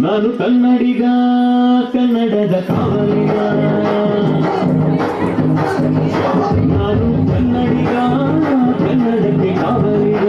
ನಾನು ಕನ್ನಡಿಗ ಕನ್ನಡದ ಕಾವಲಿಗ ನಾನು ಕನ್ನಡಿಗ ಕನ್ನಡಕ್ಕೆ ಕಾವಲಿಗ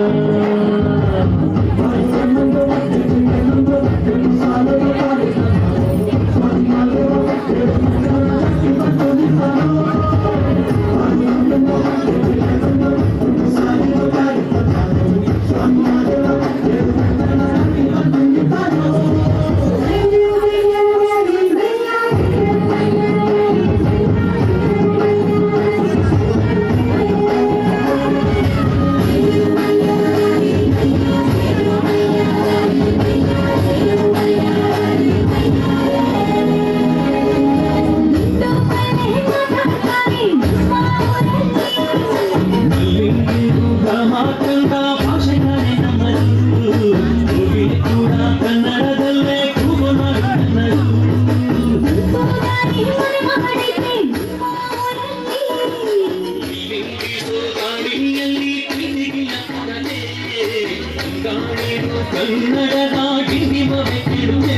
ಕನ್ನಡದ ಗಿರಿಮವೆತ್ತಿರುವೆ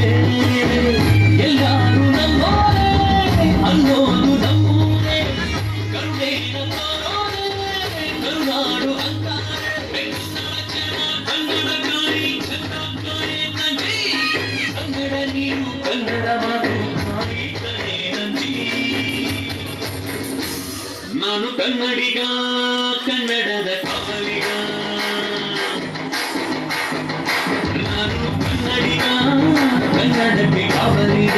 ಎಲ್ಲರೂ ನಮ್ಮೋರೆ ಅನ್ನೋದು ನಮ್ಮೂರೆ ಕರುಣೇನ ತೋರೋರೆ ಕರುನಾಡು ಅಂತಾರೆ ಕನ್ನಡಕಾರಿ ಚಂದ್ರಕಾರಿ ನಂಜಿ ಕನ್ನಡ ನೀರು ಕನ್ನಡ ಮಾತು ಮಾರೀಕರೇ ನಂಜಿ ನಾನು ಕನ್ನಡಿಗ ಕನ್ನಡದ ಕಾವಲಿಗ ಕನ್ನಡಕ್ಕೆ ಕಾವಲಿಗ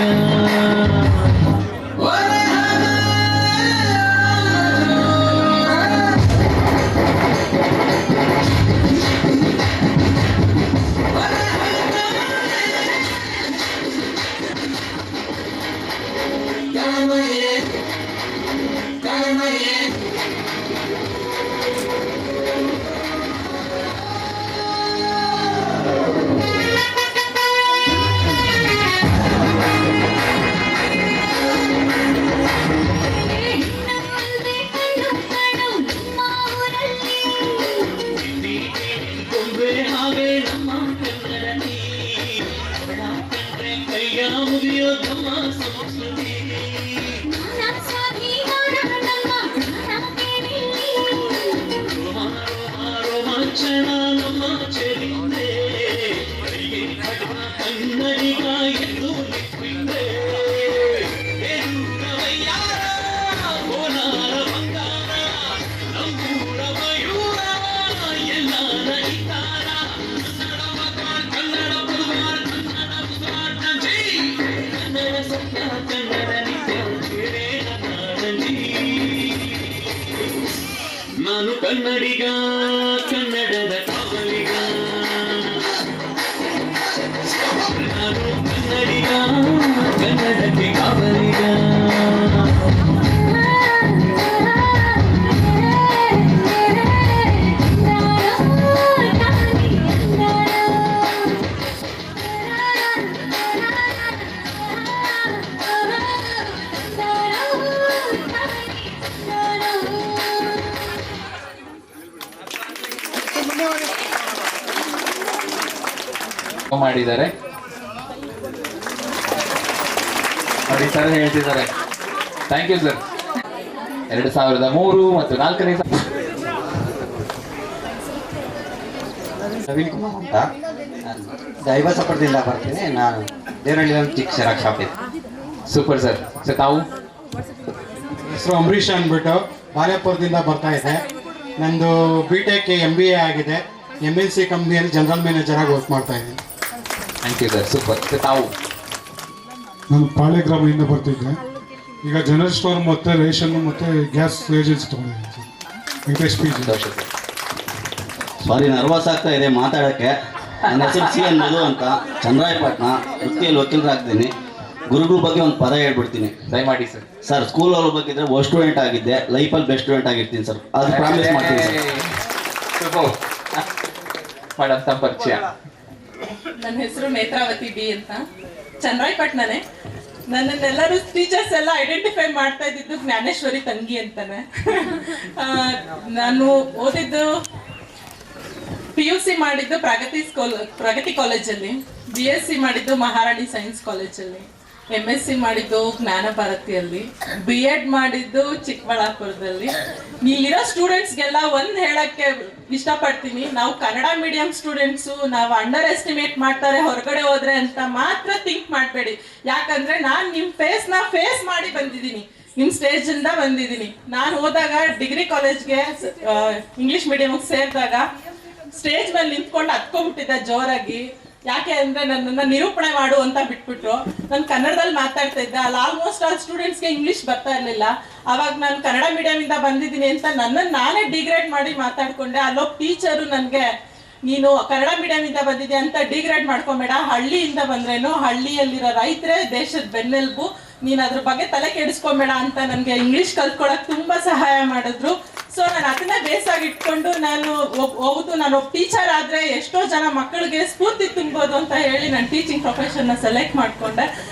ನಾನು ಕನ್ನಡಿಗ ಕನ್ನಡದ ಕಾವಲಿಗ ನಾನು ಕನ್ನಡಿಗ ಕನ್ನಡಕ್ಕೆ ಕಾವಲಿಗ ಮಾಡಿದ್ದಾರೆ. ನೋಡಿ ಸರ್ ಹೇಳ್ತಿದ್ದಾರೆ. Thank you sir. 2003 ಮತ್ತು 4ನೇ ನವೀನ್ ಕುಮಾರ್ ಅಂತ ದೈವಸಪುರದಿಂದ ಬರ್ತೀನಿ. ನಾನು ದೇವನಹಳ್ಳಿ ಒಂದು ಚಿಕ್ಕ ಜೆರಾಕ್ಸ್ ಶಾಪ್ ಇದೆ. Super sir. ಸರ್ ತಾವು? ಹೆಸರು ಅಂಬರೀಷ್ ಅಂದ್ಬಿಟ್ಟು ಬಾಲೆಪುರದಿಂದ ಬರ್ತಾ ಇದೆ. ನಂದು BTech MBA ಆಗಿದೆ. MNC ಕಂಪ್ನಿಯಲ್ಲಿ ಜನರಲ್ ಮ್ಯಾನೇಜರಾಗಿ ವರ್ಕ್ ಮಾಡ್ತಾ ಇದ್ದೀನಿ. Thank you sir. Super. Sir ತಾವು? ನಾನು ಪಾಳೆಗ್ರಾಮದಿಂದ ಬರ್ತಿದ್ದೆ. ಈಗ ಜನರಲ್ ಸ್ಟೋರ್ ಮತ್ತು ರೇಷನ್ ಮತ್ತು ಗ್ಯಾಸ್ ಏಜೆನ್ಸಿ ತೊಗೊಂಡಿದ್ದೀನಿ. ವೆಂಕಟೇಶ್ ಪಿ. ಸಂತೋಷ ಸರ್. ಸಾರಿ, ನರ್ವಸ್ ಆಗ್ತಾ ಇದೆ ಮಾತಾಡೋಕ್ಕೆ. ನನ್ನ ಹೆಸರು CN ಮಧು ಅಂತ, ಚಂದ್ರಾಯಪಟ್ಟಣ. ವೃತ್ತಿಯಲ್ಲಿ ವಕೀಲರಾಗ್ತೀನಿ. ಗುರುಗಳ ಬಗ್ಗೆ ಒಂದು ಪದ ಹೇಳ್ಬಿಡ್ತೀನಿ. ದಯಮಾಡಿ ಸರ್. ಸರ್, ಸ್ಕೂಲ್ ಅವ್ರ ಬಗ್ಗೆ ವರ್ಸ್ಟ್ ಸ್ಟೂಡೆಂಟ್ ಆಗಿದ್ದೆ, ಲೈಫಲ್ಲಿ ಬೆಸ್ಟ್ ಸ್ಟೂಡೆಂಟ್ ಆಗಿರ್ತೀನಿ ಸರ್. ಅದು ಪ್ರಾಮಿಸ್ ಮಾಡ್ತೀನಿ ಸರ್. ಸೂಪರ್. ಮೇಡಮ್ ತಮ್ಮ ಪರಿಚಯ? ನನ್ನ ಹೆಸರು ನೇತ್ರಾವತಿ B ಅಂತ, ಚನ್ನರಾಯಪಟ್ಟಣನೇ. ನನ್ನನ್ನೆಲ್ಲರೂ ಟೀಚರ್ಸ್ ಎಲ್ಲ ಐಡೆಂಟಿಫೈ ಮಾಡ್ತಾ ಇದ್ದಿದ್ದು ಜ್ಞಾನೇಶ್ವರಿ ತಂಗಿ ಅಂತಾನೆ. ನಾನು ಓದಿದ್ದು PUC ಮಾಡಿದ್ದು ಪ್ರಗತಿ ಕಾಲೇಜಲ್ಲಿ, BSc ಮಾಡಿದ್ದು ಮಹಾರಾಣಿ ಸೈನ್ಸ್ ಕಾಲೇಜಲ್ಲಿ, MSc ಮಾಡಿದ್ದು ಜ್ಞಾನ ಭಾರತಿಯಲ್ಲಿ, B.Ed ಮಾಡಿದ್ದು ಚಿಕ್ಕಬಳ್ಳಾಪುರದಲ್ಲಿ. ಇಲ್ಲಿರೋ ಸ್ಟೂಡೆಂಟ್ಸ್ಗೆಲ್ಲ ಒಂದು ಹೇಳಕ್ಕೆ ಇಷ್ಟಪಡ್ತೀನಿ, ನಾವು ಕನ್ನಡ ಮೀಡಿಯಂ ಸ್ಟೂಡೆಂಟ್ಸು, ನಾವು ಅಂಡರ್ ಎಸ್ಟಿಮೇಟ್ ಮಾಡ್ತಾರೆ ಹೊರಗಡೆ ಹೋದ್ರೆ ಅಂತ ಮಾತ್ರ ಥಿಂಕ್ ಮಾಡಬೇಡಿ. ಯಾಕಂದ್ರೆ ನಾನು ನಿಮ್ಮ ಫೇಸ್ ಮಾಡಿ ಬಂದಿದ್ದೀನಿ, ನಿಮ್ಮ ಸ್ಟೇಜಿಂದ ಬಂದಿದ್ದೀನಿ. ನಾನು ಹೋದಾಗ ಡಿಗ್ರಿ ಕಾಲೇಜ್ಗೆ ಇಂಗ್ಲೀಷ್ ಮೀಡಿಯಮ್ಗೆ ಸೇರಿದಾಗ ಸ್ಟೇಜ್ ಮೇಲೆ ನಿಂತ್ಕೊಂಡು ಹತ್ಕೊಂಡ್ಬಿಟ್ಟಿದ್ದೆ ಜೋರಾಗಿ. ಯಾಕೆ ಅಂದ್ರೆ ನನ್ನನ್ನು ನಿರೂಪಣೆ ಮಾಡು ಅಂತ ಬಿಟ್ಬಿಟ್ರು. ನಾನು ಕನ್ನಡದಲ್ಲಿ ಮಾತಾಡ್ತಾ ಇದ್ದೆ. ಅಲ್ಲಿ ಆಲ್ಮೋಸ್ಟ್ ಆಲ್ ಸ್ಟೂಡೆಂಟ್ಸ್ಗೆ ಇಂಗ್ಲೀಷ್ ಬರ್ತಾ ಇರಲಿಲ್ಲ. ಅವಾಗ ನಾನು ಕನ್ನಡ ಮೀಡಿಯಮಿಂದ ಬಂದಿದ್ದೀನಿ ಅಂತ ನನ್ನನ್ನು ನಾನೇ ಡಿಗ್ರೇಡ್ ಮಾಡಿ ಮಾತಾಡ್ಕೊಂಡೆ. ಅಲ್ಲೊಬ್ಬ ಟೀಚರು ನನಗೆ, ನೀನು ಕನ್ನಡ ಮೀಡಿಯಮಿಂದ ಬಂದಿದ್ಯಾ ಅಂತ ಡಿಗ್ರೇಡ್ ಮಾಡ್ಕೊಂಬೇಡ, ಹಳ್ಳಿಯಿಂದ ಬಂದ್ರೇನು, ಹಳ್ಳಿಯಲ್ಲಿರೋ ರೈತರೇ ದೇಶದ ಬೆನ್ನೆಲುಬು, ನೀನು ಅದ್ರ ಬಗ್ಗೆ ತಲೆ ಕೆಡಿಸ್ಕೊಂಬೇಡ ಅಂತ ನನಗೆ ಇಂಗ್ಲೀಷ್ ಕಲ್ತ್ಕೊಳಕ್ಕೆ ತುಂಬ ಸಹಾಯ ಮಾಡಿದ್ರು. ಸೊ ನಾನು ಅದನ್ನ ಬೇಸಾಗಿ ಇಟ್ಕೊಂಡು ನಾನು ಒಬ್ಬ ಟೀಚರ್ ಆದರೆ ಎಷ್ಟೋ ಜನ ಮಕ್ಕಳಿಗೆ ಸ್ಫೂರ್ತಿ ತುಂಬೋದು ಅಂತ ಹೇಳಿ ನಾನು ಟೀಚಿಂಗ್ ಪ್ರೊಫೆಷನ್ನ ಸೆಲೆಕ್ಟ್ ಮಾಡಿಕೊಂಡೆ.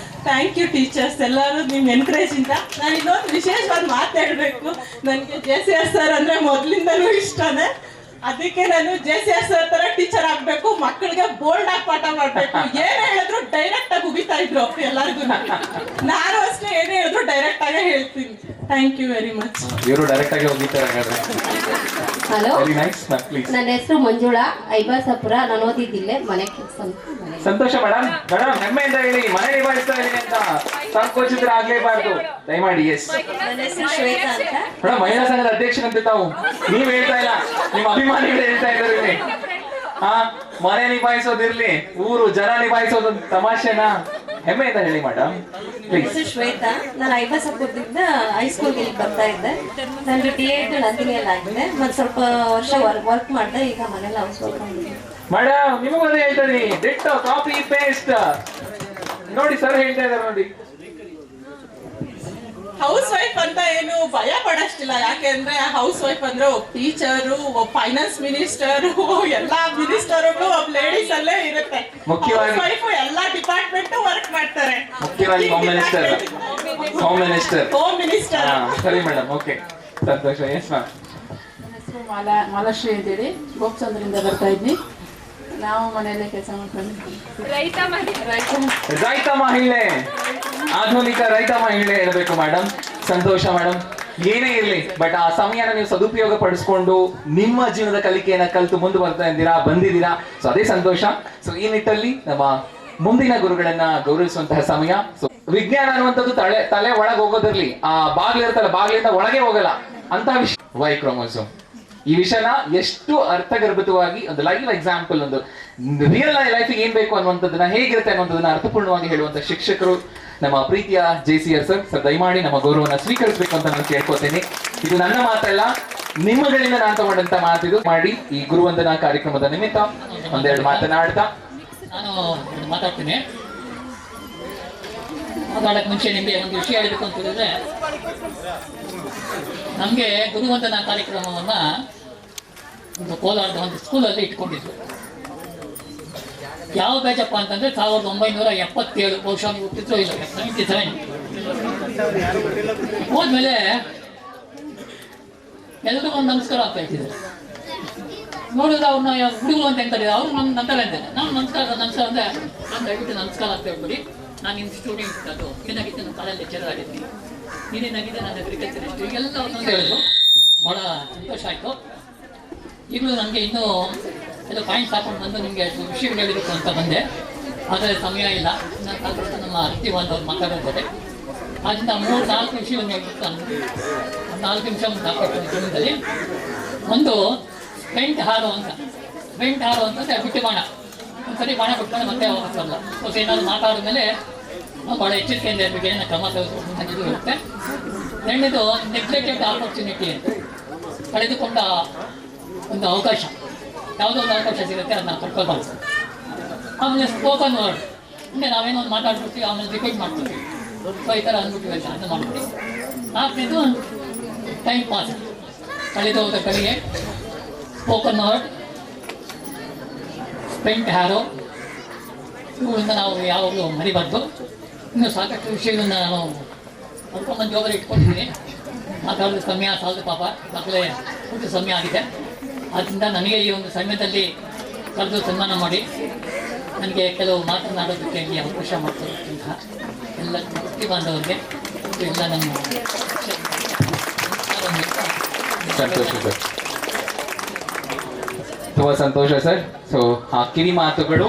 ಥ್ಯಾಂಕ್ ಯು ಟೀಚರ್ಸ್ ಎಲ್ಲರೂ ನಿಮ್ಮ ಎನ್ಕರೇಜಿಂದ. ನಾನು ಇನ್ನೊಂದು ವಿಶೇಷವಾದ ಮಾತಾಡಬೇಕು, ನನಗೆ JCR ಸರ್ ಅಂದರೆ ಮೊದಲಿಂದನೂ ಇಷ್ಟನೇ. ಅದಕ್ಕೆ ನಾನು JCR ಸರ್ ಥರ ಟೀಚರ್ ಆಗಬೇಕು, ಮಕ್ಕಳಿಗೆ ಬೋಲ್ಡ್ ಆಗಿ ಪಾಠ ಮಾಡಬೇಕು. ಏನು ಹೇಳಿದ್ರು ಡೈರೆಕ್ಟ್ ಆಗಿ ಉಗಿತಾ ಇದ್ರು ಎಲ್ಲರಿಗೂ. ನಾನು ಅಷ್ಟೇ ಏನೇ ಹೇಳಿದ್ರು ಡೈರೆಕ್ಟ್ ಆಗೇ ಹೇಳ್ತೀನಿ. Thank you very much. ಇವರು ಡೈರೆಕ್ಟ್ ಆಗಿ ಹೋಗಿದ್ದಾರೆ ಹಾಗಾದ್ರೆ. Hello, very nice ma'am, please. ನನ್ನ ಹೆಸರು ಮಂಜುಳಾ, ಐಬಾಸಪುರ. ನಾನು ಓದಿದ್ದಿಲ್ಲೇ, ಮನೆ ಕೆಲಸ. ಸಂತೋಷ ಮೇಡಮ್. ಮೇಡಮ್ ಹೆಮ್ಮೆಯಿಂದ ಹೇಳಿ, ಮನೆ ನಿಭಾಯಿಸ್ತಾ ಇದ್ದೀನಿ ಅಂತ ಸಂಕೋಚಿತರ ಆಗ್ಲೇಬಾರ್ದು, ದಯಮಾಡಿ. ಎಸ್. ನನ್ನ ಹೆಸರು ಶ್ವೇತಾ ಅಂತ. ಮೇಡಮ್ ಮಹಿಳಾ ಸಂಘದ ಅಧ್ಯಕ್ಷರಂತೆ ತಾವು. ನೀವ್ ಹೇಳ್ತಾ ಇಲ್ಲ, ನಿಮ್ಮ ಅಭಿಮಾನಿಗಳು ಹೇಳ್ತಾ ಇದ್ದಾರೆ ಇಲ್ಲಿ. ಮನೆ ನಿಭಾಯಿಸೋದಿರ್ಲಿ, ಊರು ಜನ ನಿಭಾಯಿಸೋದು ತಮಾಷೆನಾ? ಹೆಮ್ಮೆಯಿಂದ ಹೇಳಿ ಮೇಡಮ್, ನನ್ನ ಹೆಸರು ಶ್ವೇತಾ, ನಾನು ಐಬಾಸಪುರದಿಂದ ಹೈಸ್ಕೂಲ್ಗೆ ಬರ್ತಾ ಇದ್ದೆ. ನನಗೆ D.Ed ನಂದಿನಿಯಲ್ಲಿ ಆಗಿದೆ. ಮತ್ತೆ ಸ್ವಲ್ಪ ವರ್ಷ ವರ್ಕ್ ಮಾಡಿದೆ. ಈಗ ಮನೇಲಿ ಹೌಸ್ ವರ್ಕ್ ಮಾಡಿದ್ದೆ. ಮೇಡಮ್ ನಿಮಗೂ ಅದೇ ಹೇಳ್ತಾ ಇದೀನಿ, ಡಿಟ್ಟೋ ಕಾಪಿ ಪೇಸ್ಟ್. ನೋಡಿ ಸರ್ ಹೇಳ್ತಾ ಇದಾರೆ ನೋಡಿ. ಹೌಸ್ ವೈಫ್ ಅಂತ ಏನು ಭಯ ಪಡೋಷ್ಟಿಲ್ಲ. ಯಾಕೆ ಅಂದ್ರೆ ಹೌಸ್ ವೈಫ್ ಅಂದ್ರೆ ಒಬ್ಬ ಟೀಚರು, ಒಬ್ಬ ಫೈನಾನ್ಸ್ ಮಿನಿಸ್ಟರ್, ಎಲ್ಲಾ ಮಿನಿಸ್ಟರ್ಗಳು ಒಬ್ಬ ಲೇಡೀಸ್ ಅಲ್ಲೇ ಇರುತ್ತೆ. ಮುಖ್ಯವಾಗಿ ವೈಫ್ ಎಲ್ಲಾ ಡಿಪಾರ್ಟ್ಮೆಂಟ್ ವರ್ಕ್ ಮಾಡ್ತಾರೆ. ಮುಖ್ಯವಾಗಿ ಹೋಮ್ ಮಿನಿಸ್ಟರ್. ಸರಿ ಮೇಡಮ್, ಓಕೆ, ಸಂತೋಷ. Yes ma'am. ನನ್ನ ಹೆಸರು ಮಾಲಾಶ್ರೀ ಅಂತೇಳಿ, ಗೋಪ್ಚಂದ್ರಿಂದ ಬರ್ತಾ ಇದ್ವಿ. ನಾವು ಮನೆಯಲ್ಲೇ ಕೆಲಸ ಮಾಡ್ಕೊಂಡಿದ್ವಿ. ರೈತ ಮಹಿಳೆ, ಆಧುನಿಕ ರೈತ ಮಹಿಳೆ ಇರಬೇಕು ಮೇಡಮ್. ಸಂತೋಷ ಮೇಡಮ್. ಏನೇ ಇರ್ಲಿ, ಬಟ್ ಆ ಸಮಯನ ನೀವು ಸದುಪಯೋಗ ಪಡಿಸ್ಕೊಂಡು ನಿಮ್ಮ ಜೀವನದ ಕಲಿಕೆಯನ್ನ ಕಲಿತು ಮುಂದೆ ಬಂದಿದ್ದೀರಾ. ಸೊ ಅದೇ ಸಂತೋಷ. ಸೊ ಈ ನಿಟ್ಟಲ್ಲಿ ನಮ್ಮ ಮುಂದಿನ ಗುರುಗಳನ್ನ ಗೌರವಿಸುವಂತಹ ಸಮಯ. ಸೊ ವಿಜ್ಞಾನ ಅನ್ನುವಂಥದ್ದು ತಲೆ ಒಳಗೆ ಹೋಗೋದಿರ್ಲಿ, ಆ ಬಾಗ್ಲಿರ್ತಲ್ಲ, ಬಾಗ್ಲಿಂದ ಒಳಗೆ ಹೋಗಲ್ಲ ಅಂತ ವಿಷಯ ವೈ ಕ್ರೋಮೋಸೋಮ್. ಈ ವಿಷಯನ ಎಷ್ಟು ಅರ್ಥಗರ್ಭಿತವಾಗಿ ಒಂದು ಲೈವ್ ಎಕ್ಸಾಂಪಲ್, ಒಂದು ರಿಯಲ್ ಲೈಫಿಗೆ ಏನ್ ಬೇಕು ಅನ್ನುವಂಥದ್ದನ್ನ, ಹೇಗಿರುತ್ತೆ ಅನ್ನುವಂಥದ್ದನ್ನ ಅರ್ಥಪೂರ್ಣವಾಗಿ ಹೇಳುವಂತ ಶಿಕ್ಷಕರು ನಮ್ಮ ಪ್ರೀತಿಯ JCR ಸರ್. ದಯಮಾಡಿ ನಮ್ಮ ಗೌರವನ ಸ್ವೀಕರಿಸಬೇಕು ಅಂತ ನಾನು ಕೇಳ್ಕೊತೇನೆ. ಇದು ನನ್ನ ಮಾತಲ್ಲ, ನಿಮ್ಮಗಳಿಂದ ನಾನು ತಗೊಂಡಂತ ಮಾತಿದು. ಮಾಡಿ ಈ ಗುರುವಂದನಾ ಕಾರ್ಯಕ್ರಮದ ನಿಮಿತ್ತ ಒಂದೆರಡು ಮಾತನಾಡ್ತಾ ನಾನು ಮಾತಾಡ್ತೀನಿ. ಮಾತಾಡಕ್ಕೆ ಮುಂಚೆ ನಿಮಗೆ ಒಂದು ವಿಷಯ ಹೇಳಬೇಕು ಅಂತ ಹೇಳಿದ್ರೆ, ನಮಗೆ ಗುರುವಂದನಾ ಕಾರ್ಯಕ್ರಮವನ್ನು ಒಂದು ಕೋಲಾರದ ಒಂದು ಸ್ಕೂಲಲ್ಲಿ ಇಟ್ಕೊಂಡಿದ್ರು. ಯಾವ ಬ್ಯಾಚಪ್ಪ ಅಂತಂದ್ರೆ 1977, ಬಹುಶಃ ನೀವು ಹುಟ್ಟಿದ್ರು ಇಲ್ಲ, 77 ಹೋದ್ಮೇಲೆ ಎಲ್ರಿಗೂ ಒಂದು ನಮಸ್ಕಾರ ಆಗ್ತಾ ಇರ್ತಿದ್ರು. ನೋಡಿದ್ರೆ ಅವ್ರನ್ನ ಹುಡುಗರು ಅಂತ ಹೇಳ್ತಾರೆ, ಅವ್ರು ನನ್ನ ತಲೆ ಅಂತೇನೆ. ನಾನು ನಮಸ್ಕಾರ ಅಂದ್ರೆ ನಾನು ದಯವಿಟ್ಟು ನಮಸ್ಕಾರ ಅಂತ ಹೇಳ್ಬಿಡಿ. ನಾನು ನಿಮ್ಮ ಸ್ಟೂಡೆಂಟ್ ಅದು ಏನಾಗಿತ್ತು ನನ್ನ ಕಾಲೇಜ್ ಲೆಕ್ಚರ್ ಆಗಿದ್ದೀನಿ, ನೀನೇನಾಗಿದೆ ನನ್ನ ಅಗ್ರಿಕಲ್ಚರ್ ಇಷ್ಟು ಈಗೆಲ್ಲ ಒಂದೊಂದು ಹೇಳಿದ್ರು. ಭಾಳ ಸಂತೋಷ ಆಯಿತು. ಈಗಲೂ ನನಗೆ ಇನ್ನೂ ಎಲ್ಲ ಪಾಯಿಂಟ್ಸ್ ಹಾಕೊಂಡು ಬಂದು ನಿಮಗೆ ವಿಷಯಗಳು ಹೇಳಿಬೇಕು ಅಂತ ಬಂದೆ, ಆದರೆ ಸಮಯ ಇಲ್ಲ. ನಾನು ಕಾಲ್ಪಟ್ಟು ನಮ್ಮ ಅತಿವಂತವ್ರು ಮಾತಾಡೋದಿದೆ, ಆದ್ದರಿಂದ 3-4 ವಿಷಯವನ್ನು ಹೇಳ್ಬಿಟ್ಟು ನಾನು 4 ನಿಮಿಷ ಒಂದು ಹಾಕೊಟ್ಟು ಜೀವನದಲ್ಲಿ. ಒಂದು ಸ್ಪೆಂಟ್ ಹಾರೋ ಅಂತಂದರೆ ಬಿಟ್ಟು ಬಾಣ, ಒಂದ್ಸರಿ ಬಾಣ ಬಿಟ್ಕೊಂಡು ಮತ್ತೆ ವಾಪಸ್ ಬರಲ್ಲ. ಸೊ ಏನಾದ್ರು ಮಾತಾಡಿದ್ಮೇಲೆ ನಾವು ಭಾಳ ಎಚ್ಚರಿಕೆಯಿಂದ ಇರಬೇಕು, ಏನೋ ಕ್ರಮ ತೆಗೆದುಕೊಂಡು ಇರುತ್ತೆ. ಎರಡನೇದು ನೆಗ್ಲೆಕ್ಟೆಡ್ ಆಪರ್ಚುನಿಟಿ ಅಂತ, ಕಳೆದುಕೊಂಡ ಒಂದು ಅವಕಾಶ, ಯಾವುದೋ ಒಂದು ಅವಕಾಶ ಸಿಗುತ್ತೆ ಅದನ್ನ ಕಳ್ಕೊಬಾರ್ದು. ಆಮೇಲೆ ಸ್ಪೋಕನ್ ವರ್ಡ್, ಅಂದರೆ ನಾವೇನೋ ಒಂದು ಮಾತಾಡ್ಬಿಡ್ತೀವಿ ಆಮೇಲೆ ರಿಪೀಟ್ ಮಾಡ್ತೀವಿ, ಸೊ ಈ ಥರ ಅಂದ್ಬಿಟ್ಟಿವೆ ಅಂತ ಮಾಡ್ಬಿಟ್ಟು. ನಾಲ್ಕನೇದು ಟೈಮ್ ಪಾಸ್, ಕಳೆದು ಹೋದ ಕಡೆಗೆ ಸ್ಪೋಕನ್ ವರ್ಡ್, ಸ್ಪೆಂಟ್ ಹ್ಯಾರೋ, ಇವುಗಳಿಂದ ನಾವು ಯಾವಾಗಲೂ ಮರಿಬಾರ್ದು. ಇನ್ನೂ ಸಾಕಷ್ಟು ವಿಷಯಗಳನ್ನ ನಾನು ಬರ್ಕೊಂಡ್ಬಂದು ಯೋಗದಲ್ಲಿ ಇಟ್ಕೊಂಡಿದ್ದೀನಿ. ಮಾತಾಡೋದು ಸಮಯ ಸಾಲದು ಪಾಪ, ಮಕ್ಕಳೇ ಊಟ ಸಮಯ ಆಗಿದೆ. ಆದ್ದರಿಂದ ನನಗೆ ಈ ಒಂದು ಸಮಯದಲ್ಲಿ ಕರೆದು ಸನ್ಮಾನ ಮಾಡಿ ನನಗೆ ಕೆಲವು ಮಾತನಾಡೋದಕ್ಕೆ ನನಗೆ ಅವಕಾಶ ಮಾಡ್ಕೊಳ್ತಕ್ಕಂಥ ಎಲ್ಲ ವೃತ್ತಿ ಬಾಂಧವರಿಗೆ ಎಲ್ಲ ನಮ್ಮ ಸಂತೋಷ ಸರ್, ತುಂಬಾ ಸಂತೋಷ ಸರ್. ಸೊ ಆ ಕಿವಿ ಮಾತುಗಳು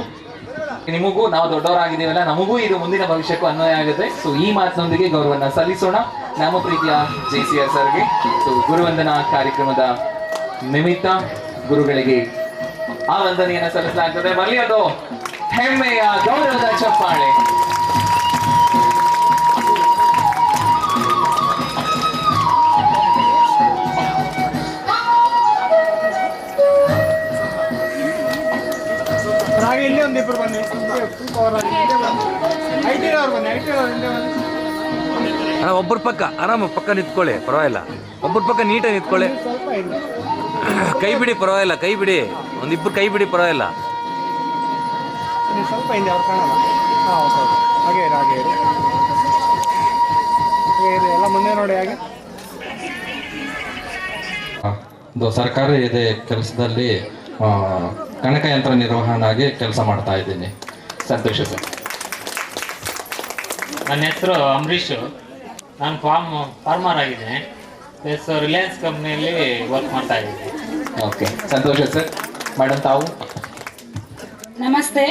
ನಿಮಗೂ, ನಾವು ದೊಡ್ಡವರಾಗಿದ್ದೀವಲ್ಲ, ನಮಗೂ ಇದು ಮುಂದಿನ ಭವಿಷ್ಯಕ್ಕೂ ಅನ್ವಯ ಆಗುತ್ತೆ. ಸೊ ಈ ಮಾತಿನೊಂದಿಗೆ ಗೌರವವನ್ನು ಸಲ್ಲಿಸೋಣ ನಮ್ಮ ಪ್ರೀತಿಯ JCR ಸರ್ಗೆ. ಸೊ ಗುರುವಂದನಾ ಕಾರ್ಯಕ್ರಮದ ನಿಮಿತ್ತ ಗುರುಗಳಿಗೆ ಆ ವಂದನೆಯನ್ನು ಸಲ್ಲಿಸಲಾಗ್ತದೆ. ಬರಲಿ ಅದು ಹೆಮ್ಮೆಯ ಗೌರವದ ಚಪ್ಪಾಳೆ. ಇಲ್ಲೇ ಒಂದು ಇಬ್ಬರು ಬನ್ನಿ, ಅಣ್ಣ ಒಬ್ಬರ ಪಕ್ಕ ಆರಾಮ ಪಕ್ಕ ನಿಂತ್ಕೊಳ್ಳಿ, ಪರವಾಗಿಲ್ಲ. ಒಬ್ಬರ ಪಕ್ಕ ನೀಟಾಗಿ ನಿಂತ್ಕೊಳ್ಳಿ, ಕೈ ಬಿಡಿ ಪರವಾಗಿಲ್ಲ, ಕೈ ಬಿಡಿ, ಒಂದಿಬ್ಬರು ಕೈ ಬಿಡಿ ಪರವಾಗಿಲ್ಲ. ಸ್ವಲ್ಪ ಹಿಂದೆ ಅವ್ರು ಕಾಣಲ್ಲ. ಹಾಗೆ ಹಾಗೆ ಎಲ್ಲ ಮುಂದೆ ನೋಡಿ. ಹಾಗೆ ಒಂದು ಸರ್ಕಾರಿ ಇದೆ ಕೆಲಸದಲ್ಲಿ ಗಣಕಯಂತ್ರ ನಿರ್ವಹಣೆಯಾಗಿ ಕೆಲಸ ಮಾಡ್ತಾ ಇದ್ದೀನಿ. ಸಂತೋಷ ಸರ್. ನನ್ನ ಹೆಸರು ಅಂಬರೀಷು, ನಾನು ಫಾರ್ಮರ್ ಆಗಿದ್ದೇನೆ, ಪ್ಲಸ್ ರಿಲಯನ್ಸ್ ಕಂಪ್ನಿಯಲ್ಲಿ ವರ್ಕ್ ಮಾಡ್ತಾ ಇದ್ದೀನಿ. ಓಕೆ, ಸಂತೋಷ ಸರ್. ಮೇಡಮ್ ತಾವು? ನಮಸ್ತೆ,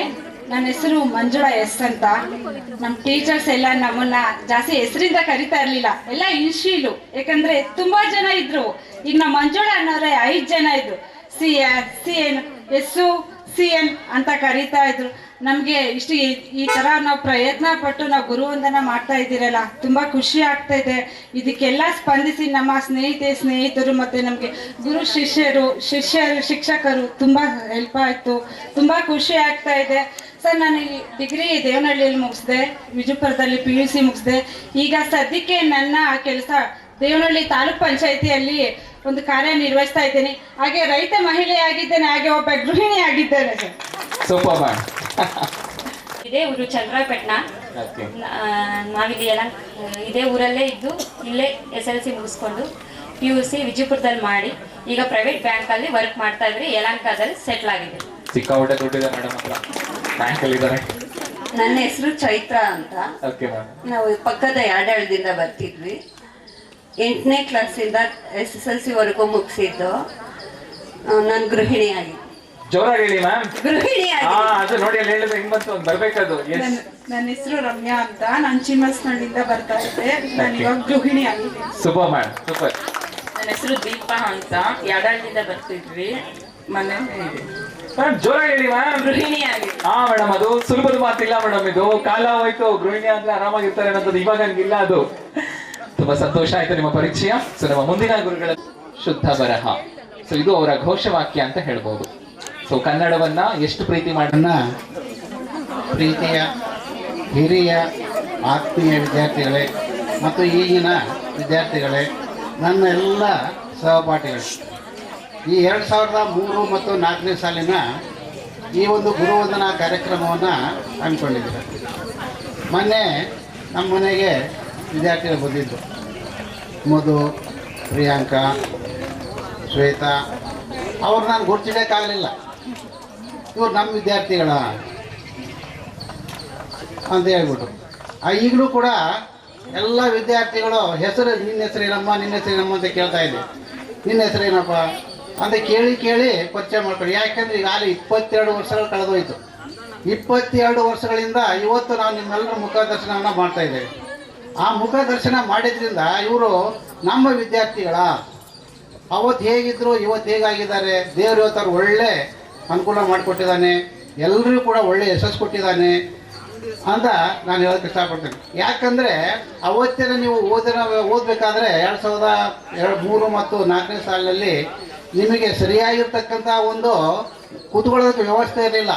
ನನ್ನ ಹೆಸರು ಮಂಜುಳಾ ಎಸ್ ಅಂತ. ನಮ್ಮ ಟೀಚರ್ಸ್ ಎಲ್ಲ ನಮ್ಮನ್ನ ಜಾಸ್ತಿ ಹೆಸರಿಂದ ಕರಿತಾ ಇರಲಿಲ್ಲ, ಎಲ್ಲ ಇನ್ಶೀಲು, ಯಾಕಂದ್ರೆ ತುಂಬಾ ಜನ ಇದ್ರು. ಈಗ ನಮ್ಮ ಮಂಜುಳಾ ಅನ್ನೋರೆ 5 ಜನ ಇದ್ರು. CN SU CN ಅಂತ ಕರೀತಾ ಇದ್ರು. ನಮಗೆ ಇಷ್ಟು ಈ ತರ ನಾವು ಪ್ರಯತ್ನ ಪಟ್ಟು ನಾವು ಗುರುವಂದನ ಮಾಡ್ತಾ ಇದ್ದೀರಲ್ಲ, ತುಂಬಾ ಖುಷಿ ಆಗ್ತಾ ಇದೆ. ಇದಕ್ಕೆಲ್ಲ ಸ್ಪಂದಿಸಿ ನಮ್ಮ ಸ್ನೇಹಿತರು ಮತ್ತೆ ನಮಗೆ ಗುರು ಶಿಷ್ಯರು ಶಿಕ್ಷಕರು ತುಂಬಾ ಹೆಲ್ಪ್ ಆಯ್ತು, ತುಂಬಾ ಖುಷಿ ಆಗ್ತಾ ಇದೆ. ಸರ್, ನಾನು ಡಿಗ್ರಿ ದೇವನಹಳ್ಳಿಯಲ್ಲಿ ಮುಗಿಸಿದೆ, ವಿಜಯಪುರದಲ್ಲಿ PUC ಮುಗಿಸಿದೆ. ಈಗ ಸದ್ಯಕ್ಕೆ ನನ್ನ ಕೆಲಸ ದೇವನಹಳ್ಳಿ ತಾಲೂಕ್ ಪಂಚಾಯಿತಿಯಲ್ಲಿ ಒಂದು ಕಾರ್ಯ ನಿರ್ವಹಿಸ್ತಾ ಇದ್ದೇನೆ. ಹಾಗೆ ರೈತ ಮಹಿಳೆ ಆಗಿದ್ದೇನೆ, ಹಾಗೆ ಒಬ್ಬ ಗೃಹಿಣಿ ಆಗಿದ್ದೇನೆ ಸರ್. ಸೂಪರ್. ಇದೇ ಊರು ಚಂದ್ರಾಯಪಟ್ಟಣ. ನಾವಿಲ್ಲಿ ಇದೇ ಊರಲ್ಲೇ ಇದ್ದು ಇಲ್ಲೇ SLC ಮುಗಿಸ್ಕೊಂಡು PUC ವಿಜಯಪುರದಲ್ಲಿ ಮಾಡಿ ಈಗ ಪ್ರೈವೇಟ್ ಬ್ಯಾಂಕಲ್ಲಿ ವರ್ಕ್ ಮಾಡ್ತಾ ಇದ್ರಿ. ಯಲಹಂಕದಲ್ಲಿ ಸೆಟ್ಲ್ ಆಗಿದೆ. ಸಿಕ್ಕಾಪಟ್ಟೆ ದುಡ್ಡಿದೆ ಮೇಡಮ್ ಹತ್ರ, ಬ್ಯಾಂಕಲ್ಲಿ ಇದ್ದಾರೆ. ನನ್ನ ಹೆಸರು ಚೈತ್ರ ಅಂತ. ನಾವು ಪಕ್ಕದ ಯಾಡಳ್ದಿಂದ ಬರ್ತಿದ್ವಿ. 8ನೇ ಕ್ಲಾಸಿಂದ SSLC ವರೆಗೂ ಮುಗಿಸಿದ್ದು. ನಾನು ಗೃಹಿಣಿ ಆಗಿ. ಜೋರಾಗಿ ಹೇಳಿ ಮ್ಯಾಮ್. ಗೃಹಿಣಿ ಅದು ನೋಡಿ ಅಲ್ಲಿ ಹೇಳಿದ್ರೆ ಹೆಂಗ್ ಬಂತು, ಬರ್ಬೇಕದು. ನನ್ನ ಹೆಸರು ರಮ್ಯಾ ಅಂತ, ನಾನು ಚಿಮ್ಮಸ್ನಳ್ಳಿಯಿಂದ ಬರ್ತಾ ಇದ್ದೆ. ನಾನು ಇವಾಗ ಗೃಹಿಣಿ ಆಗಿದೆ. Super ma'am, super. ನನ್ನ ಹೆಸರು ದೀಪಾ ಅಂತ, ಯಾಡಳ್ಳಿಯಿಂದ ಬರ್ತಿದ್ವಿ. ಮನೇಲಿ ಜೋರಾಗಿ ಹೇಳಿ ಮ್ಯಾಮ್. ಗೃಹಿಣಿ ಆಗಿದೆ. ಹಾ ಮೇಡಮ್, ಅದು ಸುಲಭದ ಮಾತಿಲ್ಲ ಮೇಡಮ್, ಇದು ಕಾಲ ಹೋಯ್ತು. ಗೃಹಿಣಿ ಅಂದ್ರೆ ಆರಾಮಾಗಿರ್ತಾರೆ ಅನ್ನೋದು ಇವಾಗ ಹಂಗಿಲ್ಲ. ಅದು ತುಂಬಾ ಸಂತೋಷ ಆಯ್ತು ನಿಮ್ಮ ಪರಿಚಯ. ಸೊ ನಮ್ಮ ಮುಂದಿನ ಗುರುಗಳ ಶುದ್ಧ ಬರಹ, ಸೊ ಇದು ಅವರ ಘೋಷವಾಕ್ಯ ಅಂತ ಹೇಳ್ಬೋದು. ಸೊ ಕನ್ನಡವನ್ನ ಎಷ್ಟು ಪ್ರೀತಿ ಮಾಡೋಣ. ಪ್ರೀತಿಯ ಹಿರಿಯ ಆತ್ಮೀಯ ವಿದ್ಯಾರ್ಥಿಗಳೇ ಮತ್ತು ಈಗಿನ ವಿದ್ಯಾರ್ಥಿಗಳೇ, ನನ್ನ ಎಲ್ಲ ಸಹಪಾಠಿಗಳು, ಈ 2003 ಮತ್ತು 4ನೇ ಸಾಲಿನ ಈ ಒಂದು ಗುರುವಂದನಾ ಕಾರ್ಯಕ್ರಮವನ್ನು ಹಮ್ಮಿಕೊಂಡಿದ್ದೀವಿ. ಮೊನ್ನೆ ನಮ್ಮ ಮನೆಗೆ ವಿದ್ಯಾರ್ಥಿಗಳು ಬಂದಿದ್ದರು. ಮಧು, ಪ್ರಿಯಾಂಕಾ, ಶ್ವೇತಾ, ಅವ್ರು ನಾನು ಗುರುತಿಸೋಕ್ಕಾಗಲಿಲ್ಲ. ಇವ್ರು ನಮ್ಮ ವಿದ್ಯಾರ್ಥಿಗಳ ಅಂತ ಹೇಳ್ಬಿಟ್ರು. ಈಗಲೂ ಕೂಡ ಎಲ್ಲ ವಿದ್ಯಾರ್ಥಿಗಳು ಹೆಸರು ನಿನ್ನ ಹೆಸರೇನಮ್ಮ ನಿನ್ನ ಹೆಸರೇನಮ್ಮ ಅಂತ ಕೇಳ್ತಾ ಇದ್ದೆ. ನಿನ್ನ ಹೆಸರೇನಪ್ಪ ಅಂತ ಕೇಳಿ ಕೇಳಿ ಪರಿಚಯ ಮಾಡ್ಕೊಳ್ಳಿ. ಯಾಕೆಂದರೆ ಈಗಾಗಲೇ 22 ವರ್ಷಗಳು ಕಳೆದೋಯ್ತು. 22 ವರ್ಷಗಳಿಂದ ಇವತ್ತು ನಾವು ನಿಮ್ಮೆಲ್ಲರ ಮುಖದರ್ಶನವನ್ನು ಮಾಡ್ತಾ ಇದ್ದೇವೆ. ಆ ಮುಖದರ್ಶನ ಮಾಡಿದ್ರಿಂದ ಇವರು ನಮ್ಮ ವಿದ್ಯಾರ್ಥಿಗಳ ಅವತ್ತು ಹೇಗಿದ್ರು ಇವತ್ತು ಹೇಗಾಗಿದ್ದಾರೆ. ದೇವರು ಇವತ್ತು ಅವ್ರು ಒಳ್ಳೆ ಅನುಕೂಲ ಮಾಡಿಕೊಟ್ಟಿದ್ದಾನೆ, ಎಲ್ಲರಿಗೂ ಕೂಡ ಒಳ್ಳೆ ಯಶಸ್ಸು ಕೊಟ್ಟಿದ್ದಾನೆ ಅಂತ ನಾನು ಹೇಳೋಕ್ಕೆ ಇಷ್ಟಪಡ್ತೇನೆ. ಯಾಕಂದರೆ ಅವತ್ತಿನ ನೀವು ಓದಬೇಕಾದ್ರೆ 2003 ಮತ್ತು 4ನೇ ಸಾಲಿನಲ್ಲಿ ನಿಮಗೆ ಸರಿಯಾಗಿರ್ತಕ್ಕಂಥ ಒಂದು ಕೂತ್ಕೊಳ್ಳೋದಕ್ಕೆ ವ್ಯವಸ್ಥೆ ಇರಲಿಲ್ಲ.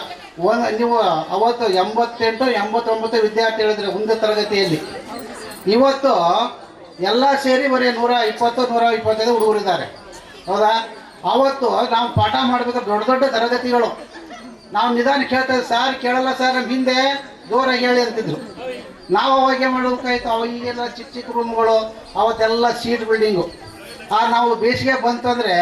ನೀವು ಅವತ್ತು 88, 89 ವಿದ್ಯಾರ್ಥಿಗಳಿದ್ರೆ ಒಂದು ತರಗತಿಯಲ್ಲಿ. ಇವತ್ತು ಎಲ್ಲ ಸೇರಿ ಬರೀ 120, 125 ಹುಡುಗರಿದ್ದಾರೆ. ಹೌದಾ? ಅವತ್ತು ನಾವು ಪಾಠ ಮಾಡಬೇಕಾದ್ರೆ ದೊಡ್ಡ ದೊಡ್ಡ ತರಗತಿಗಳು. ನಾವು ನಿಧಾನ ಕೇಳ್ತಾ ಇದ್ವಿ, ಸಾರ್ ಕೇಳಲ್ಲ ಸರ್, ನಮ್ಮ ಹಿಂದೆ ಜೋರಾಗಿ ಹೇಳಿ ಅಂತಿದ್ರು. ನಾವು ಅವಾಗೆ ಮಾಡಬೇಕಾಯ್ತು. ಈಗೆಲ್ಲ ಚಿಕ್ಕ ಚಿಕ್ಕ ರೂಮ್ಗಳು, ಅವತ್ತೆಲ್ಲ ಸೀಟ್ ಬಿಲ್ಡಿಂಗು. ನಾವು ಬೇಸಿಗೆ ಬಂತಂದರೆ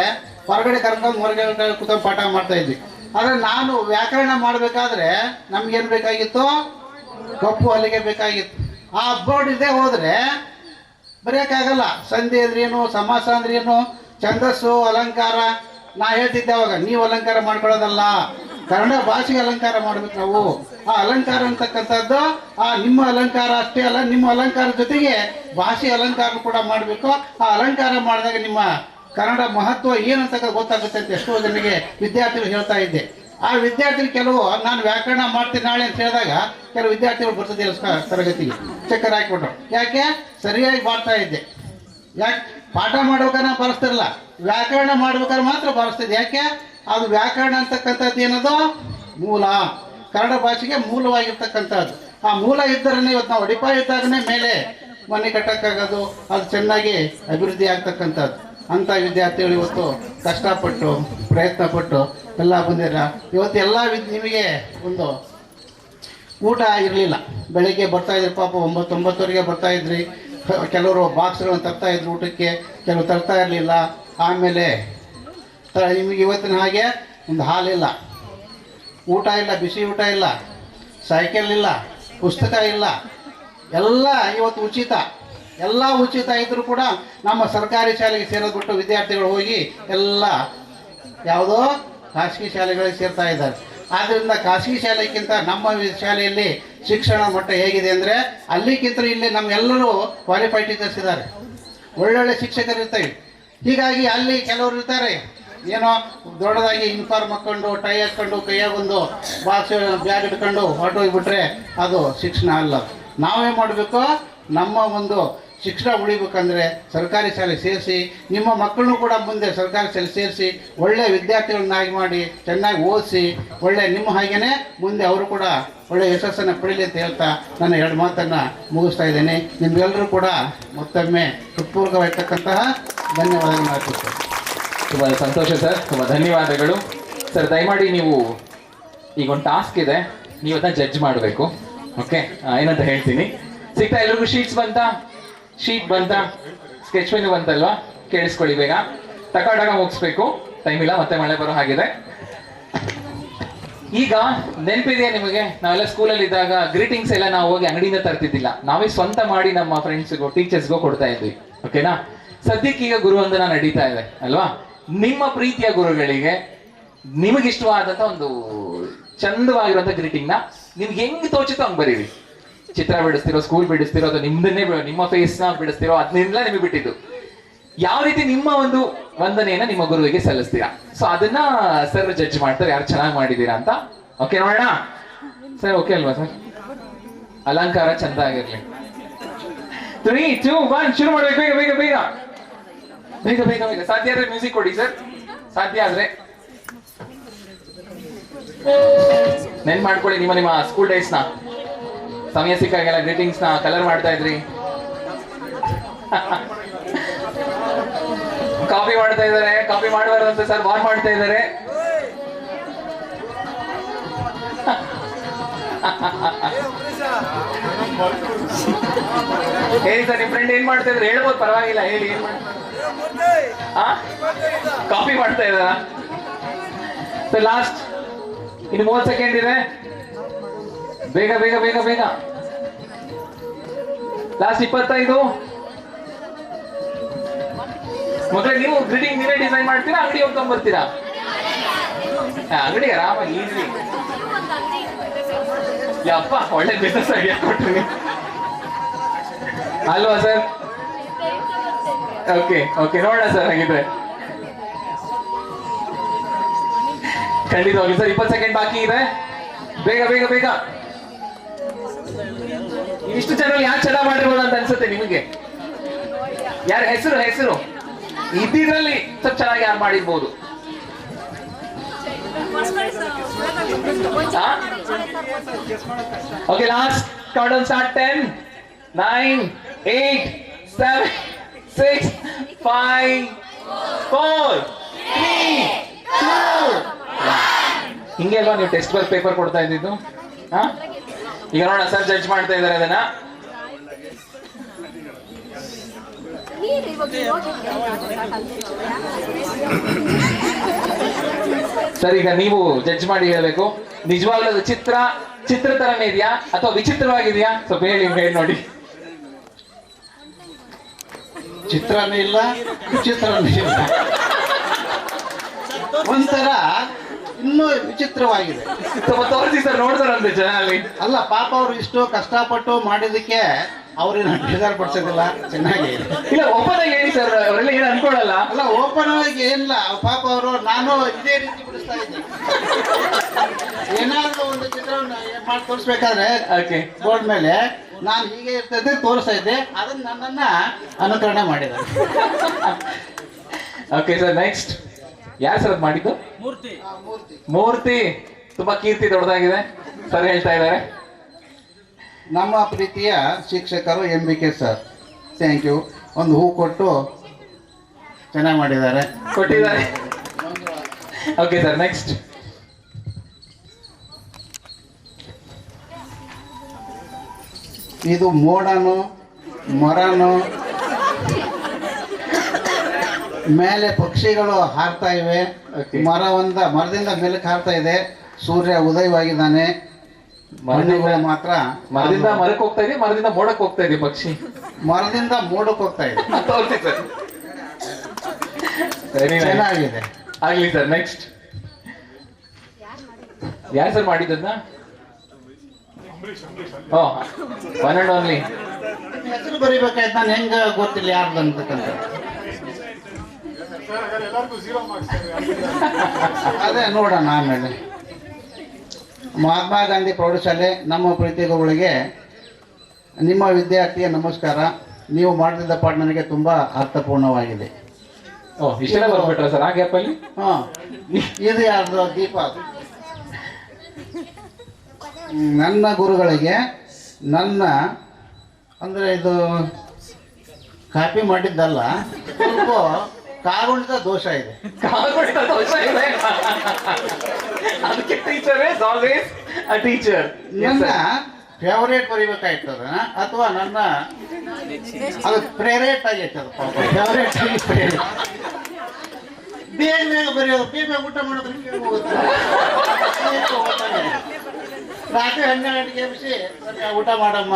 ಹೊರಗಡೆ ಕರ್ಕೊಂಡು ಹೊರಗಡೆ ಕೂತ್ಕೊಂಡು ಪಾಠ ಮಾಡ್ತಾ ಇದ್ವಿ. ಆದರೆ ನಾನು ವ್ಯಾಕರಣ ಮಾಡಬೇಕಾದ್ರೆ ನಮ್ಗೇನು ಬೇಕಾಗಿತ್ತು? ಕಪ್ಪು ಹಲಿಗೆ ಬೇಕಾಗಿತ್ತು. ಆ ಬೋರ್ಡ್ ಇಲ್ಲದೆ ಹೋದರೆ ಬರೆಯೋಕ್ಕಾಗಲ್ಲ. ಸಂಧಿ ಅಂದ್ರೇನು, ಸಮಾಸ ಅಂದ್ರೇನು, ಛಂದಸ್ಸು, ಅಲಂಕಾರ. ನಾ ಹೇಳ್ತಿದ್ದೆ ಅವಾಗ, ನೀವು ಅಲಂಕಾರ ಮಾಡ್ಕೊಳ್ಳೋದಲ್ಲ, ಕನ್ನಡ ಭಾಷೆಗೆ ಅಲಂಕಾರ ಮಾಡ್ಬೇಕು ನಾವು. ಆ ಅಲಂಕಾರ ಅಂತಕ್ಕಂಥದ್ದು ನಿಮ್ಮ ಅಲಂಕಾರ ಅಷ್ಟೇ ಅಲ್ಲ, ನಿಮ್ಮ ಅಲಂಕಾರ ಜೊತೆಗೆ ಭಾಷೆ ಅಲಂಕಾರ ಕೂಡ ಮಾಡಬೇಕು. ಆ ಅಲಂಕಾರ ಮಾಡಿದಾಗ ನಿಮ್ಮ ಕನ್ನಡ ಮಹತ್ವ ಏನಂತ ಗೊತ್ತಾಗುತ್ತೆ ಅಂತ ಎಷ್ಟೋ ಜನರಿಗೆ ವಿದ್ಯಾರ್ಥಿಗಳು ಹೇಳ್ತಾ ಇದ್ದೆ. ಆ ವಿದ್ಯಾರ್ಥಿಗಳು ಕೆಲವು ನಾನು ವ್ಯಾಕರಣ ಮಾಡ್ತೀನಿ ನಾಳೆ ಅಂತ ಹೇಳಿದಾಗ ಕೆಲವು ವಿದ್ಯಾರ್ಥಿಗಳು ಬರ್ತಿದ್ದಿಲ್ಲ ತರಗತಿಗೆ, ಚಕ್ಕರ್ ಹಾಕಿಬಿಟ್ರು. ಯಾಕೆ? ಸರಿಯಾಗಿ ಮಾಡ್ತಾ ಇದ್ದೆ. ಯಾಕೆ? ಪಾಠ ಮಾಡ್ಬೇಕಾದ್ರೆ ನಾನು ಬರೆಸ್ತಿರಲ್ಲ, ವ್ಯಾಕರಣ ಮಾಡ್ಬೇಕಾದ್ರೆ ಮಾತ್ರ ಬರೆಸ್ತಿದ್ದೆ. ಯಾಕೆ? ಅದು ವ್ಯಾಕರಣ ಅಂತಕ್ಕಂಥದ್ದು ಏನದು ಮೂಲ, ಕನ್ನಡ ಭಾಷೆಗೆ ಮೂಲವಾಗಿರ್ತಕ್ಕಂಥದ್ದು. ಆ ಮೂಲ ಇದ್ದರೇ ಇವತ್ತು ನಾವು ಅಡಿಪಾಯ ಇದ್ದಾಗನೇ ಮೇಲೆ ಮನೆ ಕಟ್ಟಕ್ಕಾಗೋದು, ಅದು ಚೆನ್ನಾಗಿ ಅಭಿವೃದ್ಧಿ ಆಗ್ತಕ್ಕಂಥದ್ದು. ಅಂಥ ವಿದ್ಯಾರ್ಥಿಗಳು ಇವತ್ತು ಕಷ್ಟಪಟ್ಟು ಪ್ರಯತ್ನಪಟ್ಟು ಎಲ್ಲ ಬಂದಿರ. ಇವತ್ತು ಎಲ್ಲ ನಿಮಗೆ ಒಂದು ಊಟ ಇರಲಿಲ್ಲ. ಬೆಳಗ್ಗೆ ಬರ್ತಾಯಿದ್ರಿ ಪಾಪ 9-9ವರೆಗೆ ಬರ್ತಾಯಿದ್ರಿ. ಕೆಲವರು ಬಾಕ್ಸ್ಗಳನ್ನು ತರ್ತಾಯಿದ್ರು ಊಟಕ್ಕೆ, ಕೆಲವರು ತರ್ತಾ ಇರಲಿಲ್ಲ. ಆಮೇಲೆ ನಿಮಗೆ ಇವತ್ತಿನ ಹಾಗೆ ಒಂದು ಹಾಲಿಲ್ಲ, ಊಟ ಇಲ್ಲ, ಬಿಸಿ ಊಟ ಇಲ್ಲ, ಸೈಕಲ್ ಇಲ್ಲ, ಪುಸ್ತಕ ಇಲ್ಲ, ಎಲ್ಲ ಇವತ್ತು ಉಚಿತ. ಎಲ್ಲ ಉಚಿತ ಇದ್ದರೂ ಕೂಡ ನಮ್ಮ ಸರ್ಕಾರಿ ಶಾಲೆಗೆ ಸೇರೋದ್ಬಿಟ್ಟು ವಿದ್ಯಾರ್ಥಿಗಳು ಹೋಗಿ ಎಲ್ಲ ಯಾವುದೋ ಖಾಸಗಿ ಶಾಲೆಗಳಿಗೆ ಸೇರ್ತಾ ಇದ್ದಾರೆ. ಆದ್ದರಿಂದ ಖಾಸಗಿ ಶಾಲೆಗಿಂತ ನಮ್ಮ ಶಾಲೆಯಲ್ಲಿ ಶಿಕ್ಷಣ ಮಟ್ಟ ಹೇಗಿದೆ ಅಂದರೆ ಅಲ್ಲಿಗಿಂತ ಇಲ್ಲಿ ನಮ್ಮೆಲ್ಲರೂ ಕ್ವಾಲಿಫೈಡ್ ಟೀಚರ್ಸ್ ಇದ್ದಾರೆ, ಒಳ್ಳೊಳ್ಳೆ ಶಿಕ್ಷಕರು ಇರ್ತಾರೆ. ಹೀಗಾಗಿ ಅಲ್ಲಿ ಕೆಲವರು ಇರ್ತಾರೆ ಏನೋ ದೊಡ್ಡದಾಗಿ ಯೂನಿಫಾರ್ಮ್ ಹಾಕ್ಕೊಂಡು, ಟೈ ಹಾಕ್ಕೊಂಡು, ಕೈಯಾಗೊಂದು ಬಾಕ್ಸ್ ಬ್ಯಾಗ್ ಇಟ್ಕೊಂಡು ಹೊರಟೋಗ್ಬಿಟ್ರೆ ಅದು ಶಿಕ್ಷಣ ಅಲ್ಲ. ನಾವೇನು ಮಾಡಬೇಕು? ನಮ್ಮ ಒಂದು ಶಿಕ್ಷಣ ಉಳಿಬೇಕಂದ್ರೆ ಸರ್ಕಾರಿ ಶಾಲೆ ಸೇರಿಸಿ, ನಿಮ್ಮ ಮಕ್ಕಳನ್ನು ಕೂಡ ಮುಂದೆ ಸರ್ಕಾರಿ ಶಾಲೆ ಸೇರಿಸಿ ಒಳ್ಳೆಯ ವಿದ್ಯಾರ್ಥಿಗಳನ್ನಾಗಿ ಮಾಡಿ ಚೆನ್ನಾಗಿ ಓದಿಸಿ, ಒಳ್ಳೆ ನಿಮ್ಮ ಹಾಗೇನೆ ಮುಂದೆ ಅವರು ಕೂಡ ಒಳ್ಳೆಯ ಯಶಸ್ಸನ್ನು ಪಡೀಲಿ ಅಂತ ಹೇಳ್ತಾ ನಾನು 2 ಮಾತನ್ನು ಮುಗಿಸ್ತಾ ಇದ್ದೇನೆ. ನಿಮಗೆಲ್ಲರೂ ಕೂಡ ಮತ್ತೊಮ್ಮೆ ಹೃತ್ಪೂರ್ವಕವಾಗಿರ್ತಕ್ಕಂತಹ ಧನ್ಯವಾದಗಳನ್ನು ಅರ್ಪಿಸ್ತೇನೆ. ತುಂಬ ಸಂತೋಷ ಸರ್, ತುಂಬ ಧನ್ಯವಾದಗಳು ಸರ್. ದಯಮಾಡಿ ನೀವು ಈಗ ಒಂದು ಟಾಸ್ಕ್ ಇದೆ, ನೀವು ಅದನ್ನ ಜಡ್ಜ್ ಮಾಡಬೇಕು. ಓಕೆ, ಏನಂತ ಹೇಳ್ತೀನಿ. ಸಿಗ್ತಾ ಎಲ್ರಿಗೂ ಶೀಟ್ಸ್ ಬಂತಾ? ಶೀಟ್ ಬಂತಾ? ಸ್ಕೆಚ್ ಪೆನ್ ಬಂತಲ್ವಾ? ಕೇಳಿಸ್ಕೊಳ್ಳಿ ಬೇಗ, ಟಕಾಟಕ ಮುಗಿಸ್ಬೇಕು, ಟೈಮ್ ಇಲ್ಲ, ಮತ್ತೆ ಮಳೆ ಬರೋ ಹಾಗಿದೆ. ಈಗ ನೆನಪಿದೆಯಾ ನಿಮಗೆ, ನಾವೆಲ್ಲ ಸ್ಕೂಲಲ್ಲಿ ಇದ್ದಾಗ ಗ್ರೀಟಿಂಗ್ಸ್ ಎಲ್ಲ ನಾವು ಹೋಗಿ ಅಂಗಡಿಯಿಂದ ತರ್ತಿದ್ದಿಲ್ಲ, ನಾವೇ ಸ್ವಂತ ಮಾಡಿ ನಮ್ಮ ಫ್ರೆಂಡ್ಸ್ಗೂ ಟೀಚರ್ಸ್ಗೂ ಕೊಡ್ತಾ ಇದ್ವಿ. ಓಕೆನಾ? ಸದ್ಯಕ್ಕೀಗ ಗುರುವಂದನ ನಡೀತಾ ಇದೆ ಅಲ್ವಾ? ನಿಮ್ಮ ಪ್ರೀತಿಯ ಗುರುಗಳಿಗೆ ನಿಮಗಿಷ್ಟವಾದಂಥ ಒಂದು ಚಂದವಾಗಿರುವಂಥ ಗ್ರೀಟಿಂಗ್ನ ನಿಮ್ಗೆ ಹೆಂಗೆ ತೋಚುತ್ತೋ ಹಂಗೆ ಬರೀರಿ. ಚಿತ್ರ ಬಿಡಿಸ್ತಿರೋ, ಸ್ಕೂಲ್ ಬಿಡಿಸ್ತಿರೋ, ಅಥವಾ ನಿಮ್ದನ್ನೇ ನಿಮ್ಮ ಫೇಸ್ನ ಬಿಡಿಸ್ತಿರೋ, ಅದನ್ನೆಲ್ಲ ನಿಮಗೆ ಬಿಟ್ಟಿದ್ದು. ಯಾವ ರೀತಿ ನಿಮ್ಮ ಒಂದು ವಂದನೆಯನ್ನ ನಿಮ್ಮ ಗುರುವಿಗೆ ಸಲ್ಲಿಸ್ತೀರಾ, ಸೊ ಅದನ್ನ ಸರ್ ಜಡ್ಜ್ ಮಾಡ್ತಾರೆ, ಯಾರು ಚೆನ್ನಾಗಿ ಮಾಡಿದೀರಾ ಅಂತ. ಓಕೆ, ನೋಡೋಣ ಸರ್. ಓಕೆ ಅಲ್ವಾ ಸರ್? ಅಲಂಕಾರ ಚಂದ ಆಗಿರ್ಲಿ. 3, 2, 1 ಶುರು ಮಾಡ್ಬೇಕು. ಬೇಗ ಬೇಗ ಬೇಗ ಬೇಗ ಬೇಗ ಬೇಗ. ಸಾಧ್ಯ ಆದ್ರೆ ಮ್ಯೂಸಿಕ್ ಕೊಡಿ ಸರ್, ಸಾಧ್ಯ ಆದ್ರೆ. ನೆನ್ ಮಾಡ್ಕೊಳ್ಳಿ ನಿಮ್ಮ ನಿಮ್ಮ ಸ್ಕೂಲ್ ಡೇಸ್ನ, ಸಮಯ ಸಿಕ್ಕಾಗೆಲ್ಲ ಗ್ರೀಟಿಂಗ್ಸ್ ನ ಕಲರ್ ಮಾಡ್ತಾ ಇದ್ರಿ, ಕಾಪಿ ಮಾಡ್ತಾ ಇದ್ದಾರೆ. ಕಾಪಿ ಮಾಡಬಾರ್ದಂತ ಸರ್ ವಾರ್ ಮಾಡ್ತಾ ಇದ್ದಾರೆ. ಹೇಳಿ ಸರ್, ನಿಮ್ ಫ್ರೆಂಡ್ ಏನ್ ಮಾಡ್ತಾ ಇದ್ರೆ ಹೇಳ್ಬೋದು, ಪರವಾಗಿಲ್ಲ, ಹೇಳಿ ಏನ್ ಕಾಪಿ ಮಾಡ್ತಾ ಇದ್ದಾರ? ಸರ್ ಲಾಸ್ಟ್ ಇನ್ನು 30 ಸೆಕೆಂಡ್ ಇದೆ, ಬೇಗ ಬೇಗ ಬೇಗ ಬೇಗ. ಲಾಸ್ಟ್ 25. ಮಕ್ಕಳೇ ನೀವು ಗ್ರೀಟಿಂಗ್ ನೀವೇ ಡಿಸೈನ್ ಮಾಡ್ತೀರಾ ಅಂಗಡಿ ಹೋಗ್ಕೊಂಡ್ ಬರ್ತೀರಾ? ಅಂಗಡಿ ಆರಾಮ ಈಸಿ. ಯಪ್ಪ ಒಳ್ಳೆ ಬಿಸ್ನೆಸ್ ಐಡಿಯಾ ಕೊಟ್ರಿ ಅಲ್ವಾ ಸರ್? ಓಕೆ ಓಕೆ ನೋಡೋಣ ಸರ್ ಹಾಗಿದ್ರೆ. ಖಂಡಿತವಾಗಿ ಸರ್ 20 ಸೆಕೆಂಡ್ ಬಾಕಿ ಇದೆ. ಬೇಗ ಬೇಗ ಬೇಗ. ಇಷ್ಟು ಜನರಲ್ಲಿ ಯಾರು ಚೆನ್ನಾಗಿ ಮಾಡಿರ್ಬೋದು ಅಂತ ಅನ್ಸುತ್ತೆ ನಿಮಗೆ? ಯಾರ ಹೆಸರು ಇದ್ರಲ್ಲಿ ಸ್ವಲ್ಪ ಚೆನ್ನಾಗಿ ಯಾರು ಮಾಡಿರ್ಬೋದು? Okay last count down start. 10 9 8 7 6 5 4 3 2 ಹಿಂಗೆ ಅಲ್ವಾ ನೀವು ಟೆಕ್ಸ್ಟ್ ವರ್ಕ್ ಪೇಪರ್ ಕೊಡ್ತಾ ಇದ್ದಿದ್ದು? ಈಗ ನೋಡೋಣ ಸರ್ ಜಡ್ಜ್ ಮಾಡ್ತಾ ಇದ್ದಾರೆ ಅದನ್ನ. ಸರ್ ಈಗ ನೀವು ಜಡ್ಜ್ ಮಾಡಿ ಹೇಳ್ಬೇಕು, ನಿಜವಾಗ್ಲೂ ಅದು ಚಿತ್ರ ತರನೇ ಇದೆಯಾ ಅಥವಾ ವಿಚಿತ್ರವಾಗಿದೆಯಾ? ಸ್ವಲ್ಪ ಹೇಳಿ ನೋಡಿ. ಚಿತ್ರನೂ ಇಲ್ಲ, ವಿಚಿತ್ರನೂ ಇಲ್ಲ, ಒಂಥರ ಇನ್ನೂ ವಿಚಿತ್ರವಾಗಿದೆ. ತೋರಿಸಿ ಸರ್, ನೋಡ್ತಾರಂತೆ ಜನ ಅಲ್ಲಿ. ಅಲ್ಲ ಪಾಪ ಅವರು ಇಷ್ಟು ಕಷ್ಟಪಟ್ಟು ಮಾಡಿದಕ್ಕೆ ಅವ್ರೇನು ಬೇಜಾರು ಪಡಿಸೋದಿಲ್ಲ, ಚೆನ್ನಾಗಿ ಇಲ್ಲ ಓಪನ್ ಆಗಿ ಹೇಳಿ ಸರ್, ಅವರೆಲ್ಲ ಏನು ಅನ್ಕೊಳಲ್ಲ. ಅಲ್ಲ ಓಪನ್ ಆಗಿ ಏನಿಲ್ಲ, ಪಾಪ ಅವರು ನಾನು ಇದೇ ರೀತಿ ಬಿಡಿಸ್ತಾ ಇದ್ದೆ. ಏನಾದ್ರೂ ಒಂದು ಚಿತ್ರವನ್ನು ಮಾಡಿ ತೋರಿಸ್ಬೇಕಾದ್ರೆ ಬೋರ್ಡ್ ಮೇಲೆ ನಾನು ಹೀಗೆ ಇರ್ತದೆ ತೋರಿಸ್ತಾ ಇದ್ದೆ, ಅದನ್ನ ನನ್ನನ್ನ ಅನುಕರಣೆ ಮಾಡಿದ್ದಾರೆ. ಓಕೆ ಸರ್ ನೆಕ್ಸ್ಟ್ ಯಾರು ಸರ್ ಅದು ಮಾಡಿದ್ದು? ಮೂರ್ತಿ. ತುಂಬಾ ಕೀರ್ತಿ ದೊಡ್ಡದಾಗಿದೆ ಸರ್ ಹೇಳ್ತಾ ಇದ್ದಾರೆ. ನಮ್ಮ ಪ್ರೀತಿಯ ಶಿಕ್ಷಕರು MBK ಸರ್, ಥ್ಯಾಂಕ್ ಯು. ಒಂದು ಹೂ ಕೊಟ್ಟು ಚೆನ್ನಾಗಿ ಕೊಟ್ಟಿದ್ದಾರೆ. Okay sir next. ಇದು ಮೋಡನು ಮರನು ಮೇಲೆ ಪಕ್ಷಿಗಳು ಹಾರ್ತಾ ಇವೆ, ಮರದಿಂದ ಮೇಲಕ್ಕೆ ಹಾರ್ತಾ ಇದೆ, ಸೂರ್ಯ ಉದಯವಾಗಿದ್ದಾನೆ, ಮಾತ್ರ ಮರದಿಂದ ಮರಕ್ಕೆ ಹೋಗ್ತಾ ಇದೆ, ಮರದಿಂದ ಮೋಡಕ್ಕೆ ಹೋಗ್ತಾ ಇದೆ ಪಕ್ಷಿ, ಮರದಿಂದ ಮೋಡಕ್ಕೆ ಹೋಗ್ತಾ ಇದೆ. ಚೆನ್ನಾಗಿದೆ. ಆಗ್ಲಿ ಸರ್ ನೆಕ್ಸ್ಟ್. ಯಾರು ಸರ್ ಮಾಡಿದ್ದನ್ನ? ಒನ್ ಅಂಡ್ ಓನ್ಲಿ ಹೆಸರು ಬರಿಬೇಕಾಯ್ತು, ನಾನು ಹೆಂಗ ಗೊತ್ತಿಲ್ಲ ಯಾರ್ದು ಅಂತಕ್ಕಂಥ. ಅದೇ ನೋಡೋಣ ಆಮೇಲೆ. ಮಹಾತ್ಮ ಗಾಂಧಿ ಪ್ರೌಢಶಾಲೆ ನಮ್ಮ ಪ್ರೀತಿಗಳಿಗೆ ನಿಮ್ಮ ವಿದ್ಯಾರ್ಥಿಯ ನಮಸ್ಕಾರ. ನೀವು ಮಾಡ್ತಿದ್ದ ಪಾಠ ನನಗೆ ತುಂಬಾ ಅರ್ಥಪೂರ್ಣವಾಗಿದೆ. ಇಷ್ಟೆಲ್ಲ ಬರ್ಬಿಟ್ರ ಸರ್ ಆ ಗ್ಯಾಪಲ್ಲಿ? ಇದು ಯಾರ್ದು? ದೀಪ. ನನ್ನ ಗುರುಗಳಿಗೆ ಅಂದ್ರೆ ಇದು ಕಾಪಿ ಮಾಡಿದ್ದಲ್ಲ, ಸ್ವಲ್ಪ ಕಾಗುಣಿತ ದೋಷ ಇದೆ. ಅದಕ್ಕೆ teacher is always a teacher. ನನ್ನ ಫೇವರೇಟ್ ಬರಿಬೇಕಾಯ್ತದ ಅಥವಾ ನನ್ನ ಅದು ಪ್ರೇರೇಟ್ ಆಗೈತೆ, ಅದು ಫೇವರೇಟ್ ಆಗಿ ಪ್ರೇರೇಟ್. ಬೇಗ ಬರೆಯೋದು, ಬೇಗ ಊಟ ಮಾಡೋದ್ರಿಗೆ ರಾತ್ರಿ 12 ಗಂಟೆಗೆ ಎಬ್ಬಿಸಿ ಊಟ ಮಾಡಮ್ಮ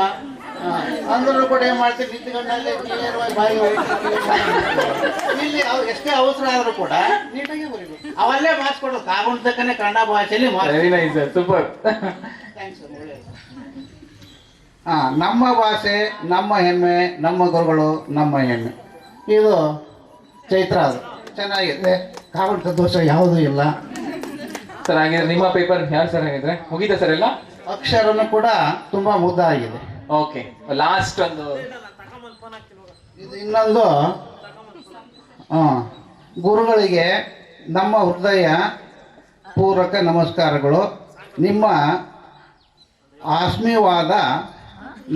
ಅಂದ್ರೂ ಕೂಡ ಏನ್ ಮಾಡ್ತೀವಿ, ನಿಂತ್ಕೊಂಡಲ್ಲಿ ನೇರವಾಗಿ ಬಾಯಿ ಇಲ್ಲಿ ಎಷ್ಟೇ ಅವಸರ ಆದ್ರೂ ಕೂಡ ನೀಟಾಗಿ ಬರೀಬೇಕು. ಅವಲ್ಲೇ ಮಾರ್ಕ್ಸ್ ಕೊಡೋದು ಕಾಗುಣಿತಕ್ಕನೆ ಕನ್ನಡ ಭಾಷೆಯಲ್ಲಿ ಸೂಪರ್. ನಮ್ಮ ಭಾಷೆ, ನಮ್ಮ ಹೆಮ್ಮೆ, ನಮ್ಮ ಗುರುಗಳು, ನಮ್ಮ ಹೆಮ್ಮೆ. ಇದು ಚೈತ್ರ, ಅದು ಚೆನ್ನಾಗಿದೆ. ಕಾಗುಣಿತ ದೋಷ ಯಾವುದೂ ಇಲ್ಲ ಸರ್. ಹಾಗಿದ್ರೆ ನಿಮ್ಮ ಪೇಪರ್ ಯಾರು ಸರ್ ಹಾಗಿದ್ರೆ ಮುಗಿದ ಸರ್ ಎಲ್ಲ? ಅಕ್ಷರನು ಕೂಡ ತುಂಬಾ ಮುದ್ದಾಗಿದೆ. ಓಕೆ ಲಾಸ್ಟ್ ಒಂದು ಇದು ಇನ್ನೊಂದು. ಗುರುಗಳಿಗೆ ನಮ್ಮ ಹೃದಯ ಪೂರ್ವಕ ನಮಸ್ಕಾರಗಳು. ನಿಮ್ಮ ಆತ್ಮೀಯವಾದ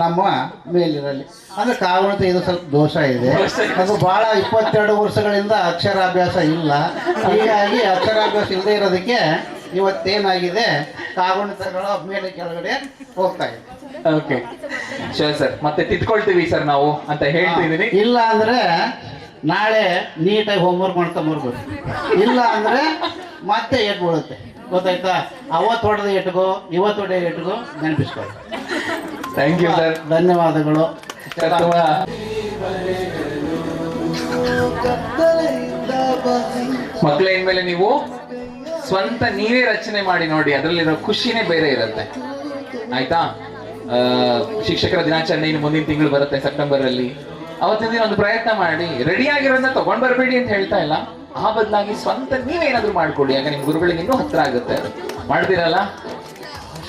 ನಮ್ಮ ಮೇಲಿರಲಿ. ಅಂದ್ರೆ ಕಾಗುಣಿತ ಇದು ಸ್ವಲ್ಪ ದೋಷ ಇದೆ, ಅದು ಬಹಳ 22 ವರ್ಷಗಳಿಂದ ಅಕ್ಷರಾಭ್ಯಾಸ ಇಲ್ಲ. ಹೀಗಾಗಿ ಅಕ್ಷರಾಭ್ಯಾಸ ಇಲ್ಲದೆ ಇರೋದಕ್ಕೆ ಇವತ್ತೇನಾಗಿದೆ, ಕಾಗುಣಿತಗಳ ಮೇಲೆ ಕೆಳಗಡೆ ಹೋಗ್ತಾ ಇದೆ. ಓಕೆ ಶೋರ್ ಸರ್, ಮತ್ತೆ ತಿದ್ಕೊಳ್ತೀವಿ ಸರ್ ನಾವು ಅಂತ ಹೇಳ್ತಿದ್ದೀನಿ. ಇಲ್ಲ ಅಂದ್ರೆ ನಾಳೆ ನೀಟಾಗಿ ಹೋಮ್ವರ್ಕ್ ಮಾಡ್ತಾ ಬರ್ಬೋದು. ಇಲ್ಲ ಅಂದ್ರೆ ಮತ್ತೆ ಏಟ್ ಬೀಳುತ್ತೆ, ಗೊತ್ತಾಯ್ತಾ? ಅವತ್ತು ಹೊಡೆದ ಏಟ್ಗೋ ಇವತ್ತು ಹೊಡೆಯ ಏಟ್ಗೋ ನೆನಪಿಸ್ಕೊಳ್ಳಿ. ಥ್ಯಾಂಕ್ ಯು ಸರ್, ಧನ್ಯವಾದಗಳು. ಅಥವಾ ಮಕ್ಕಳ ಇನ್ಮೇಲೆ ನೀವು ಸ್ವಂತ ನೀವೇ ರಚನೆ ಮಾಡಿ ನೋಡಿ, ಅದರಲ್ಲಿರೋ ಖುಷಿನೇ ಬೇರೆ ಇರುತ್ತೆ. ಆಯ್ತಾ? ಶಿಕ್ಷಕರ ದಿನಾಚರಣೆ ಇನ್ನು ಮುಂದಿನ ತಿಂಗಳು ಬರುತ್ತೆ ಸೆಪ್ಟೆಂಬರ್ ಅಲ್ಲಿ. ಅವತ್ತಿನ ದಿನ ಒಂದು ಪ್ರಯತ್ನ ಮಾಡಿ, ರೆಡಿ ಆಗಿರೋದನ್ನ ತಗೊಂಡ್ ಬರಬೇಡಿ ಅಂತ ಹೇಳ್ತಾ ಇಲ್ಲ, ಆ ಬದಲಾಗಿ ಸ್ವಂತ ನೀವೇನಾದ್ರೂ ಮಾಡ್ಕೊಡಿ, ಆಗ ನಿಮ್ ಗುರುಗಳಿಗೆ ಇನ್ನೂ ಹತ್ರ ಆಗುತ್ತೆ. ಮಾಡ್ತೀರಲ್ಲ?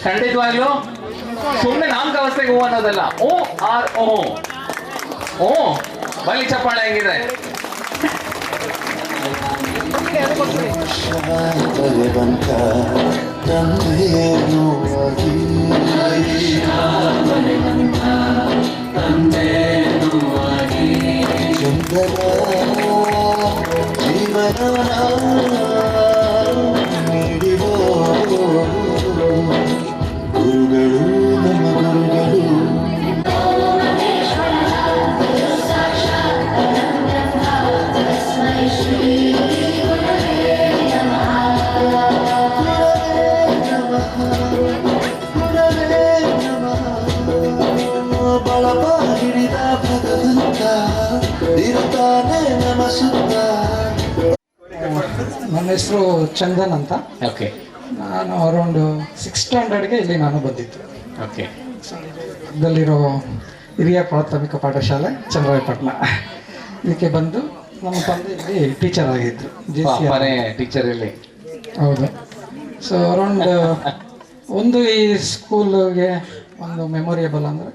ಖಂಡಿತವಾಗ್ಲು ಸುಮ್ಮನೆ ನಾಮಕಾವಸ್ಥೆಗೆ ಹೂ ಅನ್ನೋದಲ್ಲ, ಓ ಆರ್ ಓ ಓ. ಬಲಿ ಚಪ್ಪಾಳೆ ಹೆಂಗಿದೆ? ಗುರುಗಳು ನಮ್ಮ ಗುರುಗಳು ಬಳಪ ಹಿಡಿದ ಭಗವಂತ ಇರುತ್ತಾನೆ ನಮ್ಮ ಸುತ್ತ. ನನ್ನ ಹೆಸರು ಚಂದನ್ ಅಂತ. ಓಕೆ. ನಾನು ಅರೌಂಡ್ 6th ಸ್ಟ್ಯಾಂಡರ್ಡ್ಗೆ ಇಲ್ಲಿ ನಾನು ಬಂದಿದ್ದು. ಓಕೆ. ಇದರಲ್ಲಿರೋ ಹಿರಿಯ ಪ್ರಾಥಮಿಕ ಪಾಠಶಾಲೆ ಚನ್ನರಾಯಪಟ್ಟಣ. ಇದಕ್ಕೆ ಬಂದು ನಮ್ಮ ತಂದೆ ಇಲ್ಲಿ ಟೀಚರ್ ಆಗಿದ್ರು, ಟೀಚರ್ ಇಲ್ಲಿ. ಹೌದು. ಸೊ ಅರೌಂಡ್ ಒಂದು ಈ ಸ್ಕೂಲ್ಗೆ ಒಂದು ಮೆಮೊರಿಯಬಲ್ ಅಂದರೆ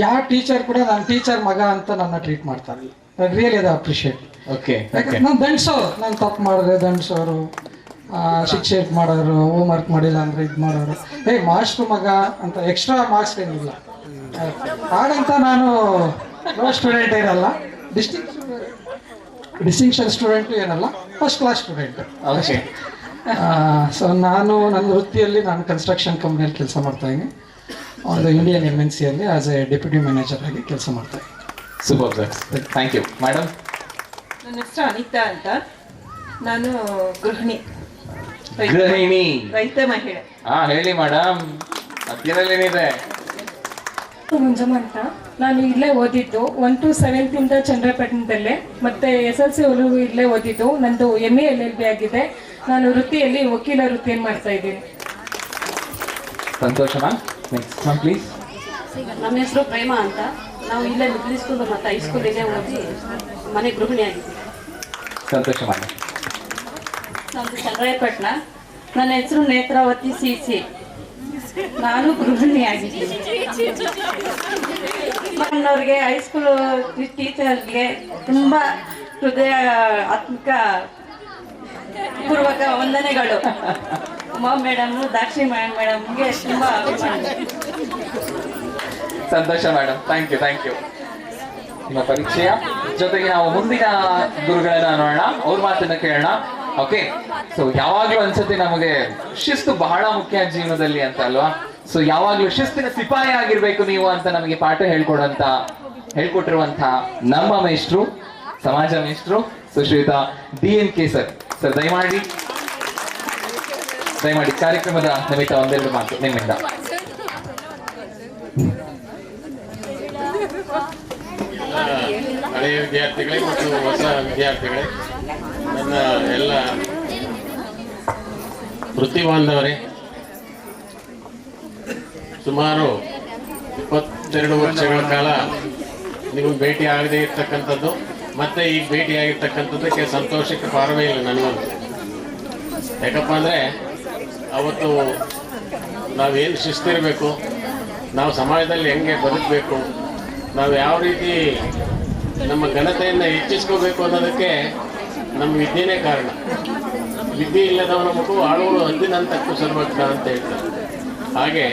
ಯಾವ ಟೀಚರ್ ಕೂಡ ನನ್ನ ಟೀಚರ್ ಮಗ ಅಂತ ನನ್ನ ಟ್ರೀಟ್ ಮಾಡ್ತಾರೆ. ರಿಯಲಿ ಅದು ಅಪ್ರಿಷಿಯೇಟ್. ಓಕೆ. ನಾನು ದಂಡ್ಸೋರು, ನಾನು ತಪ್ಪು ಮಾಡಿದ್ರೆ ದಂಡ್ಸೋರು, ಶಿಕ್ಷೆ ಮಾಡೋರು, ಹೋಮ್ ವರ್ಕ್ ಮಾಡಿಲ್ಲ ಅಂದರೆ ಇದು ಮಾಡೋರು, ಮಾಸ್ಟ್ರು ಮಗ ಅಂತ ಎಕ್ಸ್ಟ್ರಾ ಮಾರ್ಕ್ಸ್ ಏನಿಲ್ಲ. ಹಾಗಂತ ನಾನು ಲೋ ಸ್ಟೂಡೆಂಟ್ ಏನಲ್ಲ, ಡಿಸ್ಟಿಂಕ್ಷನ್ ಸ್ಟೂಡೆಂಟು ಏನಲ್ಲ, first class student. Okay. So ನಾನು ನನ್ನ ವೃತ್ತಿಯಲ್ಲಿ ನಾನು ಕನ್ಸ್ಟ್ರಕ್ಷನ್ ಕಂಪ್ನಿಯಲ್ಲಿ ಕೆಲಸ ಮಾಡ್ತಾಯಿದ್ದೀನಿ. ಒಂದು ಇಂಡಿಯನ್ MNCಯಲ್ಲಿ ಆಸ್ ಎ ಡೆಪ್ಯೂಟಿ ಮ್ಯಾನೇಜರ್ ಆಗಿ ಕೆಲಸ ಮಾಡ್ತಾಯಿದ್ದೀನಿ. Super sir, thank you. Madam? ನನ್ನ ಹೆಸರು ಅನಿತಾ ಅಂತ. ನಾನು ಗೃಹಿಣಿ, ರೈತ ಮಹಿಳೆ. ಹೇಳಿ ಮೇಡಮ್, ಅದರಲ್ಲೇನಿದೆ? ಮುಂಜಮ್ಮ ಅಂತ. ನಾನು ಇಲ್ಲೇ ಓದಿದ್ದು 1 to 7th ಇಂದ ಚನ್ನರಾಯಪಟ್ಟಣದಲ್ಲೇ, ಮತ್ತೆ SLC ವರೆಗೂ ಇಲ್ಲೇ ಓದಿದ್ದು. ನಂದು MA LLB ಆಗಿದೆ. ನಾನು ವೃತ್ತಿಯಲ್ಲಿ ವಕೀಲ ವೃತ್ತಿಯನ್ನು ಮಾಡ್ತಾ ಇದ್ದೀನಿ. ಸಂತೋಷ ಮ್ಯಾಮ್. Next ma'am please. ನಮ್ಮ ಹೆಸರು ಪ್ರೇಮ ಅಂತ. ನಾವು ಇಲ್ಲೇ ಮಿಡ್ಲ್ ಸ್ಕೂಲ್ ಮತ್ತು ಹೈಸ್ಕೂಲ್ ಇಲ್ಲೇ ಓದಿ ಮನೆ ಗೃಹಿಣಿ ಆಗಿದ್ದೀವಿ. ಸಂತೋಷ ಮ್ಯಾಮ್. ನಮ್ಮದು ಚನ್ನರಾಯಪಟ್ಟಣ. ನನ್ನ ಹೆಸರು ನೇತ್ರಾವತಿ CC. ನಾನು ಗೃಹಿಣಿ ಆಗಿದ್ದೀನಿ. ನನ್ನವ್ರಿಗೆ ಹೈಸ್ಕೂಲ್ ಟೀಚರ್ಗೆ ತುಂಬ ಹೃದಯ ಆತ್ಮಿಕ ಪೂರ್ವಕ ವಂದನೆಗಳು. ಉಮಾ ಮೇಡಮ್, ದಾಕ್ಷಿ ಮೇಡಮ್ಗೆ ತುಂಬ ಅಭಿಮಾನ. ಸಂತೋಷ madam, thank you, thank you. ನಿಮ್ಮ ಪರಿಚಯ ಜೊತೆಗೆ ನಾವು ಮುಂದಿನ ಗುರುಗಳನ್ನ ನೋಡೋಣ, ಅವ್ರ ಮಾತನ್ನ ಕೇಳೋಣ. ಓಕೆ. ಸೊ ಯಾವಾಗ್ಲೂ ಅನ್ಸುತ್ತೆ ನಮಗೆ ಶಿಸ್ತು ಬಹಳ ಮುಖ್ಯ ಜೀವನದಲ್ಲಿ ಅಂತ ಅಲ್ವಾ? ಸೊ ಯಾವಾಗ್ಲೂ ಶಿಸ್ತಿನ ಸಿಪಾಯಿ ಆಗಿರ್ಬೇಕು ನೀವು ಅಂತ ನಮಗೆ ಪಾಠ ಹೇಳ್ಕೊಟ್ಟಿರುವಂತ ನಮ್ಮ ಮೇಷ್ಟ್ರು, ಸಮಾಜ ಮೇಷ್ಟ್ರು ಸುಶ್ರೀತ DNK ಸರ್. ಸರ್ ದಯಮಾಡಿ ಕಾರ್ಯಕ್ರಮದ ನಿಮಿತ್ತ ಒಂದೆರಡು ಮಾತು ನಿಮ್ಮಿಂದ. ಹಳೆಯ ವಿದ್ಯಾರ್ಥಿಗಳೇ ಮತ್ತು ಹೊಸ ವಿದ್ಯಾರ್ಥಿಗಳೇ, ನನ್ನ ಎಲ್ಲ ವೃತ್ತಿ ಬಾಂಧವರೇ, ಸುಮಾರು 22 ವರ್ಷಗಳ ಕಾಲ ನಿಮಗೆ ಭೇಟಿ ಆಗದೇ ಇರ್ತಕ್ಕಂಥದ್ದು, ಮತ್ತೆ ಈಗ ಭೇಟಿ ಆಗಿರ್ತಕ್ಕಂಥದ್ದಕ್ಕೆ ಸಂತೋಷಕ್ಕೆ ಪಾರವೇ ಇಲ್ಲ ನನಗಂತೂ. ಯಾಕಪ್ಪ ಅಂದರೆ ಅವತ್ತು ನಾವೇನು ಶಿಸ್ತಿರಬೇಕು, ನಾವು ಸಮಾಜದಲ್ಲಿ ಹೆಂಗೆ ಬದುಕಬೇಕು, ನಾವು ಯಾವ ರೀತಿ ನಮ್ಮ ಘನತೆಯನ್ನು ಹೆಚ್ಚಿಸ್ಕೋಬೇಕು ಅನ್ನೋದಕ್ಕೆ ನಮ್ಮ ವಿದ್ಯೆನೇ ಕಾರಣ. ವಿದ್ಯೆ ಇಲ್ಲದವನ ಮಗು ಆಳುಗಳು ಹದ್ದಿನಂತಕ್ಕೂ ಸರ್ವಜ್ಞ ಅಂತ ಹೇಳ್ತಾರೆ. ಹಾಗೆ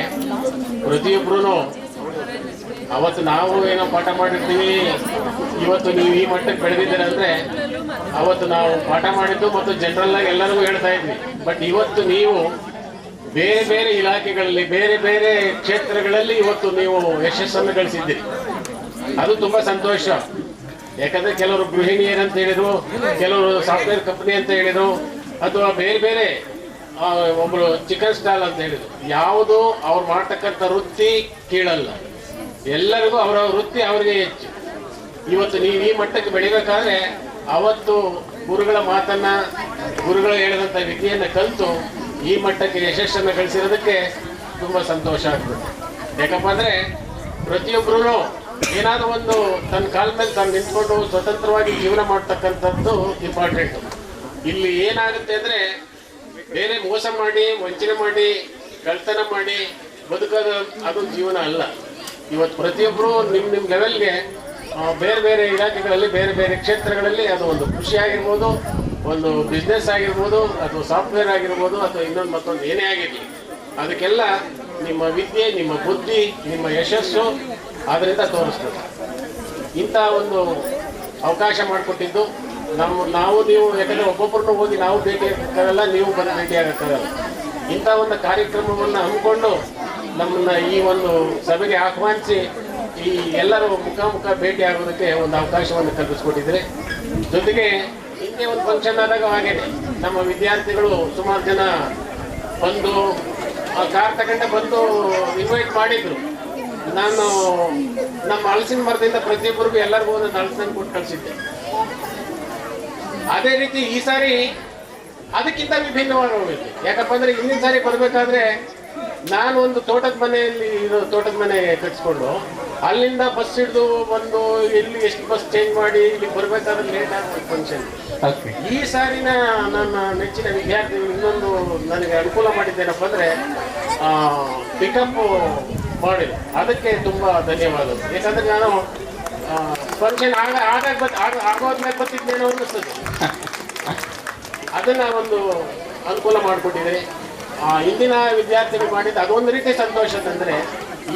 ಪ್ರತಿಯೊಬ್ಬರೂ ಅವತ್ತು ನಾವು ಏನೋ ಪಾಠ ಮಾಡಿರ್ತೀವಿ, ಇವತ್ತು ನೀವು ಈ ಮಟ್ಟಕ್ಕೆ ಬೆಳೆದಿದ್ದೀರ ಅಂದರೆ ಅವತ್ತು ನಾವು ಪಾಠ ಮಾಡಿದ್ದು ಮತ್ತು ಜನರಲ್ಲಾಗಿ ಎಲ್ಲರಿಗೂ ಹೇಳ್ತಾ ಇದ್ವಿ. ಬಟ್ ಇವತ್ತು ನೀವು ಬೇರೆ ಬೇರೆ ಇಲಾಖೆಗಳಲ್ಲಿ, ಬೇರೆ ಬೇರೆ ಕ್ಷೇತ್ರಗಳಲ್ಲಿ ಇವತ್ತು ನೀವು ಯಶಸ್ಸನ್ನು ಗಳಿಸಿದ್ದೀರಿ. ಅದು ತುಂಬ ಸಂತೋಷ. ಯಾಕಂದರೆ ಕೆಲವರು ಗೃಹಿಣಿಯರಂತ ಹೇಳಿದರು, ಕೆಲವರು ಸಾಫ್ಟ್ವೇರ್ ಕಂಪ್ನಿ ಅಂತ ಹೇಳಿದರು, ಅಥವಾ ಬೇರೆ ಬೇರೆ ಒಬ್ಬರು ಚಿಕನ್ ಸ್ಟಾಲ್ ಅಂತ ಹೇಳಿದರು. ಯಾವುದು ಅವ್ರು ಮಾಡ್ತಕ್ಕಂಥ ವೃತ್ತಿ ಕೀಳಲ್ಲ. ಎಲ್ಲರಿಗೂ ಅವರ ವೃತ್ತಿ ಅವರಿಗೆ ಹೆಚ್ಚು. ಇವತ್ತು ನೀವು ಈ ಮಟ್ಟಕ್ಕೆ ಬೆಳಿಬೇಕಾದ್ರೆ ಅವತ್ತು ಗುರುಗಳ ಮಾತನ್ನ, ಗುರುಗಳು ಹೇಳಿದಂಥ ವಿದ್ಯೆಯನ್ನು ಕಲಿತು ಈ ಮಟ್ಟಕ್ಕೆ ಯಶಸ್ಸನ್ನು ಗಳಿಸಿರೋದಕ್ಕೆ ತುಂಬ ಸಂತೋಷ ಆಗ್ತದೆ. ಯಾಕಪ್ಪ ಅಂದರೆ ಪ್ರತಿಯೊಬ್ಬರೂ ಏನಾದರೂ ಒಂದು ತನ್ನ ಕಾಲ ಮೇಲೆ ತಾನು ನಿಂತ್ಕೊಂಡು ಸ್ವತಂತ್ರವಾಗಿ ಜೀವನ ಮಾಡ್ತಕ್ಕಂಥದ್ದು ಇಂಪಾರ್ಟೆಂಟು. ಇಲ್ಲಿ ಏನಾಗುತ್ತೆ ಅಂದರೆ ಬೇರೆ ಮೋಸ ಮಾಡಿ, ವಂಚನೆ ಮಾಡಿ, ಕಳ್ತನ ಮಾಡಿ ಬದುಕೋದು ಅದು ಜೀವನ ಅಲ್ಲ. ಇವತ್ತು ಪ್ರತಿಯೊಬ್ಬರು ನಿಮ್ಮ ಲೆವೆಲ್ಗೆ ಬೇರೆ ಬೇರೆ ಇಲಾಖೆಗಳಲ್ಲಿ, ಬೇರೆ ಬೇರೆ ಕ್ಷೇತ್ರಗಳಲ್ಲಿ ಅದು ಒಂದು ಕೃಷಿ ಆಗಿರ್ಬೋದು, ಒಂದು ಬಿಸ್ನೆಸ್ ಆಗಿರ್ಬೋದು, ಅಥವಾ ಸಾಫ್ಟ್ವೇರ್ ಆಗಿರ್ಬೋದು, ಅಥವಾ ಇನ್ನೊಂದು ಮತ್ತೊಂದು ಏನೇ ಆಗಿರಲಿ, ಅದಕ್ಕೆಲ್ಲ ನಿಮ್ಮ ವಿದ್ಯೆ, ನಿಮ್ಮ ಬುದ್ಧಿ, ನಿಮ್ಮ ಯಶಸ್ಸು ಅದರಿಂದ ತೋರಿಸ್ತದೆ. ಇಂಥ ಒಂದು ಅವಕಾಶ ಮಾಡಿಕೊಟ್ಟಿದ್ದು ನಾವು ನೀವು, ಯಾಕಂದರೆ ಒಬ್ಬೊಬ್ಬರನ್ನು ಹೋಗಿ ನಾವು ಭೇಟಿ ಆಗಕ್ಕಾಗಲ್ಲ, ನೀವು ಬಂದು ಭೇಟಿ ಆಗಕ್ಕಾಗಲ್ಲ. ಇಂಥ ಒಂದು ಕಾರ್ಯಕ್ರಮವನ್ನು ಹಮ್ಮಿಕೊಂಡು ನಮ್ಮನ್ನು ಈ ಒಂದು ಸಭೆಗೆ ಆಹ್ವಾನಿಸಿ ಈ ಎಲ್ಲರೂ ಮುಖಾಮುಖ ಭೇಟಿ ಆಗೋದಕ್ಕೆ ಒಂದು ಅವಕಾಶವನ್ನು ಕಲ್ಪಿಸ್ಕೊಟ್ಟಿದ್ರೆ, ಜೊತೆಗೆ ಹಿಂದೆ ಒಂದು ಫಂಕ್ಷನ್ ಆದಾಗ ಹಾಗೇನೆ ನಮ್ಮ ವಿದ್ಯಾರ್ಥಿಗಳು ಸುಮಾರು ಜನ ಬಂದು ಕಾರ್ ತಗೊಂಡೆ ಬಂದು ಇನ್ವೈಟ್ ಮಾಡಿದ್ರು. ನಾನು ನಮ್ಮ ಹಲಸಿನ ಮರದಿಂದ ಪ್ರತಿಯೊಬ್ಬರಿಗೂ ಎಲ್ಲರಿಗೂ ಒಂದು ಹಲಸಿನ ಕೊಟ್ಟು ಕಳಿಸಿದ್ದೆ. ಅದೇ ರೀತಿ ಈ ಸಾರಿ ಅದಕ್ಕಿಂತ ವಿಭಿನ್ನವಾಗಿ ಹೋಗುತ್ತೆ. ಯಾಕಪ್ಪ ಅಂದರೆ ಹಿಂದಿನ ಸಾರಿ ಬರಬೇಕಾದ್ರೆ ನಾನು ಒಂದು ತೋಟದ ಮನೆ ಕಟ್ಸ್ಕೊಂಡು ಅಲ್ಲಿಂದ ಬಸ್ ಹಿಡಿದು ಬಂದು ಇಲ್ಲಿ ಎಷ್ಟು ಬಸ್ ಚೇಂಜ್ ಮಾಡಿ ಇಲ್ಲಿ ಬರಬೇಕಾದ್ರೆ ಲೇಟ್ ಆಗ್ತದೆ ಫಂಕ್ಷನ್. ಈ ಸಾರಿನ ನನ್ನ ನೆಚ್ಚಿನ ವಿದ್ಯಾರ್ಥಿಗಳು ಇನ್ನೊಂದು ನನಗೆ ಅನುಕೂಲ ಮಾಡಿದ್ದೇನಪ್ಪ ಅಂದರೆ ಪಿಕಪ್ ಮಾಡಿದೆ. ಅದಕ್ಕೆ ತುಂಬ ಧನ್ಯವಾದಗಳು. ಯಾಕಂದರೆ ನಾನು ಫಂಕ್ಷನ್ ಆಗೋದ್ಮೇಲೆ ಬರ್ತಿದ್ದೇನೋ ಅನ್ನಿಸ್ತದೆ. ಅದನ್ನು ಒಂದು ಅನುಕೂಲ ಮಾಡಿಕೊಟ್ಟಿದೆ. ಹಿಂದಿನ ವಿದ್ಯಾರ್ಥಿಗಳು ಮಾಡಿದ್ದು ಅದೊಂದು ರೀತಿ ಸಂತೋಷ ತಂದರೆ,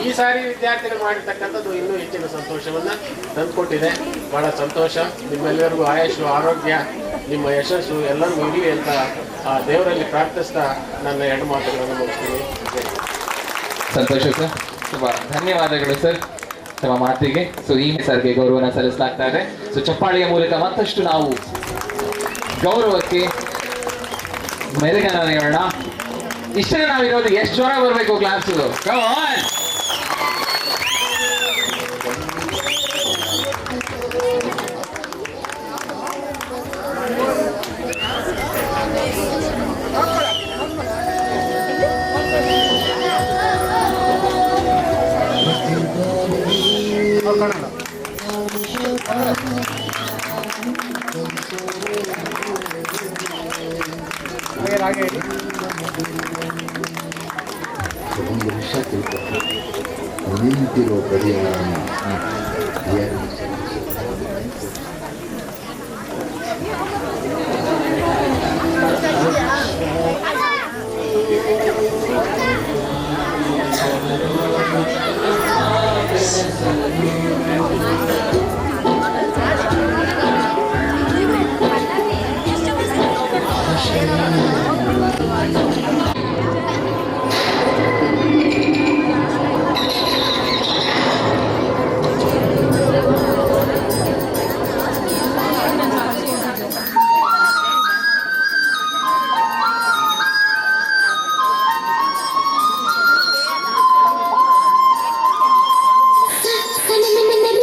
ಈ ಸಾರಿ ವಿದ್ಯಾರ್ಥಿಗಳು ಮಾಡಿರ್ತಕ್ಕಂಥದ್ದು ಇನ್ನೂ ಹೆಚ್ಚಿನ ಸಂತೋಷವನ್ನು ತಂದುಕೊಟ್ಟಿದೆ. ಭಾಳ ಸಂತೋಷ. ನಿಮ್ಮೆಲ್ಲರಿಗೂ ಆಯುಷು, ಆರೋಗ್ಯ, ನಿಮ್ಮ ಯಶಸ್ಸು ಎಲ್ಲರಿಗೂ ಇರಲಿ ಅಂತ ದೇವರಲ್ಲಿ ಪ್ರಾರ್ಥಿಸ್ತಾ ನನ್ನ ಎರಡು ಮಾತುಗಳನ್ನು ಮುಗಿಸ್ತೀನಿ. ಸಂತೋಷ ಸರ್, ತುಂಬ ಧನ್ಯವಾದಗಳು ಸರ್ ತಮ್ಮ ಮಾತಿಗೆ. ಸೊ ಈ ಸರ್ಗೆ ಗೌರವನ ಸಲ್ಲಿಸಲಾಗ್ತಾ ಇದೆ. ಸೊ ಚಪ್ಪಾಳಿಯ ಮೂಲಕ ಮತ್ತಷ್ಟು ನಾವು ಗೌರವಕ್ಕೆ ಮೆರುಗನ್ನ ನೀಡೋಣ. ಇಷ್ಟೇ ನಾವಿರೋದು. ಎಷ್ಟು ಜ್ವರ ಬರಬೇಕು ಕ್ಲಾಸು? ಒಂದು ವಿಷಯ ತಿಳ್ಕೊಂಡು ನಿಂತಿರೋ ಗಡಿಯನ್ನು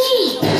Hey!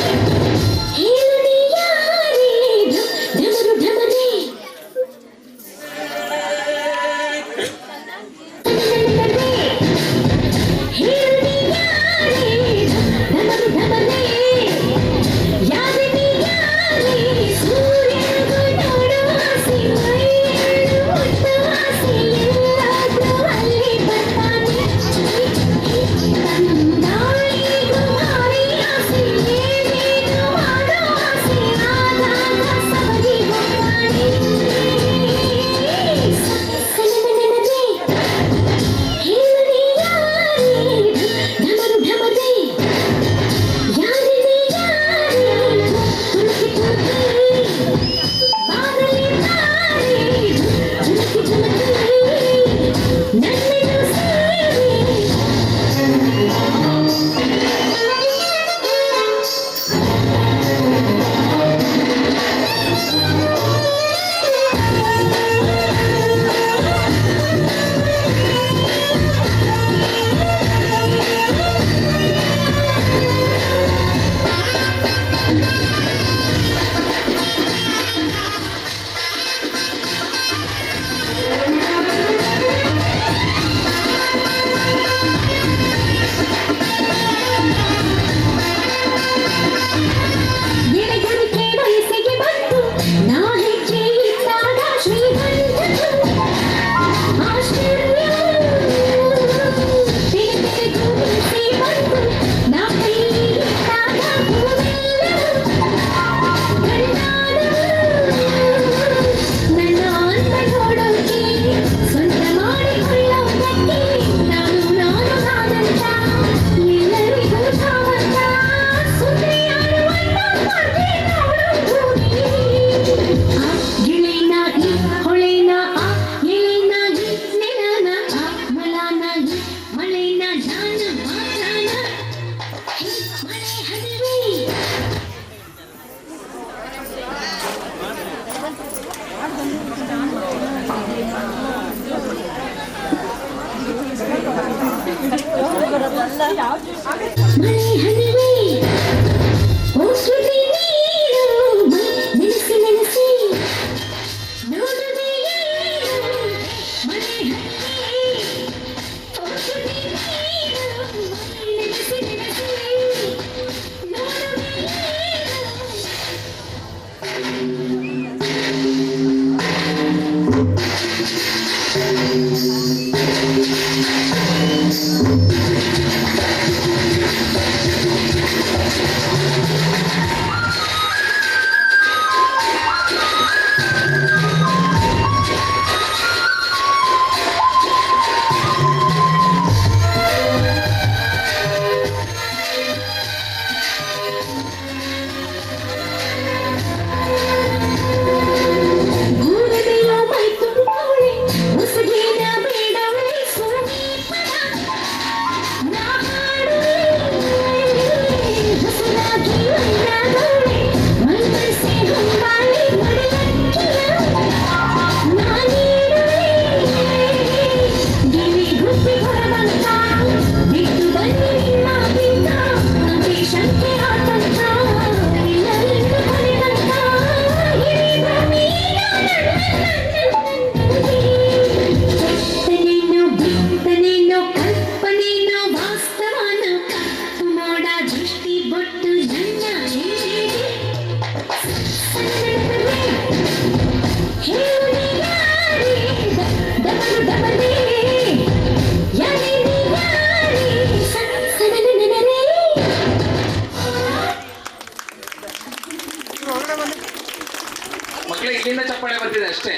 ಮಕ್ಕಳೇ ಇಲ್ಲಿಂದ ಚಪ್ಪಾಳೆ ಬರ್ತಿದೆ ಅಷ್ಟೇ,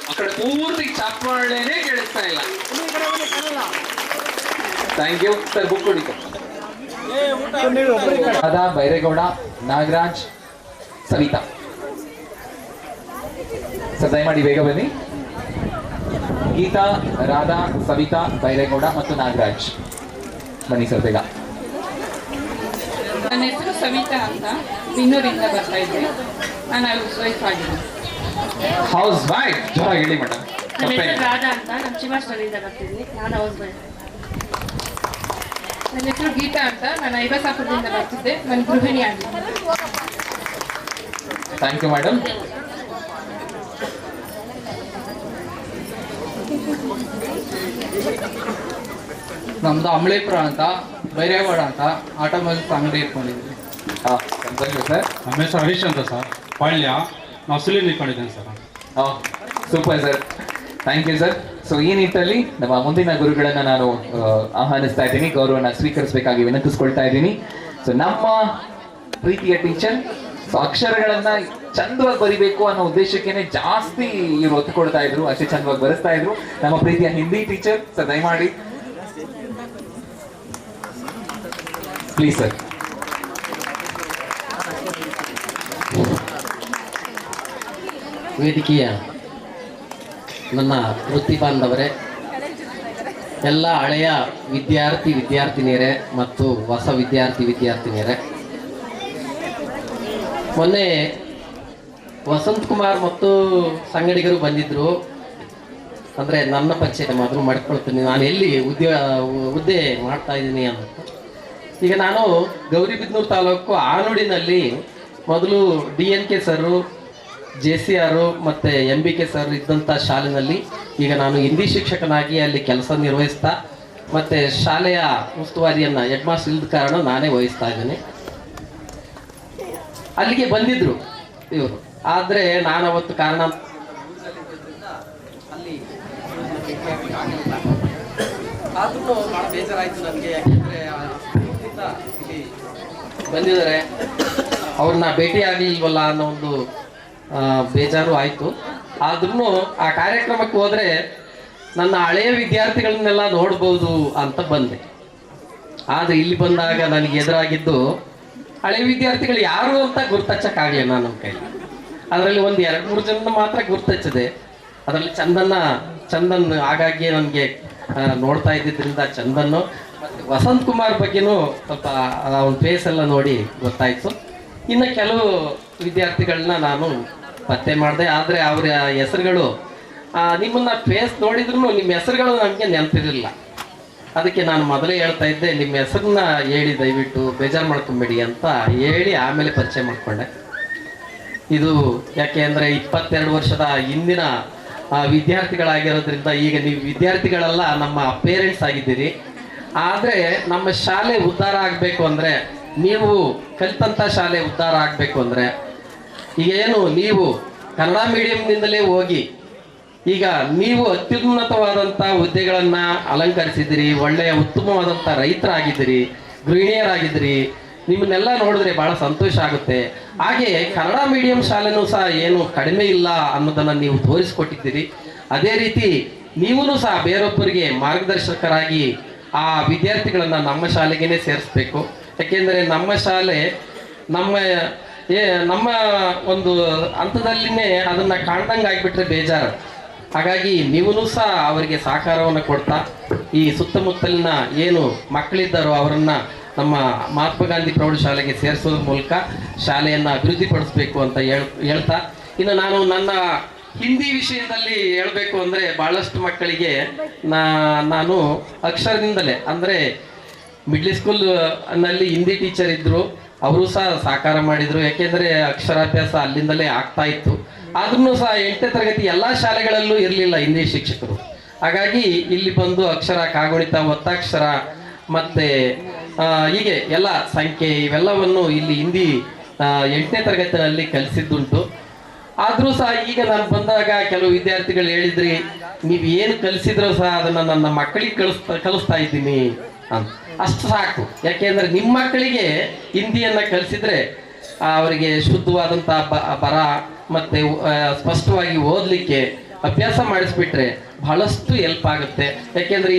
ಆ ಕಡೆ ಪೂರ್ತಿ ಚಪ್ಪಾಳೆನೇ ಕೇಳಿಸ್ತಾ ಇಲ್ಲ. Thank you sir. ಬುಕ್ ಕೊಡಿ. ರಾಧಾ, ಬೈರೇಗೌಡ, ನಾಗರಾಜ್, ಸವಿತಾ ಸರ್ ದಯಮಾಡಿ ಬೇಗ ಬನ್ನಿ. ಗೀತಾ, ರಾಧಾ, ಸವಿತಾ, ಬೈರೇಗೌಡ ಮತ್ತು ನಾಗರಾಜ್ ಬನ್ನಿ ಸರ್ ಬೇಗ. ನನ್ನ ಹೆಸರು ಸವಿತಾ ಅಂತ, ಬಿನ್ನೂರಿಂದ ಬರ್ತಾ ಇದ್ದೆ. ನಾನು ಹೌಸ್ ವೈಫ್ ಆಗಿದ್ದೀನಿ. ಹೌಸ್ ವೈಫ್ ಜೋರಾಗಿ ಹೇಳಿ ಮೇಡಮ್. ನನ್ನ ಹೆಸರು ರಾಧಾ ಅಂತ, ನಾನು ಚಿಮಾಸ್ಟರಿಂದ ಬರ್ತಿದ್ದೀನಿ. ನಾನು ಹೌಸ್ ವೈಫ್. ನನ್ನ ಹೆಸರು ಗೀತಾ ಅಂತ, ನಾನು ಐಬಸಾಪುರದಿಂದ ಬರ್ತಿದ್ದೆ. ನಾನು ಗೃಹಿಣಿ ಆಗಿದ್ದೀನಿ. Thank you madam. ನಮ್ದು ಅಂಬಳೀಪುರ ಅಂತ, ಬೈರೇಗೌಡ ಅಂತ, ಆಟೋಮೊಬೈಲ್ಸ್ ಅಂಗಡಿ ಇಟ್ಕೊಂಡಿದ್ವಿ. ಸರ್ ನಮ್ಮ ಹೆಸರು ಹರೀಶ್ ಅಂತ ಸರ್, ಪಾಳ್ಯ. ನಾವು ಸುಲಿ ನಿಂತ್ಕೊಂಡಿದ್ದೇನೆ sir. Super sir, thank you sir. So ಈ ನಿಟ್ಟಲ್ಲಿ ನಮ್ಮ ಮುಂದಿನ ಗುರುಗಳನ್ನ ನಾನು ಆಹ್ವಾನಿಸ್ತಾ ಇದ್ದೀನಿ, ಗೌರವನ ಸ್ವೀಕರಿಸಬೇಕಾಗಿ ವಿನಂತಿಸ್ಕೊಳ್ತಾ ಇದ್ದೀನಿ. ಸೊ ನಮ್ಮ ಪ್ರೀತಿಯ ಟೀಚರ್, ಸೊ ಅಕ್ಷರಗಳನ್ನ ಚಂದವಾಗಿ ಬರಿಬೇಕು ಅನ್ನೋ ಉದ್ದೇಶಕ್ಕೇನೆ ಜಾಸ್ತಿ ಇವರು ಒತ್ತು ಕೊಡ್ತಾ ಇದ್ರು, ಅಷ್ಟೇ ಚಂದವಾಗಿ ಬರೆಸ್ತಾ ಇದ್ರು. ನಮ್ಮ ಪ್ರೀತಿಯ ಹಿಂದಿ ಟೀಚರ್ ಸರ್ ದಯಮಾಡಿ ಪ್ಲೀಸ್ ಸರ್. ವೇದಿಕೆಯ ನನ್ನ ವೃತ್ತಿ ಬಾಂಧವರೇ, ಎಲ್ಲ ಹಳೆಯ ವಿದ್ಯಾರ್ಥಿನಿಯರೇ ಮತ್ತು ಹೊಸ ವಿದ್ಯಾರ್ಥಿನಿಯರೇ, ಮೊನ್ನೆ ವಸಂತ್ ಕುಮಾರ್ ಮತ್ತು ಸಂಗಡಿಗರು ಬಂದಿದ್ದರು. ಅಂದರೆ ನನ್ನ ಪರಿಚಯ ಮೊದಲು ಮಾಡ್ಕೊಳ್ತೀನಿ, ನಾನು ಎಲ್ಲಿ ಹುದ್ದೆ ಮಾಡ್ತಾ ಇದ್ದೀನಿ ಅಂತ. ಈಗ ನಾನು ಗೌರಿಬಿದನೂರು ತಾಲೂಕು ಆನೋಡಿನಲ್ಲಿ ಮೊದಲು DNK ಸರು, JCR ಮತ್ತು MBK ಸರ್ ಇದ್ದಂಥ ಶಾಲೆಯಲ್ಲಿ ಈಗ ನಾನು ಹಿಂದಿ ಶಿಕ್ಷಕನಾಗಿ ಅಲ್ಲಿ ಕೆಲಸ ನಿರ್ವಹಿಸ್ತಾ ಮತ್ತು ಶಾಲೆಯ ಉಸ್ತುವಾರಿಯನ್ನು ಹೆಡ್ ಮಾಸ್ಟರ್ ಇಲ್ಲದ ಕಾರಣ ನಾನೇ ವಹಿಸ್ತಾ ಇದ್ದೀನಿ. ಅಲ್ಲಿಗೆ ಬಂದಿದ್ದರು ಇವರು, ಆದರೆ ನಾನು ಅವತ್ತು ಕಾರಣ ಅಲ್ಲಿ ಆದ್ರೂ ಭಾಳ ಬೇಜಾರಾಯಿತು ನನಗೆ. ಯಾಕೆಂದರೆ ಇಲ್ಲಿ ಬಂದಿದ್ದಾರೆ, ಅವ್ರನ್ನ ಭೇಟಿ ಆಗಲಿಲ್ವಲ್ಲ ಅನ್ನೋ ಒಂದು ಬೇಜಾರು ಆಯಿತು. ಆದ್ರೂ ಆ ಕಾರ್ಯಕ್ರಮಕ್ಕೆ ಹೋದರೆ ನನ್ನ ಹಳೆಯ ವಿದ್ಯಾರ್ಥಿಗಳನ್ನೆಲ್ಲ ನೋಡ್ಬೋದು ಅಂತ ಬಂದೆ. ಆದರೆ ಇಲ್ಲಿ ಬಂದಾಗ ನನಗೆ ಎದುರಾಗಿದ್ದು ಹಳೆಯ ವಿದ್ಯಾರ್ಥಿಗಳು ಯಾರು ಅಂತ ಗುರ್ತಚ್ಚಕ್ಕಾಗಲಿಲ್ಲ ನನ್ನ ಕೈಲಿ. ಅದರಲ್ಲಿ ಒಂದು 2-3 ಜನ ಮಾತ್ರ ಗುರ್ತಚ್ಚಿದೆ. ಅದರಲ್ಲಿ ಚಂದನ್ ಹಾಗಾಗಿ ನನಗೆ ನೋಡ್ತಾ ಇದ್ದಿದ್ದರಿಂದ ಚಂದನ್ನು ಮತ್ತು ವಸಂತ್ ಕುಮಾರ್ ಬಗ್ಗೆನೂ ಸ್ವಲ್ಪ ಅವನ ಫೇಸ್ ಎಲ್ಲ ನೋಡಿ ಗೊತ್ತಾಯಿತು. ಇನ್ನು ಕೆಲವು ವಿದ್ಯಾರ್ಥಿಗಳನ್ನ ನಾನು ಪತ್ತೆ ಮಾಡಿದೆ, ಆದರೆ ಅವರ ಹೆಸರುಗಳು ನಿಮ್ಮನ್ನು ಫೇಸ್ ನೋಡಿದ್ರು ನಿಮ್ಮ ಹೆಸರುಗಳು ನನಗೆ ನೆನಪಿರಲಿಲ್ಲ. ಅದಕ್ಕೆ ನಾನು ಮೊದಲೇ ಹೇಳ್ತಾ ಇದ್ದೆ, ನಿಮ್ಮ ಹೆಸರನ್ನ ಹೇಳಿ ದಯವಿಟ್ಟು ಬೇಜಾರು ಮಾಡ್ಕೊಂಬೇಡಿ ಅಂತ ಹೇಳಿ ಆಮೇಲೆ ಪರಿಚಯ ಮಾಡಿಕೊಂಡೆ. ಇದು ಯಾಕೆ ಅಂದರೆ 22 ವರ್ಷದ ಹಿಂದಿನ ವಿದ್ಯಾರ್ಥಿಗಳಾಗಿರೋದ್ರಿಂದ ಈಗ ನೀವು ವಿದ್ಯಾರ್ಥಿಗಳೆಲ್ಲ ನಮ್ಮ ಪೇರೆಂಟ್ಸ್ ಆಗಿದ್ದೀರಿ. ಆದರೆ ನಮ್ಮ ಶಾಲೆ ಉದ್ಧಾರ ಆಗಬೇಕು ಅಂದರೆ, ನೀವು ಕಲಿತಂಥ ಶಾಲೆ ಉದ್ಧಾರ ಆಗಬೇಕು ಅಂದರೆ, ಈಗ ಏನು ನೀವು ಕನ್ನಡ ಮೀಡಿಯಂನಿಂದಲೇ ಹೋಗಿ ಈಗ ನೀವು ಅತ್ಯುನ್ನತವಾದಂಥ ಹುದ್ದೆಗಳನ್ನು ಅಲಂಕರಿಸಿದ್ದೀರಿ, ಒಳ್ಳೆಯ ಉತ್ತಮವಾದಂಥ ರೈತರಾಗಿದ್ದೀರಿ, ಗೃಹಿಣಿಯರಾಗಿದ್ದೀರಿ. ನಿಮ್ಮನ್ನೆಲ್ಲ ನೋಡಿದ್ರೆ ಭಾಳ ಸಂತೋಷ ಆಗುತ್ತೆ. ಹಾಗೆ ಕನ್ನಡ ಮೀಡಿಯಂ ಶಾಲೆನೂ ಸಹ ಏನು ಕಡಿಮೆ ಇಲ್ಲ ಅನ್ನೋದನ್ನು ನೀವು ತೋರಿಸ್ಕೊಟ್ಟಿದ್ದೀರಿ. ಅದೇ ರೀತಿ ನೀವೂ ಸಹ ಬೇರೊಬ್ಬರಿಗೆ ಮಾರ್ಗದರ್ಶಕರಾಗಿ ಆ ವಿದ್ಯಾರ್ಥಿಗಳನ್ನು ನಮ್ಮ ಶಾಲೆಗೇ ಸೇರಿಸ್ಬೇಕು. ಯಾಕೆಂದರೆ ನಮ್ಮ ಶಾಲೆ ನಮ್ಮ ಒಂದು ಹಂತದಲ್ಲಿನೇ ಅದನ್ನು ಕಾಣ್ದಂಗೆ ಆಗಿಬಿಟ್ರೆ ಬೇಜಾರು. ಹಾಗಾಗಿ ನೀವೂ ಸಹ ಅವರಿಗೆ ಸಹಕಾರವನ್ನು ಕೊಡ್ತಾ ಈ ಸುತ್ತಮುತ್ತಲಿನ ಏನು ಮಕ್ಕಳಿದ್ದಾರೋ ಅವರನ್ನು ನಮ್ಮ ಮಹಾತ್ಮ ಗಾಂಧಿ ಪ್ರೌಢಶಾಲೆಗೆ ಸೇರಿಸೋದ್ರ ಮೂಲಕ ಶಾಲೆಯನ್ನು ಅಭಿವೃದ್ಧಿಪಡಿಸಬೇಕು ಅಂತ ಹೇಳ್ತಾ, ಇನ್ನು ನಾನು ನನ್ನ ಹಿಂದಿ ವಿಷಯದಲ್ಲಿ ಹೇಳಬೇಕು ಅಂದರೆ, ಭಾಳಷ್ಟು ಮಕ್ಕಳಿಗೆ ನಾನು ಅಕ್ಷರದಿಂದಲೇ ಅಂದರೆ ಮಿಡ್ಲ್ ಸ್ಕೂಲ್ನಲ್ಲಿ ಹಿಂದಿ ಟೀಚರ್ ಇದ್ದರು, ಅವರು ಸಹ ಸಹಕಾರ ಮಾಡಿದರು. ಯಾಕೆಂದರೆ ಅಕ್ಷರಾಭ್ಯಾಸ ಅಲ್ಲಿಂದಲೇ ಆಗ್ತಾ ಇತ್ತು. ಆದ್ರೂ ಸಹ 8ನೇ ತರಗತಿ ಎಲ್ಲ ಶಾಲೆಗಳಲ್ಲೂ ಇರಲಿಲ್ಲ ಹಿಂದಿ ಶಿಕ್ಷಕರು. ಹಾಗಾಗಿ ಇಲ್ಲಿ ಬಂದು ಅಕ್ಷರ, ಕಾಗುಣಿತ, ಒತ್ತಾಕ್ಷರ ಮತ್ತು ಹೀಗೆ ಎಲ್ಲ ಸಂಖ್ಯೆ ಇವೆಲ್ಲವನ್ನು ಇಲ್ಲಿ ಹಿಂದಿ 8ನೇ ತರಗತಿಯಲ್ಲಿ ಕಲಿಸಿದ್ದುಂಟು. ಆದರೂ ಸಹ ಈಗ ನಾನು ಬಂದಾಗ ಕೆಲವು ವಿದ್ಯಾರ್ಥಿಗಳು ಹೇಳಿದ್ರಿ, ನೀವು ಏನು ಕಲಿಸಿದ್ರೂ ಸಹ ಅದನ್ನು ನನ್ನ ಮಕ್ಕಳಿಗೆ ಕಲಿಸ್ತಾ ಇದ್ದೀನಿ ಅಂತ. ಅಷ್ಟು ಸಾಕು. ಯಾಕೆಂದರೆ ನಿಮ್ಮ ಮಕ್ಕಳಿಗೆ ಹಿಂದಿಯನ್ನು ಕಲಿಸಿದ್ರೆ ಅವರಿಗೆ ಶುದ್ಧವಾದಂಥ ಬರ ಮತ್ತು ಸ್ಪಷ್ಟವಾಗಿ ಓದಲಿಕ್ಕೆ ಅಭ್ಯಾಸ ಮಾಡಿಸ್ಬಿಟ್ರೆ ಬಹಳಷ್ಟು ಹೆಲ್ಪ್ ಆಗುತ್ತೆ. ಯಾಕೆಂದರೆ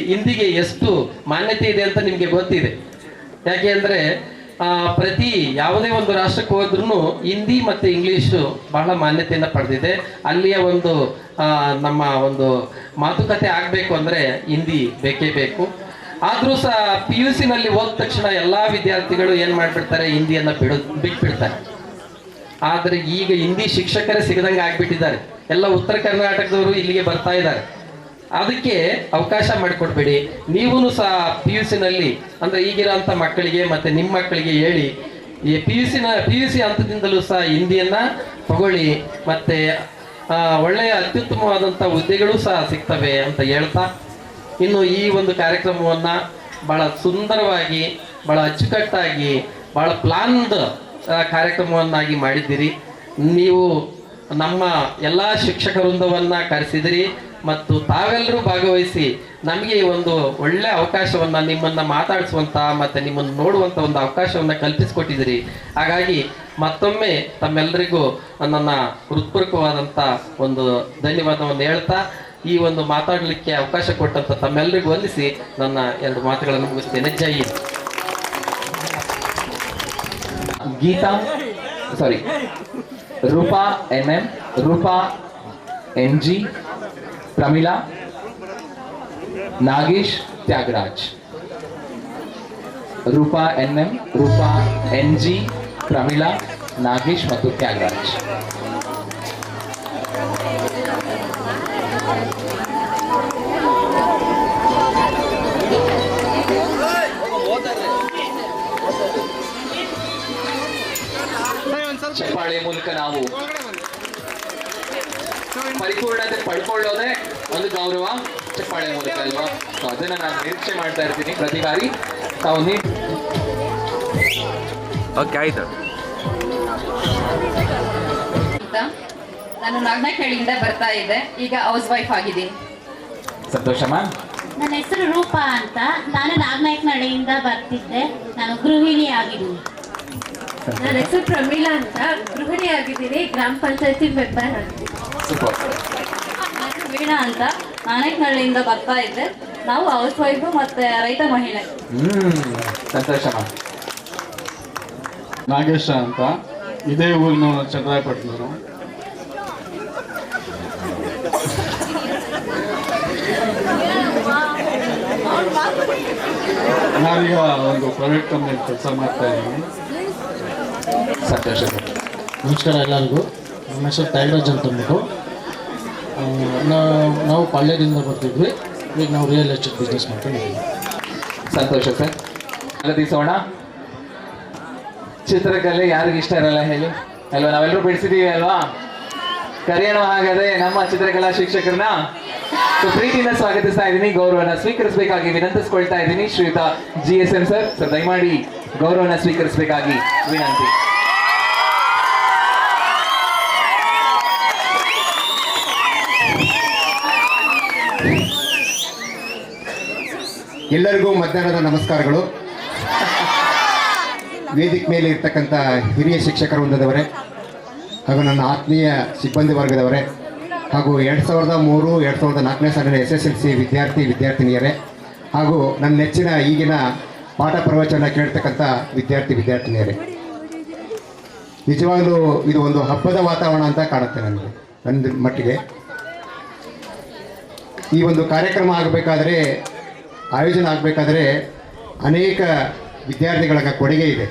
ಹಿಂದಿಗೆ ಎಷ್ಟು ಮಾನ್ಯತೆ ಇದೆ ಅಂತ ನಿಮಗೆ ಗೊತ್ತಿದೆ. ಯಾಕೆಂದರೆ ಪ್ರತಿ ಯಾವುದೇ ಒಂದು ರಾಷ್ಟ್ರಕ್ಕೆ ಹೋದ್ರೂ ಹಿಂದಿ ಮತ್ತು ಇಂಗ್ಲೀಷು ಬಹಳ ಮಾನ್ಯತೆಯನ್ನು ಪಡೆದಿದೆ. ಅಲ್ಲಿಯ ಒಂದು ನಮ್ಮ ಒಂದು ಮಾತುಕತೆ ಆಗಬೇಕು ಅಂದರೆ ಹಿಂದಿ ಬೇಕೇ ಬೇಕು. ಆದರೂ ಸಹ PUCನಲ್ಲಿ ಹೋದ ತಕ್ಷಣ ಎಲ್ಲ ವಿದ್ಯಾರ್ಥಿಗಳು ಏನು ಮಾಡಿಬಿಡ್ತಾರೆ, ಹಿಂದಿಯನ್ನು ಬಿಟ್ಬಿಡ್ತಾರೆ. ಆದರೆ ಈಗ ಹಿಂದಿ ಶಿಕ್ಷಕರೇ ಸಿಗದಂಗೆ ಆಗಿಬಿಟ್ಟಿದ್ದಾರೆ. ಎಲ್ಲ ಉತ್ತರ ಕರ್ನಾಟಕದವರು ಇಲ್ಲಿಗೆ ಬರ್ತಾ ಇದ್ದಾರೆ. ಅದಕ್ಕೆ ಅವಕಾಶ ಮಾಡಿಕೊಡ್ಬೇಡಿ. ನೀವೂ ಸಹ PUCನಲ್ಲಿ ಅಂದರೆ ಈಗಿರೋಂಥ ಮಕ್ಕಳಿಗೆ ಮತ್ತು ನಿಮ್ಮ ಮಕ್ಕಳಿಗೆ ಹೇಳಿ, ಈ PUC ಹಂತದಿಂದಲೂ ಸಹ ಹಿಂದಿಯನ್ನು ತಗೊಳ್ಳಿ. ಮತ್ತು ಒಳ್ಳೆಯ ಅತ್ಯುತ್ತಮವಾದಂಥ ಹುದ್ದೆಗಳು ಸಹ ಸಿಗ್ತವೆ ಅಂತ ಹೇಳ್ತಾ, ಇನ್ನು ಈ ಒಂದು ಕಾರ್ಯಕ್ರಮವನ್ನು ಭಾಳ ಸುಂದರವಾಗಿ, ಭಾಳ ಅಚ್ಚುಕಟ್ಟಾಗಿ, ಭಾಳ ಪ್ಲಾನ್ಡ್ ಕಾರ್ಯಕ್ರಮವನ್ನಾಗಿ ಮಾಡಿದ್ದೀರಿ. ನೀವು ನಮ್ಮ ಎಲ್ಲ ಶಿಕ್ಷಕ ವೃಂದವನ್ನು ಕರೆಸಿದಿರಿ ಮತ್ತು ತಾವೆಲ್ಲರೂ ಭಾಗವಹಿಸಿ ನಮಗೆ ಒಂದು ಒಳ್ಳೆಯ ಅವಕಾಶವನ್ನು, ನಿಮ್ಮನ್ನು ಮಾತಾಡಿಸುವಂಥ ಮತ್ತು ನಿಮ್ಮನ್ನು ನೋಡುವಂಥ ಒಂದು ಅವಕಾಶವನ್ನು ಕಲ್ಪಿಸಿಕೊಟ್ಟಿದ್ದೀರಿ. ಹಾಗಾಗಿ ಮತ್ತೊಮ್ಮೆ ತಮ್ಮೆಲ್ಲರಿಗೂ ನನ್ನ ಹೃತ್ಪೂರ್ವಕವಾದಂಥ ಒಂದು ಧನ್ಯವಾದವನ್ನು ಹೇಳ್ತಾ, ಈ ಒಂದು ಮಾತಾಡಲಿಕ್ಕೆ ಅವಕಾಶ ಕೊಟ್ಟಂತ ತಮ್ಮೆಲ್ಲರಿಗೂ ವಂದಿಸಿ ನನ್ನ 2 ಮಾತುಗಳನ್ನು ಮುಗಿಸ್ತೇನೆ. ಜೈ Hind. Roopa MM, Roopa NG, Pramila, Nagesh, Thyagaraj. Roopa NM, Roopa NG, Pramila, Nagesh ಮತ್ತು ತ್ಯಾಗರಾಜ್. ಚಪ್ಪಾಳೆ ಮೂಲಕ ನಾವು ಪರಿಪೂರ್ಣತೆ ಪಡ್ಕೊಳ್ಳೋದೇ ಒಂದು ಗೌರವ, ಚಪ್ಪಾಳೆ ಮೂಲಕ ಅಲ್ವಾ? ಸೊ ಅದನ್ನ ನಾನು ನಿರೀಕ್ಷೆ ಮಾಡ್ತಾ ಇರ್ತೀನಿ ಪ್ರತಿ ಬಾರಿ. ತಾವು ಓಕೆ, ಆಯ್ತು. ನಾನು ನಾಗನಹಳ್ಳಿಯಿಂದ ಬರ್ತಾ ಇದ್ದೆ, ಈಗ ಹೌಸ್ ವೈಫ್ ಆಗಿದ್ದೀನಿ. ಸಂತೋಷ ಮ್ಯಾಮ್. ನನ್ನ ಹೆಸರು ರೂಪಾ ಅಂತ, ನಾನು ನಾಗನಾಯಕನಹಳ್ಳಿಯಿಂದ ಬರ್ತಿದ್ದೆ, ನಾನು ಗೃಹಿಣಿ ಆಗಿದ್ದೀನಿ. ನನ್ನ ಹೆಸರು ಪ್ರಮೀಳಾ ಅಂತ, ಗೃಹಿಣಿ ಆಗಿದ್ದೀನಿ, ಗ್ರಾಮ ಪಂಚಾಯತಿ ಮೆಂಬರ್ ಆಗಿದ್ದೀನಿ. ನಾನು ವೀಣಾ ಅಂತ, ನಾಗನಹಳ್ಳಿಯಿಂದ ಬರ್ತಾ ಇದ್ದೆ, ನಾವು ಹೌಸ್ ವೈಫು ಮತ್ತೆ ರೈತ ಮಹಿಳೆ. ಸಂತೋಷ ಮ್ಯಾಮ್. ನಾಗೇಶ ಅಂತ, ಇದೇ ಊರಿನ ಚಂದ್ರಾಯಪಟ್ಟಣರು. ನಾನೀಗ ಒಂದು ಪ್ರೈವೇಟ್ ಕಂಪ್ನಿಯಲ್ಲಿ ಕೆಲಸ ಮಾಡ್ತಾ ಇದ್ದೀನಿ. ಸಂತೋಷ. ನಮಸ್ಕಾರ ಎಲ್ಲರಿಗೂ. ನಮ್ಮ ಹೆಸರು ತ್ಯಾಗರಾಜ್ ಅಂತ ಅಂದ್ಬಿಟ್ಟು. ನಾವು ಪಾಳ್ಯದಿಂದ ಬರ್ತಿದ್ವಿ. ಈಗ ನಾವು ರಿಯಲ್ ಎಸ್ಟೇಟ್ ಬಿಸ್ನೆಸ್ ಮಾಡ್ಕೊಂಡಿದ್ದೀವಿ. ಸಂತೋಷ ಸರ್. ಅಲ್ಲದಿಸೋಣ, ಚಿತ್ರಕಲೆ ಯಾರಿಗೂ ಇಷ್ಟ ಇರಲ್ಲ ಹೇಳಿ ಅಲ್ವಾ? ನಾವೆಲ್ಲರೂ ಬಿಡಿಸಿದೀವಿ ಅಲ್ವಾ? ಕರೆಯೋಣ ಹಾಗಾದ್ರೆ ನಮ್ಮ ಚಿತ್ರಕಲಾ ಶಿಕ್ಷಕರನ್ನ. ಪ್ರೀತಿಯಿಂದ ಸ್ವಾಗತಿಸ್ತಾ ಇದ್ದೀನಿ. ಗೌರವನ ಸ್ವೀಕರಿಸಬೇಕಾಗಿ ವಿನಂತಿಸ್ಕೊಳ್ತಾ ಇದ್ದೀನಿ ಶ್ರೀಯುತ GSM ಸರ್. ದಯಮಾಡಿ ಗೌರವನ ಸ್ವೀಕರಿಸಬೇಕಾಗಿ ವಿನಂತಿ. ಎಲ್ಲರಿಗೂ ಮಧ್ಯಾಹ್ನದ ನಮಸ್ಕಾರಗಳು. ವೇದಿಕೆ ಮೇಲೆ ಇರ್ತಕ್ಕಂಥ ಹಿರಿಯ ಶಿಕ್ಷಕರ ವೃಂದದವರೇ ಹಾಗೂ ನನ್ನ ಆತ್ಮೀಯ ಸಿಬ್ಬಂದಿ ವರ್ಗದವರೇ ಹಾಗೂ 2003, 2004ನೇ ಸಾಲಿನ SSLC ವಿದ್ಯಾರ್ಥಿನಿಯರೇ ಹಾಗೂ ನನ್ನ ನೆಚ್ಚಿನ ಈಗಿನ ಪಾಠ ಪ್ರವಚನ ಕೇಳ್ತಕ್ಕಂಥ ವಿದ್ಯಾರ್ಥಿನಿಯರೇ, ನಿಜವಾಗಲೂ ಇದು ಒಂದು ಹಬ್ಬದ ವಾತಾವರಣ ಅಂತ ಕಾಣುತ್ತೆ ನನಗೆ. ನನ್ನ ಮಟ್ಟಿಗೆ ಈ ಒಂದು ಕಾರ್ಯಕ್ರಮ ಆಗಬೇಕಾದ್ರೆ, ಆಯೋಜನೆ ಆಗಬೇಕಾದ್ರೆ ಅನೇಕ ವಿದ್ಯಾರ್ಥಿಗಳ ಕೊಡುಗೆ ಇದೆ.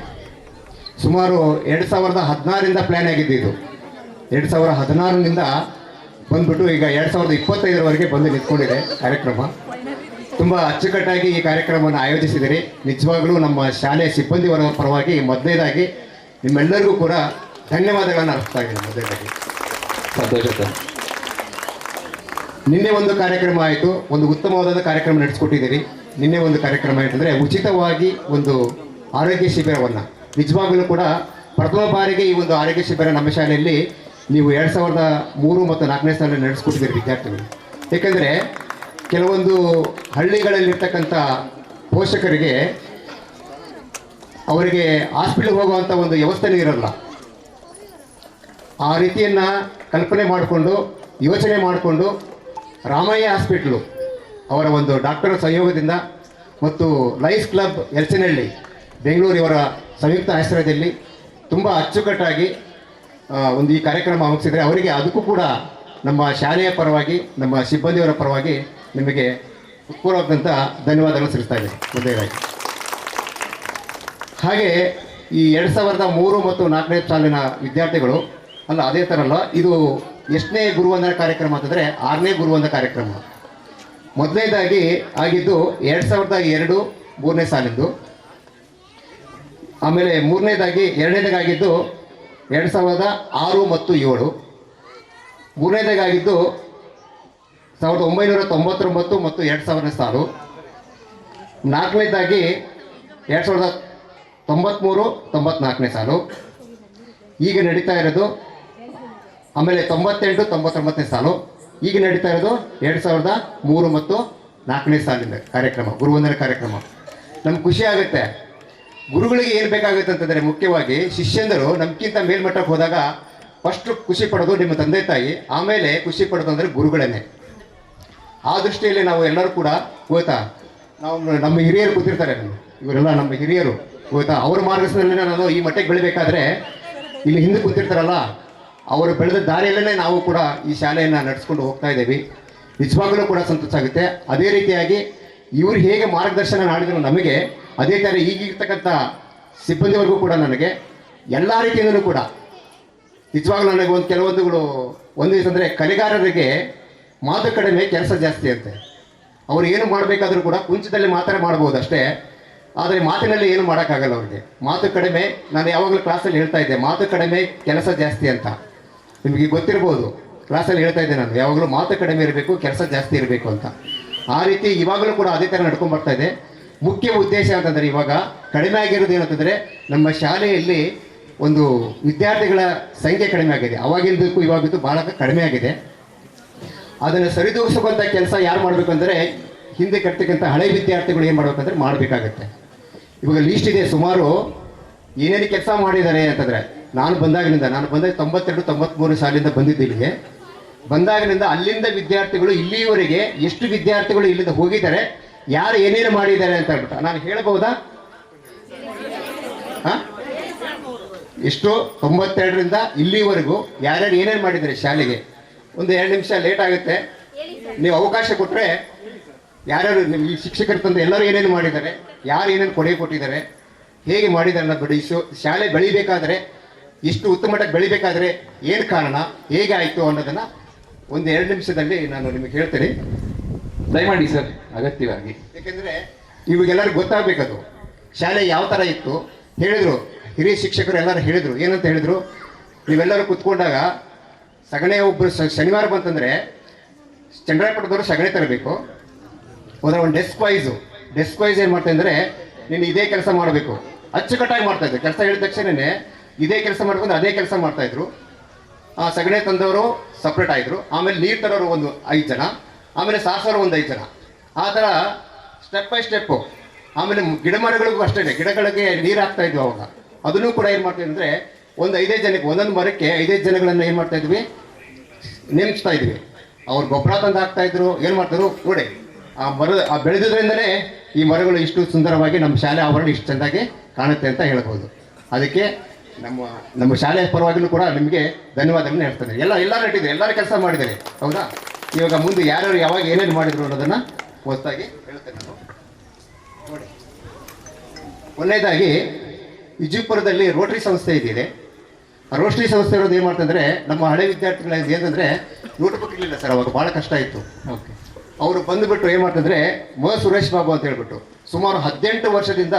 ಸುಮಾರು 2016ರಿಂದ ಪ್ಲ್ಯಾನ್ ಆಗಿದ್ದು ಇದು. 2016ನಿಂದ ಬಂದ್ಬಿಟ್ಟು ಈಗ 2025ರವರೆಗೆ ಬಂದು ನಿಂತ್ಕೊಂಡಿದೆ ಕಾರ್ಯಕ್ರಮ. ತುಂಬ ಅಚ್ಚುಕಟ್ಟಾಗಿ ಈ ಕಾರ್ಯಕ್ರಮವನ್ನು ಆಯೋಜಿಸಿದಿರಿ. ನಿಜವಾಗಲೂ ನಮ್ಮ ಶಾಲೆಯ ಸಿಬ್ಬಂದಿ ವರ್ಗದ ಪರವಾಗಿ ಮೊದಲನೇದಾಗಿ ನಿಮ್ಮೆಲ್ಲರಿಗೂ ಕೂಡ ಧನ್ಯವಾದಗಳನ್ನು ಅರ್ಪಿಸ್ತಾ ಇದ್ದೀನಿ. ಮೊದಲನೇದಾಗಿ ಸಂತೋಷ ಸರ್. ನಿನ್ನೆ ಒಂದು ಕಾರ್ಯಕ್ರಮ ಆಯಿತು, ಒಂದು ಉತ್ತಮವಾದ ಕಾರ್ಯಕ್ರಮ ನಡೆಸ್ಕೊಟ್ಟಿದ್ದೀರಿ. ನಿನ್ನೆ ಒಂದು ಕಾರ್ಯಕ್ರಮ ಆಯಿತಂದರೆ ಉಚಿತವಾಗಿ ಒಂದು ಆರೋಗ್ಯ ಶಿಬಿರವನ್ನು, ನಿಜವಾಗಲೂ ಕೂಡ ಪ್ರಥಮ ಬಾರಿಗೆ ಈ ಒಂದು ಆರೋಗ್ಯ ಶಿಬಿರ ನಮ್ಮ ಶಾಲೆಯಲ್ಲಿ ನೀವು 2003 ಮತ್ತು 4ನೇ ಸಾಲಿನಲ್ಲಿ ನಡೆಸ್ಕೊಟ್ಟಿದ್ದೀರಿ ವಿದ್ಯಾರ್ಥಿಗಳು. ಏಕೆಂದರೆ ಕೆಲವೊಂದು ಹಳ್ಳಿಗಳಲ್ಲಿರ್ತಕ್ಕಂಥ ಪೋಷಕರಿಗೆ ಅವರಿಗೆ ಹಾಸ್ಪಿಟ್ಲಿಗೆ ಹೋಗುವಂಥ ಒಂದು ವ್ಯವಸ್ಥೆನೇ ಇರಲ್ಲ. ಆ ರೀತಿಯನ್ನು ಕಲ್ಪನೆ ಮಾಡಿಕೊಂಡು, ಯೋಚನೆ ಮಾಡಿಕೊಂಡು ರಾಮಯ್ಯ ಹಾಸ್ಪಿಟ್ಲು ಅವರ ಒಂದು ಡಾಕ್ಟರ್ ಸಹಯೋಗದಿಂದ ಮತ್ತು ಲೈಫ್ ಕ್ಲಬ್ ಎಲ್ಚನಹಳ್ಳಿ ಬೆಂಗಳೂರಿವರ ಸಂಯುಕ್ತ ಆಶ್ರಯದಲ್ಲಿ ತುಂಬ ಅಚ್ಚುಕಟ್ಟಾಗಿ ಒಂದು ಈ ಕಾರ್ಯಕ್ರಮ ಮುಗಿಸಿದರೆ ಅವರಿಗೆ ಅದಕ್ಕೂ ಕೂಡ ನಮ್ಮ ಶಾಲೆಯ ಪರವಾಗಿ, ನಮ್ಮ ಸಿಬ್ಬಂದಿಯವರ ಪರವಾಗಿ ನಿಮಗೆ ಪೂರ್ವಕಂತ ಧನ್ಯವಾದಗಳು ಸಲ್ಲಿಸ್ತಾ ಇದ್ದೀನಿ ಮೊದಲನೇದಾಗಿ. ಹಾಗೆ ಈ 2003 ಮತ್ತು 4ನೇ ಸಾಲಿನ ವಿದ್ಯಾರ್ಥಿಗಳು ಅಲ್ಲ, ಅದೇ ಥರ ಅಲ್ಲ, ಇದು ಎಷ್ಟನೇ ಗುರುವಂದನ ಕಾರ್ಯಕ್ರಮ ಅಂತಂದರೆ 6ನೇ ಗುರುವಂದನ ಕಾರ್ಯಕ್ರಮ. ಮೊದಲನೇದಾಗಿ ಆಗಿದ್ದು 2002, 3ನೇ ಸಾಲಿಂದು. ಆಮೇಲೆ ಎರಡನೇದಾಗಿದ್ದು 2006 ಮತ್ತು 7. ಮೂರನೇದಾಗಿದ್ದು 1999 ಮತ್ತು 2000ನೇ ಸಾಲು. ನಾಲ್ಕನೇದಾಗಿ 2093, 94ನೇ ಸಾಲು. ಈಗ ನಡೀತಾ ಇರೋದು ಆಮೇಲೆ 98, 99ನೇ ಸಾಲು. ಈಗ ನಡೀತಾ ಇರೋದು 2003 ಮತ್ತು 4ನೇ ಸಾಲಿನ ಕಾರ್ಯಕ್ರಮ, ಗುರುವಂದನ ಕಾರ್ಯಕ್ರಮ. ನಮ್ಗೆ ಖುಷಿ ಆಗುತ್ತೆ. ಗುರುಗಳಿಗೆ ಏನು ಬೇಕಾಗುತ್ತೆ ಅಂತಂದರೆ ಮುಖ್ಯವಾಗಿ ಶಿಷ್ಯಂದರು ನಮ್ಗಿಂತ ಮೇಲ್ಮಟ್ಟಕ್ಕೆ ಹೋದಾಗ ಫಸ್ಟ್ ಖುಷಿ ಪಡೋದು ನಿಮ್ಮ ತಂದೆ ತಾಯಿ, ಆಮೇಲೆ ಖುಷಿ ಪಡೋದು ಅಂದರೆ ಗುರುಗಳನ್ನೇ. ಆ ದೃಷ್ಟಿಯಲ್ಲಿ ನಾವು ಎಲ್ಲರೂ ಕೂಡ ಗೊತ್ತಾ, ನಮ್ಮ ಹಿರಿಯರು ಕೂತಿರ್ತಾರೆ, ಇವರೆಲ್ಲ ನಮ್ಮ ಹಿರಿಯರು ಗೊತ್ತಾ, ಅವ್ರ ಮಾರ್ಗದರ್ಶನದಲ್ಲಿ ನಾನು ಈ ಮಟ್ಟಕ್ಕೆ ಬೆಳಿಬೇಕಾದ್ರೆ ಇಲ್ಲಿ ಹಿಂದೆ ಕೂತಿರ್ತಾರಲ್ಲ, ಅವರು ಬೆಳೆದ ದಾರಿಯಲ್ಲೇ ನಾವು ಕೂಡ ಈ ಶಾಲೆಯನ್ನು ನಡೆಸ್ಕೊಂಡು ಹೋಗ್ತಾ ಇದ್ದೀವಿ. ನಿಜವಾಗಲೂ ಕೂಡ ಸಂತೋಷ ಆಗುತ್ತೆ. ಅದೇ ರೀತಿಯಾಗಿ ಇವರು ಹೇಗೆ ಮಾರ್ಗದರ್ಶನ ಮಾಡಿದ್ರು ನಮಗೆ, ಅದೇ ಥರ ಈಗಿರ್ತಕ್ಕಂಥ ಸಿಬ್ಬಂದಿವರೆಗೂ ಕೂಡ ನನಗೆ ಎಲ್ಲ ರೀತಿಯಿಂದಲೂ ಕೂಡ ನಿಜವಾಗ್ಲೂ ನನಗೆ ಕೆಲವೊಂದುಗಳು ಒಂದು ಅಂದರೆ ಕಲೆಗಾರರಿಗೆ ಮಾತು ಕಡಿಮೆ ಕೆಲಸ ಜಾಸ್ತಿ ಅಂತೆ. ಅವರು ಏನು ಮಾಡಬೇಕಾದ್ರೂ ಕೂಡ ಕುಂಚದಲ್ಲಿ ಮಾತ್ರ ಮಾಡ್ಬೋದು ಅಷ್ಟೇ, ಆದರೆ ಮಾತಿನಲ್ಲಿ ಏನು ಮಾಡೋಕ್ಕಾಗಲ್ಲ ಅವ್ರಿಗೆ. ಮಾತು ಕಡಿಮೆ, ನಾನು ಯಾವಾಗಲೂ ಕ್ಲಾಸಲ್ಲಿ ಹೇಳ್ತಾ ಇದ್ದೆ, ಮಾತು ಕಡಿಮೆ ಕೆಲಸ ಜಾಸ್ತಿ ಅಂತ. ನಿಮಗೆ ಗೊತ್ತಿರ್ಬೋದು, ಕ್ಲಾಸಲ್ಲಿ ಹೇಳ್ತಾ ಇದ್ದೆ ನಾನು ಯಾವಾಗಲೂ ಮಾತು ಕಡಿಮೆ ಇರಬೇಕು, ಕೆಲಸ ಜಾಸ್ತಿ ಇರಬೇಕು ಅಂತ. ಆ ರೀತಿ ಇವಾಗಲೂ ಕೂಡ ಅದೇ ಥರ ನಡ್ಕೊಂಡ್ಬರ್ತಾ ಇದೆ. ಮುಖ್ಯ ಉದ್ದೇಶ ಅಂತಂದರೆ ಇವಾಗ ಕಡಿಮೆ ಆಗಿರೋದು ಏನಂತಂದರೆ ನಮ್ಮ ಶಾಲೆಯಲ್ಲಿ ಒಂದು ವಿದ್ಯಾರ್ಥಿಗಳ ಸಂಖ್ಯೆ ಕಡಿಮೆ ಆಗಿದೆ. ಅವಾಗಿದ್ದಕ್ಕೂ ಇವಾಗಿದ್ದು ಭಾಳ ಕಡಿಮೆ ಆಗಿದೆ. ಅದನ್ನು ಸರಿದೂಗಿಸುವಂಥ ಕೆಲಸ ಯಾರು ಮಾಡಬೇಕು ಅಂದರೆ ಹಿಂದೆ ಕಟ್ತಕ್ಕಂಥ ಹಳೆ ವಿದ್ಯಾರ್ಥಿಗಳು ಏನು ಮಾಡಬೇಕಂದ್ರೆ ಮಾಡಬೇಕಾಗತ್ತೆ. ಇವಾಗ ಲೀಸ್ಟ್ ಇದೆ, ಸುಮಾರು ಏನೇನು ಕೆಲಸ ಮಾಡಿದ್ದಾರೆ ಅಂತಂದರೆ ನಾನು ಬಂದಾಗ 92, 93 ಸಾಲಿಂದ ಬಂದಿದ್ದು ಇಲ್ಲಿಗೆ. ಬಂದಾಗಿನಿಂದ ಅಲ್ಲಿಂದ ವಿದ್ಯಾರ್ಥಿಗಳು ಇಲ್ಲಿಯವರೆಗೆ ಎಷ್ಟು ವಿದ್ಯಾರ್ಥಿಗಳು ಇಲ್ಲಿಂದ ಹೋಗಿದ್ದಾರೆ, ಯಾರು ಏನೇನು ಮಾಡಿದ್ದಾರೆ ಅಂತ ಹೇಳ್ಬಿಟ್ಟು ನಾನು ಹೇಳ್ಬೋದಾ? ಎಷ್ಟು 92ರಿಂದ ಇಲ್ಲಿವರೆಗೂ ಯಾರ್ಯಾರು ಏನೇನು ಮಾಡಿದ್ದಾರೆ ಶಾಲೆಗೆ. ಒಂದು 2 ನಿಮಿಷ ಲೇಟ್ ಆಗುತ್ತೆ, ನೀವು ಅವಕಾಶ ಕೊಟ್ಟರೆ ಯಾರ್ಯಾರು ಈ ಶಿಕ್ಷಕರು ತಂದು ಎಲ್ಲರೂ ಏನೇನು ಮಾಡಿದ್ದಾರೆ, ಯಾರು ಏನೇನು ಕೊಡುಗೆ ಕೊಟ್ಟಿದ್ದಾರೆ, ಹೇಗೆ ಮಾಡಿದ್ದಾರೆ ಅನ್ನೋದು ಬಿಡಿ. ಶಾಲೆ ಬೆಳಿಬೇಕಾದ್ರೆ, ಇಷ್ಟು ಉತ್ತಮ ಮಟ್ಟಕ್ಕೆ ಬೆಳಿಬೇಕಾದ್ರೆ ಏನು ಕಾರಣ, ಹೇಗೆ ಆಯಿತು ಅನ್ನೋದನ್ನು ಒಂದು 2 ನಿಮಿಷದಲ್ಲಿ ನಾನು ನಿಮಗೆ ಹೇಳ್ತೀನಿ. ದಯಮಾಡಿ ಸರ್ ಅಗತ್ಯವಾಗಿ. ಯಾಕೆಂದರೆ ಇವಾಗೆಲ್ಲರಿಗೂ ಗೊತ್ತಾಗಬೇಕದು ಶಾಲೆ ಯಾವ ಥರ ಇತ್ತು. ಹೇಳಿದರು ಹಿರಿಯ ಶಿಕ್ಷಕರು ಎಲ್ಲರೂ ಹೇಳಿದರು, ಏನಂತ ಹೇಳಿದರು, ನೀವೆಲ್ಲರೂ ಕೂತ್ಕೊಂಡಾಗ ಸಗಣಿ ಒಬ್ಬರು ಶನಿವಾರ ಬಂತಂದರೆ ಚಂದ್ರಾಪಟ್ಟದವರು ಸಗಣಿ ತರಬೇಕು. ಹೋದ್ರೆ ಒಂದು ಡೆಸ್ಕ್ ವೈಸ್ ಏನು ಮಾಡ್ತಾ ಅಂದರೆ ನೀನು ಇದೇ ಕೆಲಸ ಮಾಡಬೇಕು, ಅಚ್ಚುಕಟ್ಟಾಗಿ ಮಾಡ್ತಾಯಿದ್ರು. ಕೆಲಸ ಹೇಳಿದ ತಕ್ಷಣವೇ ಇದೇ ಕೆಲಸ ಮಾಡ್ಕೊಂಡು ಅದೇ ಕೆಲಸ ಮಾಡ್ತಾಯಿದ್ರು. ಆ ಸಗಣಿ ತಂದವರು ಸಪ್ರೇಟ್ ಆಯಿದ್ರು. ಆಮೇಲೆ ನೀರು ತರೋರು ಒಂದು 5 ಜನ, ಆಮೇಲೆ ಸಾಸೋರು ಒಂದು 5 ಜನ, ಆ ಥರ ಸ್ಟೆಪ್ ಬೈ ಸ್ಟೆಪ್ಪು. ಆಮೇಲೆ ಗಿಡ ಮರಗಳಿಗೂ ಅಷ್ಟೇ, ಗಿಡಗಳಿಗೆ ನೀರು ಹಾಕ್ತಾ ಇದ್ವಿ ಅವಾಗ. ಅದನ್ನು ಕೂಡ ಏನು ಮಾಡ್ತೀವಿ ಅಂದರೆ ಒಂದು 5 ಜನಕ್ಕೆ ಒಂದೊಂದು ಮರಕ್ಕೆ 5 ಜನಗಳನ್ನು ಏನು ಮಾಡ್ತಾ ಇದ್ವಿ, ನೇಮಿಸ್ತಾ ಇದ್ವಿ. ಅವ್ರು ಗೊಬ್ಬರ ತಂದು ಹಾಕ್ತಾಯಿದ್ರು. ಏನು ಮಾಡ್ತಾರೋ ನೋಡಿ, ಆ ಬೆಳೆದ್ರಿಂದಲೇ ಈ ಮರಗಳು ಇಷ್ಟು ಸುಂದರವಾಗಿ ನಮ್ಮ ಶಾಲೆ ಆವರಣ ಇಷ್ಟು ಚೆಂದಾಗಿ ಕಾಣುತ್ತೆ ಅಂತ ಹೇಳ್ಬೋದು. ಅದಕ್ಕೆ ನಮ್ಮ ಶಾಲೆಯ ಪರವಾಗಿಯೂ ಕೂಡ ನಿಮಗೆ ಧನ್ಯವಾದಗಳನ್ನ ಹೇಳ್ತಾರೆ. ಎಲ್ಲರೂ ನಟ್ಟಿದ್ದಾರೆ, ಎಲ್ಲರೂ ಕೆಲಸ ಮಾಡಿದ್ದಾರೆ, ಹೌದಾ? ಇವಾಗ ಮುಂದೆ ಯಾರ್ಯಾರು ಯಾವಾಗ ಏನೇನು ಮಾಡಿದ್ರು ಅನ್ನೋದನ್ನು ಹೊಸದಾಗಿ ಹೇಳ್ತೇನೆ ನಾನು. ನೋಡಿ, ಒಂದನೇದಾಗಿ ವಿಜಯಪುರದಲ್ಲಿ ರೋಟರಿ ಸಂಸ್ಥೆ ಇದೆ. ಆ ರೋಟರಿ ಸಂಸ್ಥೆ ಇರೋದು ಏನು ಮಾಡ್ತಂದರೆ, ನಮ್ಮ ಹಳೆ ವಿದ್ಯಾರ್ಥಿಗಳ ಏನಂದರೆ ನೋಟ್ಬುಕ್ ಇರಲಿಲ್ಲ ಸರ್, ಅವಾಗ ಭಾಳ ಕಷ್ಟ ಇತ್ತು. ಓಕೆ, ಅವರು ಬಂದುಬಿಟ್ಟು ಏನು ಮಾಡ್ತಂದರೆ ಸುರೇಶ್ ಬಾಬು ಅಂತ ಹೇಳ್ಬಿಟ್ಟು ಸುಮಾರು 18 ವರ್ಷದಿಂದ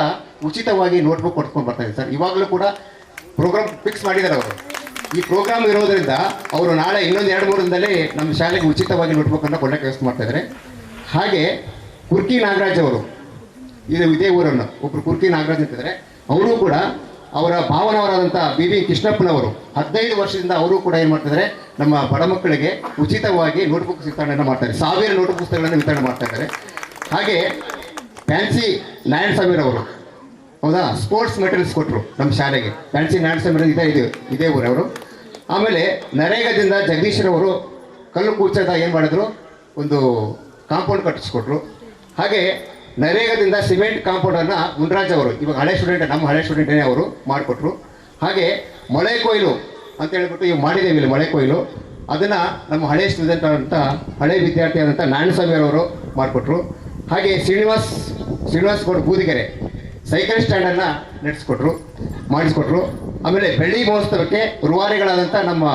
ಉಚಿತವಾಗಿ ನೋಟ್ಬುಕ್ ಕೊಡ್ಕೊಂಡು ಬರ್ತಾ ಇದ್ದಾರೆ ಸರ್. ಇವಾಗಲೂ ಕೂಡ ಪ್ರೋಗ್ರಾಮ್ ಫಿಕ್ಸ್ ಮಾಡಿದ್ದಾರೆ ಅವರು. ಈ ಪ್ರೋಗ್ರಾಮ್ ಇರೋದರಿಂದ ಅವರು ನಾಳೆ ಇನ್ನೊಂದು 2-3 ದಿನದಲ್ಲಿ ನಮ್ಮ ಶಾಲೆಗೆ ಉಚಿತವಾಗಿ ನೋಟ್ಬುಕ್ಕನ್ನು ಕೊಳ್ಳಕ್ಕೆ ವ್ಯವಸ್ಥೆ ಮಾಡ್ತಾಯಿದ್ದಾರೆ. ಹಾಗೆ ಕುರ್ಕಿ ನಾಗರಾಜ್ ಅವರು, ಇದೇ ಊರನ್ನು ಒಬ್ಬರು ಕುರ್ಕಿ ನಾಗರಾಜ್ ಅಂತಿದ್ದಾರೆ. ಅವರು ಕೂಡ ಅವರ ಭಾವನವರಾದಂಥ BB ಕೃಷ್ಣಪ್ಪನವರು 15 ವರ್ಷದಿಂದ ಅವರು ಕೂಡ ಏನು ಮಾಡ್ತಿದ್ದಾರೆ, ನಮ್ಮ ಬಡ ಮಕ್ಕಳಿಗೆ ಉಚಿತವಾಗಿ ನೋಟ್ಬುಕ್ ವಿತರಣೆಯನ್ನು ಮಾಡ್ತಾರೆ. 1000 ನೋಟ್ ಪುಸ್ತಕಗಳನ್ನು ವಿತರಣೆ ಮಾಡ್ತಾ ಇದ್ದಾರೆ. ಹಾಗೆ ಫ್ಯಾನ್ಸಿ ನಾರಾಯಣಸ್ವಾಮಿ ಅವರು, ಹೌದಾ, ಸ್ಪೋರ್ಟ್ಸ್ ಮೆಟೀರಿಯಲ್ಸ್ ಕೊಟ್ಟರು ನಮ್ಮ ಶಾಲೆಗೆ. ಫ್ಯಾನ್ಸಿ ನಾರಾಯಣಸ್ವಾಮಿ ಇದೇ ಊರವರು. ಆಮೇಲೆ ನರೇಗಾದಿಂದ ಜಗದೀಶ್ರವರು ಕಲ್ಲು ಕೂಚದ ಏನು ಮಾಡಿದ್ರು, ಒಂದು ಕಾಂಪೌಂಡ್ ಕಟ್ಟಿಸ್ಕೊಟ್ರು. ಹಾಗೆ ನರೇಗಾದಿಂದ ಸಿಮೆಂಟ್ ಕಾಂಪೌಂಡನ್ನು ಗುಂಡ್ರಾಜ್ ಅವರು, ಇವಾಗ ಹಳೆ ಸ್ಟೂಡೆಂಟ್, ನಮ್ಮ ಹಳೆ ಸ್ಟೂಡೆಂಟೇ ಅವರು ಮಾಡಿಕೊಟ್ರು. ಹಾಗೆ ಮಳೆ ಕೊಯ್ಲು ಅಂತ ಹೇಳ್ಬಿಟ್ಟು ಇವಾಗ ಮಾಡಿದ್ದೇವೆ ಇಲ್ಲಿ ಮಳೆ ಕೊಯ್ಲು, ಅದನ್ನು ನಮ್ಮ ಹಳೆ ಸ್ಟೂಡೆಂಟ್ ಅಂತ ಹಳೆ ವಿದ್ಯಾರ್ಥಿ ಆದಂಥ ನಾರಾಯಣಸ್ವಾಮಿ ಅವರು ಮಾಡಿಕೊಟ್ರು. ಹಾಗೆ ಶ್ರೀನಿವಾಸ್ ಗೌಡ ಬೂದಿಗೆರೆ ಸೈಕಲ್ ಸ್ಟ್ಯಾಂಡನ್ನು ಮಾಡಿಸ್ಕೊಟ್ರು. ಆಮೇಲೆ ಬೆಳ್ಳಿ ಮಹೋತ್ಸವಕ್ಕೆ ರೂವಾರಿಗಳಾದಂಥ ನಮ್ಮ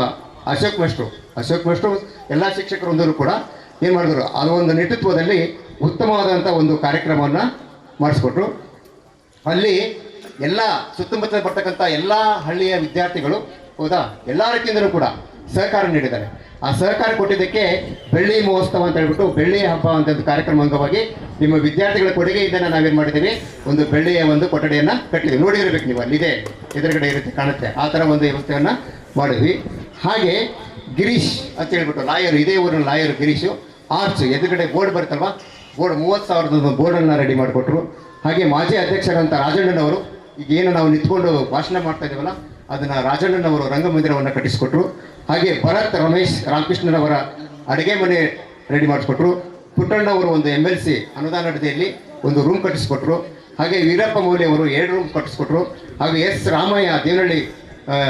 ಅಶೋಕ್ ಮೇಷ್ಟ್ರು ಎಲ್ಲ ಶಿಕ್ಷಕರೊಂದರೂ ಕೂಡ ಏನು ಮಾಡಿದ್ರು, ಅದೊಂದು ನೇತೃತ್ವದಲ್ಲಿ ಉತ್ತಮವಾದಂಥ ಒಂದು ಕಾರ್ಯಕ್ರಮವನ್ನು ಮಾಡಿಸ್ಕೊಟ್ರು. ಅಲ್ಲಿ ಎಲ್ಲ ಸುತ್ತಮುತ್ತ ಬರ್ತಕ್ಕಂಥ ಎಲ್ಲ ಹಳ್ಳಿಯ ವಿದ್ಯಾರ್ಥಿಗಳು, ಹೌದಾ, ಎಲ್ಲ ರೀತಿಯಿಂದಲೂ ಕೂಡ ಸಹಕಾರ ನೀಡಿದ್ದಾರೆ. ಆ ಸಹಕಾರ ಕೊಟ್ಟಿದ್ದಕ್ಕೆ ಬೆಳ್ಳಿ ಮಹೋತ್ಸವ ಅಂತ ಹೇಳ್ಬಿಟ್ಟು ಬೆಳ್ಳಿ ಹಬ್ಬ ಅಂತ ಒಂದು ಕಾರ್ಯಕ್ರಮ ಅಂಗವಾಗಿ ನಿಮ್ಮ ವಿದ್ಯಾರ್ಥಿಗಳ ಕೊಡುಗೆಯಿಂದ ನಾವೇನು ಮಾಡಿದ್ದೀವಿ, ಒಂದು ಬೆಳ್ಳಿಯ ಒಂದು ಕೊಠಡಿಯನ್ನು ಕಟ್ಟಿದ್ದೀವಿ. ನೋಡಿರಬೇಕು ನೀವು, ಅಲ್ಲಿದೆ ಎದುರುಗಡೆ ಇರುತ್ತೆ, ಕಾಣುತ್ತೆ, ಆ ಥರ ಒಂದು ವ್ಯವಸ್ಥೆಯನ್ನು ಮಾಡಿದ್ವಿ. ಹಾಗೆ ಗಿರೀಶ್ ಅಂತ ಹೇಳ್ಬಿಟ್ಟು ಲಾಯರ್, ಇದೇ ಊರಿನ ಲಾಯರ್ ಗಿರೀಶು, ಆರ್ಚ್ ಎದುರುಗಡೆ ಬೋರ್ಡ್ ಬರುತ್ತಲ್ವ, ಬೋರ್ಡ್ 30,000 ಬೋರ್ಡನ್ನು ರೆಡಿ ಮಾಡಿಕೊಟ್ರು. ಹಾಗೆ ಮಾಜಿ ಅಧ್ಯಕ್ಷರಂತ ರಾಜಣ್ಣನವರು, ಈಗ ಏನು ನಾವು ನಿಂತ್ಕೊಂಡು ಭಾಷಣ ಮಾಡ್ತಾ ಇದ್ದೀವಲ್ಲ, ಅದನ್ನು ರಾಜಣ್ಣನವರು ರಂಗಮಂದಿರವನ್ನು ಕಟ್ಟಿಸಿಕೊಟ್ರು. ಹಾಗೆ ಭರತ್ ರಮೇಶ್ ರಾಮಕೃಷ್ಣನವರ ಅಡುಗೆ ಮನೆ ರೆಡಿ ಮಾಡಿಸ್ಕೊಟ್ರು. ಪುಟ್ಟಣ್ಣವರು ಒಂದು MLC ಅನುದಾನ ಅಡಿಯಲ್ಲಿ ಒಂದು ರೂಮ್ ಕಟ್ಟಿಸ್ಕೊಟ್ರು. ಹಾಗೆ ವೀರಪ್ಪ ಮೌಲಿ ಅವರು 2 ರೂಮ್ ಕಟ್ಟಿಸ್ಕೊಟ್ರು. ಹಾಗೆ S ರಾಮಯ್ಯ ದೇವನಹಳ್ಳಿ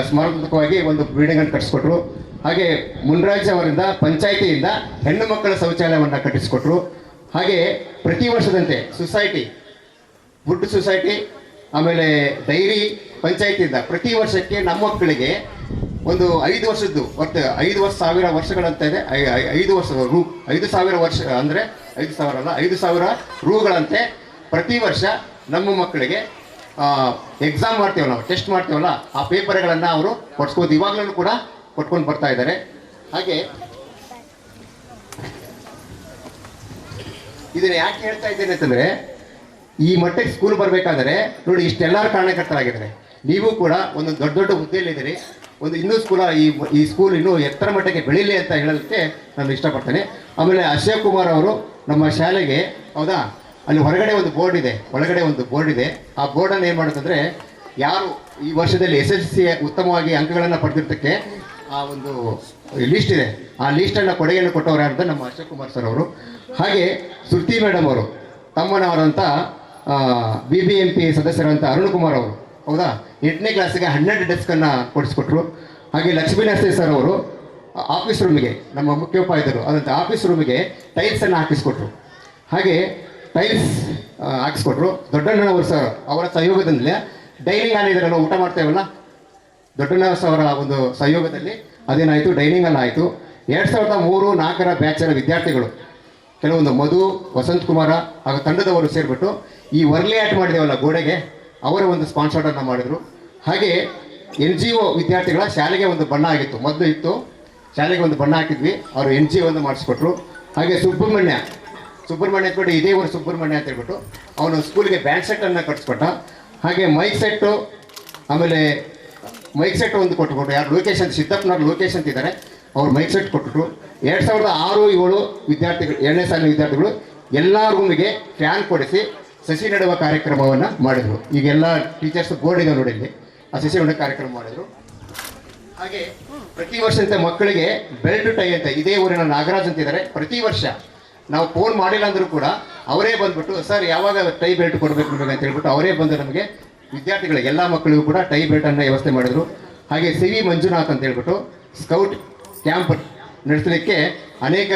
ಸ್ಮಾರಕವಾಗಿ ಒಂದು ಬಿಲ್ಡಿಂಗನ್ನು ಕಟ್ಟಿಸ್ಕೊಟ್ರು. ಹಾಗೆ ಮುನ್ರಾಜ್ ಅವರಿಂದ ಪಂಚಾಯಿತಿಯಿಂದ ಹೆಣ್ಣು ಮಕ್ಕಳ ಶೌಚಾಲಯವನ್ನು ಕಟ್ಟಿಸ್ಕೊಟ್ರು. ಹಾಗೆ ಪ್ರತಿ ವರ್ಷದಂತೆ ಸೊಸೈಟಿ, ಫುಡ್ ಸೊಸೈಟಿ, ಆಮೇಲೆ ಡೈರಿ ಪಂಚಾಯಿತಿಯಿಂದ ಪ್ರತಿ ವರ್ಷಕ್ಕೆ ನಮ್ಮ ಮಕ್ಕಳಿಗೆ ಒಂದು 5 ವರ್ಷದ್ದು ಒಟ್ಟು 5,000 ವರ್ಷಗಳಂತ ಇದೆ. 5 ವರ್ಷ ರೂ, 5,000 ವರ್ಷ ಅಂದರೆ 5,000 ಅಲ್ಲ, 5,000 ರೂಗಳಂತೆ ಪ್ರತಿ ವರ್ಷ ನಮ್ಮ ಮಕ್ಕಳಿಗೆ ಎಕ್ಸಾಮ್ ಮಾಡ್ತೀವಲ್ಲ ನಾವು, ಟೆಸ್ಟ್ ಮಾಡ್ತೀವಲ್ಲ, ಆ ಪೇಪರ್ಗಳನ್ನು ಅವರು ಕೊಡ್ಸ್ಬೋದು, ಇವಾಗಲೂ ಕೂಡ ಕೊಟ್ಕೊಂಡು ಬರ್ತಾ ಇದ್ದಾರೆ. ಹಾಗೆ ಇದನ್ನು ಯಾಕೆ ಹೇಳ್ತಾ ಇದ್ದೇನೆ ಅಂತಂದರೆ, ಈ ಮಟ್ಟಕ್ಕೆ ಸ್ಕೂಲ್ ಬರಬೇಕಾದ್ರೆ ನೋಡಿ ಇಷ್ಟೆಲ್ಲರೂ ಕಾರಣಕರ್ತರಾಗಿದ್ದಾರೆ. ನೀವು ಕೂಡ ಒಂದು ದೊಡ್ಡ ಹುದ್ದೆಯಲ್ಲಿದ್ದೀರಿ. ಒಂದು ಇನ್ನೂ ಈ ಸ್ಕೂಲ್ ಇನ್ನೂ ಎತ್ತರ ಮಟ್ಟಕ್ಕೆ ಬೆಳೀಲಿ ಅಂತ ಹೇಳೋದಕ್ಕೆ ನಾನು ಇಷ್ಟಪಡ್ತೇನೆ. ಆಮೇಲೆ ಅಶೋಕ್ ಕುಮಾರ್ ಅವರು ನಮ್ಮ ಶಾಲೆಗೆ, ಹೌದಾ, ಅಲ್ಲಿ ಹೊರಗಡೆ ಒಂದು ಬೋರ್ಡ್ ಇದೆ, ಒಳಗಡೆ ಒಂದು ಬೋರ್ಡ್ ಇದೆ. ಆ ಬೋರ್ಡನ್ನು ಏನು ಮಾಡುತ್ತಂದರೆ, ಯಾರು ಈ ವರ್ಷದಲ್ಲಿ SSLC ಉತ್ತಮವಾಗಿ ಅಂಕಗಳನ್ನು ಪಡೆದಿರ್ತಕ್ಕೆ ಆ ಒಂದು ಲಿಸ್ಟ್ ಇದೆ, ಆ ಲಿಸ್ಟನ್ನು ಕೊಡುಗೆಯನ್ನು ಕೊಟ್ಟವರು ಅಂತ ನಮ್ಮ ಅಶೋಕ್ ಕುಮಾರ್ ಸರ್ ಅವರು. ಹಾಗೆ ಶ್ರುತಿ ಮೇಡಮ್ ಅವರು, ತಮ್ಮನವರಂಥ BBMP ಸದಸ್ಯರಂಥ ಅರುಣ್ ಕುಮಾರ್ ಅವರು, ಹೌದಾ, 8ನೇ ಕ್ಲಾಸಿಗೆ 12 ಡೆಸ್ಕನ್ನು ಕೊಡಿಸ್ಕೊಟ್ರು. ಹಾಗೆ ಲಕ್ಷ್ಮೀ ನರಸಿಂಹ ಸರ್ ಅವರು ಆಫೀಸ್ ರೂಮಿಗೆ, ನಮ್ಮ ಮುಖ್ಯೋಪಾಧ್ಯಾಯರು ಅದಂಥ ಆಫೀಸ್ ರೂಮಿಗೆ ಟೈಲ್ಸನ್ನು ಹಾಕಿಸ್ಕೊಟ್ರು. ಹಾಗೆ ಟೈಲ್ಸ್ ಹಾಕಿಸ್ಕೊಟ್ರು. ದೊಡ್ಡಣ್ಣನವರು ಸರ್ ಅವರ ಸಹಯೋಗದಲ್ಲಿ ಡೈನಿಂಗ್ ಹಾಲ್ ಇದರಲ್ಲ, ಊಟ ಮಾಡ್ತೇವಲ್ಲ, ದೊಡ್ಡಣ್ಣ ಅವರ ಒಂದು ಸಹಯೋಗದಲ್ಲಿ ಅದೇನಾಯಿತು, ಡೈನಿಂಗ್ ಹಾಲ್ ಆಯಿತು. 2003-4 ಬ್ಯಾಚರ ವಿದ್ಯಾರ್ಥಿಗಳು ಕೆಲವೊಂದು ಮಧು, ವಸಂತ್ ಕುಮಾರ ಹಾಗೂ ತಂಡದವರು ಸೇರಿಬಿಟ್ಟು ಈ ವರ್ಲಿ ಆಟ ಮಾಡಿದೇವಲ್ಲ ಗೋಡೆಗೆ, ಅವರ ಒಂದು ಸ್ಪಾನ್ಸರ್ಡನ್ನು ಮಾಡಿದರು. ಹಾಗೆ NGO ವಿದ್ಯಾರ್ಥಿಗಳ ಶಾಲೆಗೆ ಒಂದು ಬಣ್ಣ ಆಗಿತ್ತು, ಮೊದಲು ಇತ್ತು, ಶಾಲೆಗೆ ಒಂದು ಬಣ್ಣ ಹಾಕಿದ್ವಿ, ಅವರು NGO ಒಂದು ಮಾಡಿಸ್ಕೊಟ್ರು. ಹಾಗೆ ಸುಬ್ರಹ್ಮಣ್ಯ ಕೊಟ್ಟು ಇದೇ ಊರು ಸುಬ್ರಹ್ಮಣ್ಯ ಅಂತ ಹೇಳ್ಬಿಟ್ಟು ಅವನು ಸ್ಕೂಲಿಗೆ ಬ್ಯಾಂಡ್ ಸೆಟ್ಟನ್ನು ಕಟ್ಸ್ಕೊಟ್ಟ. ಹಾಗೆ ಮೈಕ್ ಸೆಟ್ ಒಂದು ಕೊಟ್ಟುಕೊಟ್ರು. ಯಾರು ಲೋಕೇಶ್ ಅಂತ, ಸಿದ್ದಪ್ಪನವ್ರು ಲೋಕೇಶ್ ಅಂತ ಇದ್ದಾರೆ, ಅವ್ರು ಮೈಕ್ ಸೆಟ್ ಕೊಟ್ಟರು. 2006-7 ವಿದ್ಯಾರ್ಥಿಗಳು, 2ನೇ ಸಾಲಿನ ವಿದ್ಯಾರ್ಥಿಗಳು ಎಲ್ಲ ರೂಮಿಗೆ ಫ್ಯಾನ್ ಕೊಡಿಸಿ ಸಸಿ ನೆಡುವ ಕಾರ್ಯಕ್ರಮವನ್ನು ಮಾಡಿದರು. ಈಗೆಲ್ಲ ಟೀಚರ್ಸ್ ಬೋರ್ಡ್ ಇದೆ ನೋಡಿ, ಇಲ್ಲಿ ಆ ಸಸಿ ನೆಡುವ ಕಾರ್ಯಕ್ರಮ ಮಾಡಿದರು. ಹಾಗೆ ಪ್ರತಿ ವರ್ಷದಂತೆ ಮಕ್ಕಳಿಗೆ ಬೆಲ್ಟ್ ಟೈ ಅಂತ ಇದೇ ಊರಿನ ನಾಗರಾಜ್ ಅಂತಿದ್ದಾರೆ. ಪ್ರತಿ ವರ್ಷ ನಾವು ಫೋನ್ ಮಾಡಿಲ್ಲ ಅಂದರೂ ಕೂಡ ಅವರೇ ಬಂದ್ಬಿಟ್ಟು, ಸರ್ ಯಾವಾಗ ಟೈ ಬೆಲ್ಟ್ ಕೊಡಬೇಕು ನಿಮಗೆ ಅಂತ ಹೇಳ್ಬಿಟ್ಟು ಅವರೇ ಬಂದು ನಮಗೆ ವಿದ್ಯಾರ್ಥಿಗಳಿಗೆ ಎಲ್ಲ ಮಕ್ಕಳಿಗೂ ಕೂಡ ಟೈ ಬೆಲ್ಟನ್ನು ವ್ಯವಸ್ಥೆ ಮಾಡಿದರು. ಹಾಗೆ CV ಮಂಜುನಾಥ್ ಅಂತ ಹೇಳ್ಬಿಟ್ಟು ಸ್ಕೌಟ್ ಕ್ಯಾಂಪ್ ನಡೆಸಲಿಕ್ಕೆ ಅನೇಕ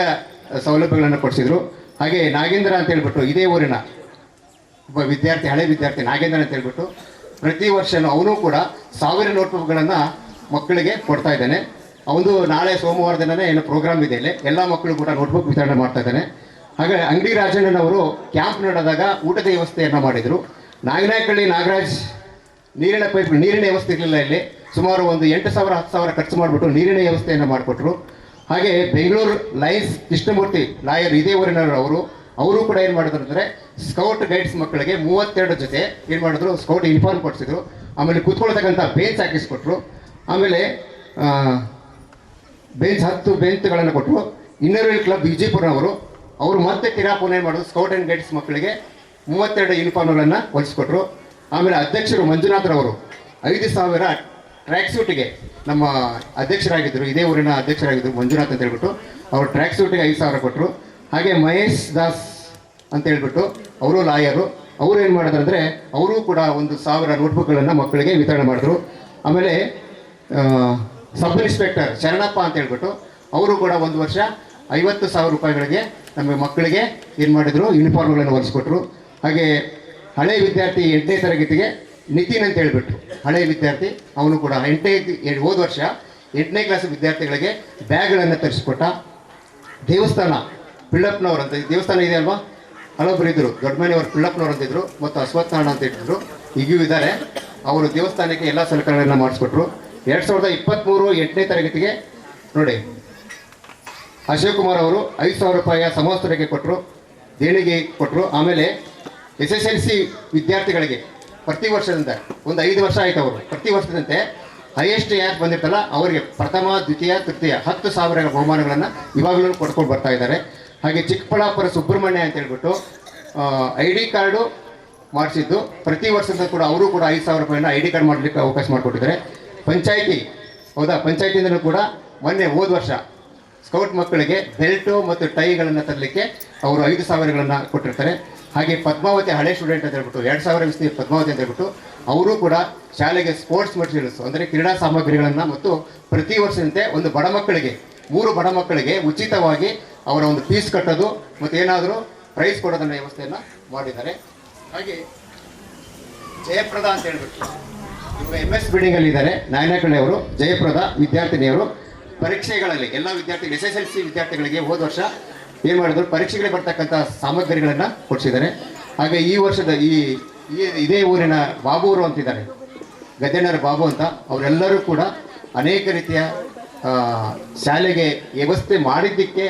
ಸೌಲಭ್ಯಗಳನ್ನು ಕೊಡಿಸಿದರು. ಹಾಗೆ ನಾಗೇಂದ್ರ ಅಂತ ಹೇಳ್ಬಿಟ್ಟು ಇದೇ ಊರಿನ ಒಬ್ಬ ವಿದ್ಯಾರ್ಥಿ, ಹಳೆ ವಿದ್ಯಾರ್ಥಿ ನಾಗೇಂದ್ರ ಅಂತ ಹೇಳ್ಬಿಟ್ಟು ಪ್ರತಿ ವರ್ಷವೂ ಅವನು ಕೂಡ 1000 ನೋಟ್ಬುಕ್ಗಳನ್ನು ಮಕ್ಕಳಿಗೆ ಕೊಡ್ತಾ ಇದ್ದಾನೆ. ಅವನು ನಾಳೆ ಸೋಮವಾರ ದಿನನೇ ಏನು ಪ್ರೋಗ್ರಾಮ್ ಇದೆ, ಇಲ್ಲಿ ಎಲ್ಲ ಮಕ್ಕಳು ಕೂಡ ನೋಟ್ಬುಕ್ ವಿತರಣೆ ಮಾಡ್ತಾ ಇದ್ದಾನೆ. ಹಾಗೆ ಅಂಗಡಿ ರಾಜಣ್ಣನವರು ಕ್ಯಾಂಪ್ ನಡೆದಾಗ ಊಟದ ವ್ಯವಸ್ಥೆಯನ್ನು ಮಾಡಿದರು. ನಾಗನಾಯಕಳ್ಳಿ ನಾಗರಾಜ್ ನೀರಿನ ವ್ಯವಸ್ಥೆ ಇರಲಿಲ್ಲ, ಇಲ್ಲಿ ಸುಮಾರು ಒಂದು 8,000-10,000 ಖರ್ಚು ಮಾಡಿಬಿಟ್ಟು ನೀರಿನ ವ್ಯವಸ್ಥೆಯನ್ನು ಮಾಡಿಕೊಟ್ರು. ಹಾಗೆ ಬೆಂಗಳೂರು ಲೈನ್ಸ್ ಕೃಷ್ಣಮೂರ್ತಿ ಲಾಯರ್ ಇದೇ ಊರಿನವರು, ಅವರು ಕೂಡ ಏನು ಮಾಡಿದ್ರು ಅಂದರೆ ಸ್ಕೌಟ್ ಗೈಡ್ಸ್ ಮಕ್ಕಳಿಗೆ 32 ಜೊತೆ ಏನು ಮಾಡಿದ್ರು, ಸ್ಕೌಟ್ ಯೂನಿಫಾರ್ಮ್ ಕೊಡಿಸಿದ್ರು. ಆಮೇಲೆ ಕೂತ್ಕೊಳ್ತಕ್ಕಂಥ ಬೆಂಚ್ ಹಾಕಿಸ್ಕೊಟ್ರು. ಆಮೇಲೆ10 ಬೆಂಚ್ಗಳನ್ನು ಕೊಟ್ಟರು. ಇನ್ನರ್ವೀಲ್ ಕ್ಲಬ್ ವಿಜಯಪುರನವರು ಅವರು ಮತ್ತೆ ತಿರಾಪುನ ಏನು ಮಾಡಿದ್ರು, ಸ್ಕೌಟ್ ಆ್ಯಂಡ್ ಗೈಡ್ಸ್ ಮಕ್ಕಳಿಗೆ 32 ಯೂನಿಫಾರ್ಮ್ಗಳನ್ನು ಹೊಲಿಸ್ಕೊಟ್ರು. ಆಮೇಲೆ ಅಧ್ಯಕ್ಷರು ಮಂಜುನಾಥ್ರವರು 5,000 ಟ್ರ್ಯಾಕ್ ಸೂಟಿಗೆ, ನಮ್ಮ ಅಧ್ಯಕ್ಷರಾಗಿದ್ದರು, ಇದೇ ಊರಿನ ಅಧ್ಯಕ್ಷರಾಗಿದ್ದರು ಮಂಜುನಾಥ್ ಅಂತ ಹೇಳ್ಬಿಟ್ಟು, ಅವರು ಟ್ರ್ಯಾಕ್ ಸೂಟಿಗೆ 5,000 ಕೊಟ್ಟರು. ಹಾಗೆ ಮಹೇಶ್ ದಾಸ್ ಅಂತ ಹೇಳ್ಬಿಟ್ಟು ಅವರು ಲಾಯರು, ಅವರು ಏನು ಮಾಡಿದ್ರು ಅಂದರೆ ಅವರು ಕೂಡ 1,000 ನೋಟ್ಬುಕ್ಗಳನ್ನು ಮಕ್ಕಳಿಗೆ ವಿತರಣೆ ಮಾಡಿದ್ರು. ಆಮೇಲೆ ಸಬ್ ಇನ್ಸ್ಪೆಕ್ಟರ್ ಶರಣಪ್ಪ ಅಂತ ಹೇಳ್ಬಿಟ್ಟು ಅವರು ಕೂಡ ಒಂದು ವರ್ಷ 50,000 ರೂಪಾಯಿಗಳಿಗೆ ನಮ್ಮ ಮಕ್ಕಳಿಗೆ ಏನು ಮಾಡಿದರು, ಯೂನಿಫಾರ್ಮ್ಗಳನ್ನು ಹೊಲಿಸ್ಕೊಟ್ರು. ಹಾಗೆ ಹಳೆ ವಿದ್ಯಾರ್ಥಿ 8ನೇ ತರಗತಿಗೆ ನಿತಿನ್ ಅಂತ ಹೇಳ್ಬಿಟ್ಟು ಹಳೆ ವಿದ್ಯಾರ್ಥಿ, ಅವನು ಕೂಡ ಹೋದ ವರ್ಷ 8ನೇ ಕ್ಲಾಸ್ ವಿದ್ಯಾರ್ಥಿಗಳಿಗೆ ಬ್ಯಾಗ್ಗಳನ್ನು ತರಿಸ್ಕೊಟ್ಟ. ದೇವಸ್ಥಾನ ಪಿಳ್ಳಪ್ಪನವ್ರು ಅಂತ ದೇವಸ್ಥಾನ ಇದೆ ಅಲ್ವಾ, ಹಲೊಬ್ಬರು ಇದ್ದರು, ದೊಡ್ಡ ಮನೆಯವರು ಪಿಳ್ಳಪ್ಪನವ್ರು ಅಂತಿದ್ರು ಮತ್ತು ಅಶ್ವತ್ಥನಾರಾಯಣ ಅಂತ ಇಟ್ಟಿದ್ರು, ಈಗೂ ಇದ್ದಾರೆ. ಅವರು ದೇವಸ್ಥಾನಕ್ಕೆ ಎಲ್ಲ ಸಲಕರಣೆಗಳನ್ನು ಮಾಡಿಸ್ಕೊಟ್ರು. 2023 8ನೇ ತರಗತಿಗೆ ನೋಡಿ ಅಶೋಕ್ ಅವರು 5,000 ರೂಪಾಯಿಯ ಸಮವಸ್ತ್ರಕ್ಕೆ ಕೊಟ್ಟರು, ದೇಣಿಗೆ ಕೊಟ್ಟರು. ಆಮೇಲೆ SSLC ವಿದ್ಯಾರ್ಥಿಗಳಿಗೆ ಪ್ರತಿ ವರ್ಷದಂತೆ ಒಂದು 5 ವರ್ಷ ಆಯ್ತು, ಅವರು ಪ್ರತಿ ವರ್ಷದಂತೆ ಹೈಯೆಸ್ಟ್ ಯಾರು ಬಂದಿರ್ತಲ್ಲ ಅವರಿಗೆ ಪ್ರಥಮ, ದ್ವಿತೀಯ, ತೃತೀಯ 10,000 ಬಹುಮಾನಗಳನ್ನು ಇವಾಗಲೂ ಕೊಡ್ಕೊಂಡು ಬರ್ತಾ ಇದ್ದಾರೆ. ಹಾಗೆ ಚಿಕ್ಕಬಳ್ಳಾಪುರ ಸುಬ್ರಹ್ಮಣ್ಯ ಅಂತ ಹೇಳ್ಬಿಟ್ಟು ID ಕಾರ್ಡು ಮಾಡಿಸಿದ್ದು, ಪ್ರತಿ ವರ್ಷದ ಕೂಡ ಅವರು ಕೂಡ 5,000 ರೂಪಾಯಿನ ID ಕಾರ್ಡ್ ಮಾಡಲಿಕ್ಕೆ ಅವಕಾಶ ಮಾಡಿಕೊಟ್ಟಿದ್ದಾರೆ. ಪಂಚಾಯಿತಿ ಪಂಚಾಯಿತಿಯಿಂದಲೂ ಕೂಡ ಹೋದ ವರ್ಷ ಸ್ಕೌಟ್ ಮಕ್ಕಳಿಗೆ ಬೆಲ್ಟು ಮತ್ತು ಟೈಗಳನ್ನು ತರಲಿಕ್ಕೆ ಅವರು 5,000ಗಳನ್ನು ಕೊಟ್ಟಿರ್ತಾರೆ. ಹಾಗೆ ಪದ್ಮಾವತಿ ಹಳೆ ಸ್ಟೂಡೆಂಟ್ ಅಂತ ಹೇಳ್ಬಿಟ್ಟು 2020 ಪದ್ಮಾವತಿ ಅಂತ ಹೇಳ್ಬಿಟ್ಟು ಅವರು ಕೂಡ ಶಾಲೆಗೆ ಸ್ಪೋರ್ಟ್ಸ್ ಮಟೀರಿಯಲ್ಸ್ ಅಂದರೆ ಕ್ರೀಡಾ ಸಾಮಗ್ರಿಗಳನ್ನು ಮತ್ತು ಪ್ರತಿ ವರ್ಷದಂತೆ ಒಂದು ಬಡ ಮಕ್ಕಳಿಗೆ 3 ಬಡ ಮಕ್ಕಳಿಗೆ ಉಚಿತವಾಗಿ ಅವರ ಒಂದು ಫೀಸ್ ಕಟ್ಟೋದು ಮತ್ತು ಏನಾದರೂ ಪ್ರೈಸ್ ಕೊಡೋದನ್ನ ವ್ಯವಸ್ಥೆಯನ್ನು ಮಾಡಿದ್ದಾರೆ. ಹಾಗೆ ಜಯಪ್ರದ ಅಂತ ಹೇಳ್ಬಿಟ್ಟು ಇವರು MS ಬಿಲ್ಡಿಂಗಲ್ಲಿ ಇದ್ದಾರೆ, ನಾಯನಕಳ್ಳಿ ಅವರು. ಜಯಪ್ರದ ವಿದ್ಯಾರ್ಥಿನಿಯವರು ಪರೀಕ್ಷೆಗಳಲ್ಲಿ ಎಲ್ಲ ವಿದ್ಯಾರ್ಥಿಗಳು SSLC ವಿದ್ಯಾರ್ಥಿಗಳಿಗೆ ಹೋದ ವರ್ಷ ಏನು ಮಾಡಿದ್ರು, ಪರೀಕ್ಷೆಗಳಿಗೆ ಬರ್ತಕ್ಕಂಥ ಸಾಮಗ್ರಿಗಳನ್ನು ಕೊಡಿಸಿದ್ದಾರೆ. ಹಾಗೆ ಈ ವರ್ಷದ ಇದೇ ಊರಿನ ಬಾಬೂರು ಅಂತಿದ್ದಾರೆ, ಗದ್ದೆಣ್ಣರ ಬಾಬು ಅಂತ, ಅವರೆಲ್ಲರೂ ಕೂಡ ಅನೇಕ ರೀತಿಯ ಶಾಲೆಗೆ ವ್ಯವಸ್ಥೆ ಮಾಡಿದ್ದಕ್ಕೆ,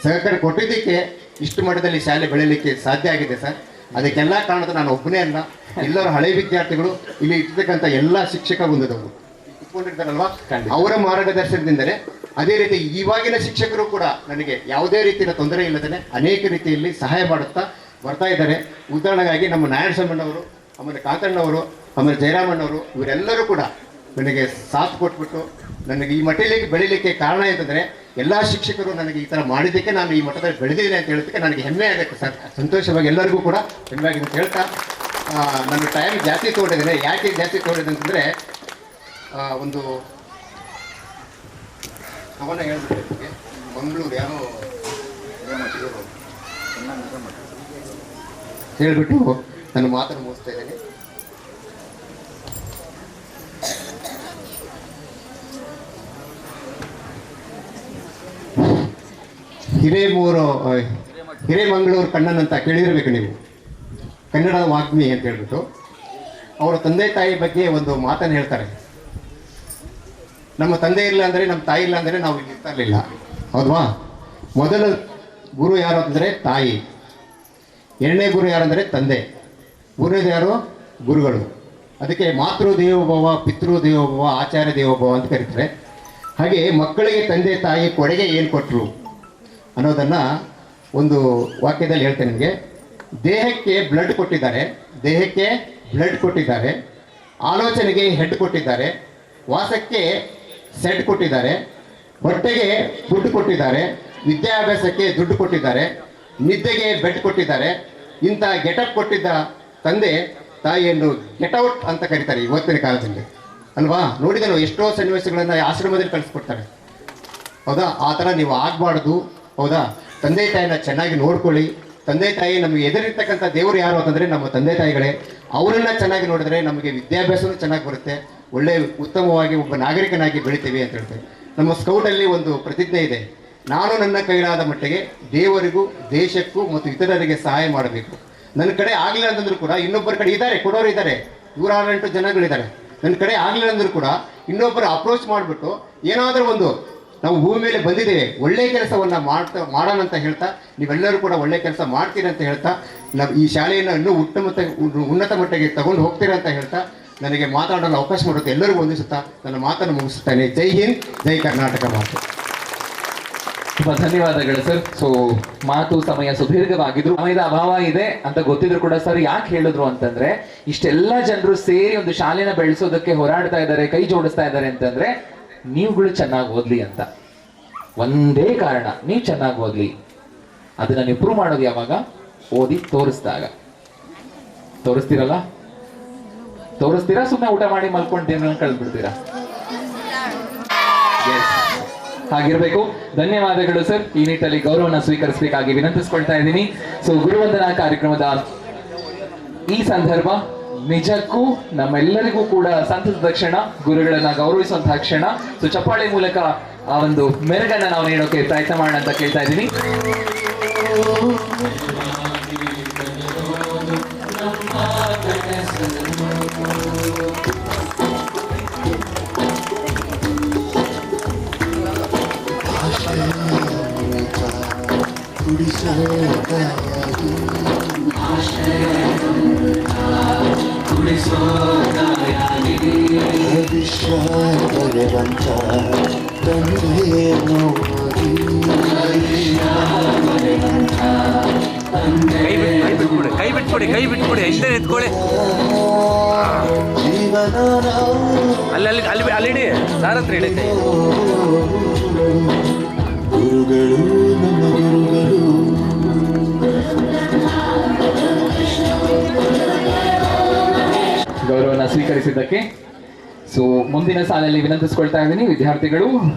ಸಹಕಾರ ಕೊಟ್ಟಿದ್ದಕ್ಕೆ ಇಷ್ಟು ಮಟ್ಟದಲ್ಲಿ ಶಾಲೆ ಬೆಳೀಲಿಕ್ಕೆ ಸಾಧ್ಯ ಆಗಿದೆ ಸರ್. ಅದಕ್ಕೆಲ್ಲ ಕಾರಣದ ನಾನು ಒಬ್ಬನೇ ಅಲ್ಲ, ಎಲ್ಲರೂ ಹಳೆ ವಿದ್ಯಾರ್ಥಿಗಳು, ಇಲ್ಲಿ ಇರ್ತಕ್ಕಂಥ ಎಲ್ಲ ಶಿಕ್ಷಕ ಬಂದದವರು ಇಟ್ಕೊಂಡಿರ್ತಾರಲ್ವಾ, ಅವರ ಮಾರ್ಗದರ್ಶನದಿಂದಲೇ ಅದೇ ರೀತಿ ಇವಾಗಿನ ಶಿಕ್ಷಕರು ಕೂಡ ನನಗೆ ಯಾವುದೇ ರೀತಿಯ ತೊಂದರೆ ಇಲ್ಲದೇ ಅನೇಕ ರೀತಿಯಲ್ಲಿ ಸಹಾಯ ಮಾಡುತ್ತಾ ಬರ್ತಾ ಇದ್ದಾರೆ. ಉದಾಹರಣೆಗಾಗಿ ನಮ್ಮ ನಾರಾಯಣಸ್ವಾಮಣ್ಣವರು, ಆಮೇಲೆ ಕಾಂತಣ್ಣವರು, ಆಮೇಲೆ ಜಯರಾಮಣ್ಣವರು, ಇವರೆಲ್ಲರೂ ಕೂಡ ನನಗೆ ಸಾಥ್ ಕೊಟ್ಬಿಟ್ಟು ನನಗೆ ಈ ಮಟ್ಟದಲ್ಲಿ ಬೆಳೀಲಿಕ್ಕೆ ಕಾರಣ ಅಂತಂದರೆ ಎಲ್ಲ ಶಿಕ್ಷಕರು ನನಗೆ ಈ ಥರ ಮಾಡಿದ್ದಕ್ಕೆ ನಾನು ಈ ಮಟ್ಟದಲ್ಲಿ ಬೆಳೆದಿದ್ದೀನಿ ಅಂತ ಹೇಳೋದಕ್ಕೆ ನನಗೆ ಹೆಮ್ಮೆ ಆಗುತ್ತೆ ಸರ್. ಸಂತೋಷವಾಗಿ ಎಲ್ಲರಿಗೂ ಕೂಡ ಹೆಮ್ಮೆ ಆಗಿದೆ ಅಂತ ಹೇಳ್ತಾ ನನ್ನ ಟೈಮ್ ಜಾಸ್ತಿ ತೊಗೊಂಡಿದ್ದೇನೆ. ಯಾಕೆ ಜಾಸ್ತಿ ತೊಗೊಂಡಿದ್ದೆ ಅಂತಂದರೆ ಒಂದು ಅವನ್ನ ಹೇಳ್ಬಿಟ್ಟು ಮಂಗಳೂರು ಯಾರೋ ಹೇಳ್ಬಿಟ್ಟು ನನ್ನ ಮಾತನ್ನು ಮುಗಿಸ್ತಾ ಇದ್ದೇನೆ. ಹಿರೇಮೂರು ಹಿರೇಮಂಗಳೂರು ಕಣ್ಣನ್ ಅಂತ ಕೇಳಿರಬೇಕು ನೀವು, ಕನ್ನಡದ ವಾಗ್ಮಿ ಅಂತ ಹೇಳ್ಬಿಟ್ಟು. ಅವರ ತಂದೆ ತಾಯಿ ಬಗ್ಗೆ ಒಂದು ಮಾತನ್ನು ಹೇಳ್ತಾರೆ. ನಮ್ಮ ತಂದೆ ಇಲ್ಲ ಅಂದರೆ, ನಮ್ಮ ತಾಯಿ ಇಲ್ಲ ಅಂದರೆ ನಾವು ಇಲ್ಲಿ ಇರ್ತಾ ಇರಲಿಲ್ಲ, ಹೌದವಾ? ಮೊದಲ ಗುರು ಯಾರು ಅಂದರೆ ತಾಯಿ, ಎರಡನೇ ಗುರು ಯಾರಂದರೆ ತಂದೆ, ಮೂರನೇದು ಯಾರು? ಗುರುಗಳು. ಅದಕ್ಕೆ ಮಾತೃ ದೇವೋಭವ, ಪಿತೃ ದೇವೋಭವ, ಆಚಾರ್ಯ ದೇವೋಭವ ಅಂತ ಕರೀತಾರೆ. ಹಾಗೆ ಮಕ್ಕಳಿಗೆ ತಂದೆ ತಾಯಿ ಕೊಡುಗೆ ಏನು ಕೊಟ್ಟರು ಅನ್ನೋದನ್ನು ಒಂದು ವಾಕ್ಯದಲ್ಲಿ ಹೇಳ್ತೇನೆ ನಿಮಗೆ. ದೇಹಕ್ಕೆ ಬ್ಲಡ್ ಕೊಟ್ಟಿದ್ದಾರೆ, ದೇಹಕ್ಕೆ ಬ್ಲಡ್ ಕೊಟ್ಟಿದ್ದಾರೆ, ಆಲೋಚನೆಗೆ ಹೆಡ್ ಕೊಟ್ಟಿದ್ದಾರೆ, ವಾಸಕ್ಕೆ ಸೆಡ್ ಕೊಟ್ಟಿದ್ದಾರೆ, ಹೊಟ್ಟೆಗೆ ದುಡ್ಡು ಕೊಟ್ಟಿದ್ದಾರೆ, ವಿದ್ಯಾಭ್ಯಾಸಕ್ಕೆ ದುಡ್ಡು ಕೊಟ್ಟಿದ್ದಾರೆ, ನಿದ್ದೆಗೆ ಬೆಡ್ ಕೊಟ್ಟಿದ್ದಾರೆ. ಇಂಥ ಗೆಟಪ್ ಕೊಟ್ಟಿದ್ದ ತಂದೆ ತಾಯಿಯನ್ನು ಗೆಟೌಟ್ ಅಂತ ಕರೀತಾರೆ ಇವತ್ತಿನ ಕಾಲದಲ್ಲಿ, ಅಲ್ವಾ? ನೋಡಿದನು ಎಷ್ಟೋ ಸನ್ನಿವೇಶಗಳನ್ನು ಆಶ್ರಮದಲ್ಲಿ ಕಳಿಸ್ಕೊಡ್ತಾರೆ, ಹೌದಾ? ಆ ಥರ ನೀವು ಆಗಬಾರ್ದು, ಹೌದಾ? ತಂದೆ ತಾಯಿನ ಚೆನ್ನಾಗಿ ನೋಡ್ಕೊಳ್ಳಿ. ತಂದೆ ತಾಯಿ ನಮಗೆ ಎದುರಿರ್ತಕ್ಕಂಥ ದೇವರು ಯಾರು ಅಂತಂದರೆ ನಮ್ಮ ತಂದೆ ತಾಯಿಗಳೇ. ಅವರನ್ನು ಚೆನ್ನಾಗಿ ನೋಡಿದ್ರೆ ನಮಗೆ ವಿದ್ಯಾಭ್ಯಾಸವೂ ಚೆನ್ನಾಗಿ ಬರುತ್ತೆ, ಒಳ್ಳೆ ಉತ್ತಮವಾಗಿ ಒಬ್ಬ ನಾಗರಿಕನಾಗಿ ಬೆಳಿತೀವಿ ಅಂತ ಹೇಳ್ತೇವೆ. ನಮ್ಮ ಸ್ಕೌಟಲ್ಲಿ ಒಂದು ಪ್ರತಿಜ್ಞೆ ಇದೆ, ನಾನು ನನ್ನ ಕೈಲಾದ ಮಟ್ಟಿಗೆ ದೇವರಿಗೂ ದೇಶಕ್ಕೂ ಮತ್ತು ಇತರರಿಗೆ ಸಹಾಯ ಮಾಡಬೇಕು. ನನ್ನ ಕಡೆ ಆಗಲಿಲ್ಲ ಅಂತಂದ್ರೂ ಕೂಡ ಇನ್ನೊಬ್ಬರ ಕಡೆ ಇದ್ದಾರೆ, ಕೊಡೋರು ಇದ್ದಾರೆ, 108 ಜನಗಳಿದ್ದಾರೆ. ನನ್ನ ಕಡೆ ಆಗಲಿಲ್ಲ ಅಂದರೂ ಕೂಡ ಇನ್ನೊಬ್ಬರು ಅಪ್ರೋಚ್ ಮಾಡಿಬಿಟ್ಟು ಏನಾದರೂ ಒಂದು ನಾವು ಭೂಮಿ ಮೇಲೆ ಬಂದಿದ್ದೇವೆ, ಒಳ್ಳೆಯ ಕೆಲಸವನ್ನು ಮಾಡೋಣ ಅಂತ ಹೇಳ್ತಾ, ನೀವೆಲ್ಲರೂ ಕೂಡ ಒಳ್ಳೆಯ ಕೆಲಸ ಮಾಡ್ತೀರಿ ಅಂತ ಹೇಳ್ತಾ, ನಾವು ಈ ಶಾಲೆಯನ್ನು ಇನ್ನೂ ಉನ್ನತ ಮಟ್ಟಿಗೆ ತಗೊಂಡು ಹೋಗ್ತೀರಾ ಅಂತ ಹೇಳ್ತಾ ನನಗೆ ಮಾತಾಡಲು ಅವಕಾಶ ಮಾಡುತ್ತೆ ಎಲ್ಲರಿಗೂ ವಂದಿಸುತ್ತಾ ನನ್ನ ಮಾತನ್ನು ಮುಗಿಸುತ್ತೇನೆ. ಜೈ ಹಿಂದ್, ಜೈ ಕರ್ನಾಟಕ ಮಾತು. ತುಂಬಾ ಧನ್ಯವಾದಗಳು ಸರ್. ಸೊ ಮಾತು ಸಮಯ ಸುದೀರ್ಘವಾಗಿದ್ರು, ಸಮಯದ ಅಭಾವ ಇದೆ ಅಂತ ಗೊತ್ತಿದ್ರು ಕೂಡ ಸರ್ ಯಾಕೆ ಹೇಳಿದ್ರು ಅಂತಂದ್ರೆ, ಇಷ್ಟೆಲ್ಲ ಜನರು ಸೇರಿ ಒಂದು ಶಾಲೆನ ಬೆಳೆಸೋದಕ್ಕೆ ಹೋರಾಡ್ತಾ ಇದ್ದಾರೆ, ಕೈ ಜೋಡಿಸ್ತಾ ಇದ್ದಾರೆ ಅಂತಂದ್ರೆ ನೀವುಗಳು ಚೆನ್ನಾಗಿ ಓದ್ಲಿ ಅಂತ. ಒಂದೇ ಕಾರಣ, ನೀವು ಚೆನ್ನಾಗಿ ಓದ್ಲಿ. ಅದನ್ನ ನೀವು ಪ್ರೂವ್ ಮಾಡೋದು ಯಾವಾಗ? ಓದಿ ತೋರಿಸಿದಾಗ. ತೋರಿಸ್ತೀರಲ್ಲ? ತೋರಿಸ್ತೀರಾ ಸುಮ್ಮನೆ ಊಟ ಮಾಡಿ ಮಲ್ಕೊಂಡು ಕಳ್ದ್ಬಿಡ್ತೀರಾ? ಹಾಗಿರ್ಬೇಕು. ಧನ್ಯವಾದಗಳು ಸರ್. ಈ ನಿಟ್ಟಲ್ಲಿ ಗೌರವನ ಸ್ವೀಕರಿಸಬೇಕಾಗಿ ವಿನಂತಿಸ್ಕೊಳ್ತಾ ಇದ್ದೀನಿ. ಸೊ ಗುರುವಂದನಾ ಕಾರ್ಯಕ್ರಮದ ಈ ಸಂದರ್ಭ ನಿಜಕ್ಕೂ ನಮ್ಮೆಲ್ಲರಿಗೂ ಕೂಡ ಸಂತಸದ ಕ್ಷಣ, ಗುರುಗಳನ್ನ ಗೌರವಿಸುವಂತಹ ಕ್ಷಣ. ಸೊ ಚಪ್ಪಾಳೆ ಮೂಲಕ ಆ ಒಂದು ಮೆರಗನ್ನ ನಾವು ನೀಡೋಕೆ ಪ್ರಯತ್ನ ಮಾಡೋಣ ಅಂತ ಕೇಳ್ತಾ ಇದ್ದೀನಿ. ಕೈ ಬಿಟ್ಬಿಡಿ ಹಿಂದೆ ನಿಂತ್ಕೊಳ್ಳಿ. ಅಲ್ಲಿಡಿ ಸಾರ್ ಹತ್ರ ಇಡಿ. ಗುರುಗಳು ನಮ್ಮ ಗುರುಗಳು. ಗೌರವನ ಸ್ವೀಕರಿಸಿದ್ದಕ್ಕೆ. ಸೊ ಮುಂದಿನ ಸಾಲಲ್ಲಿ ವಿನಂತಿಸ್ಕೊಳ್ತಾ ಇದ್ದೀನಿ ವಿದ್ಯಾರ್ಥಿಗಳು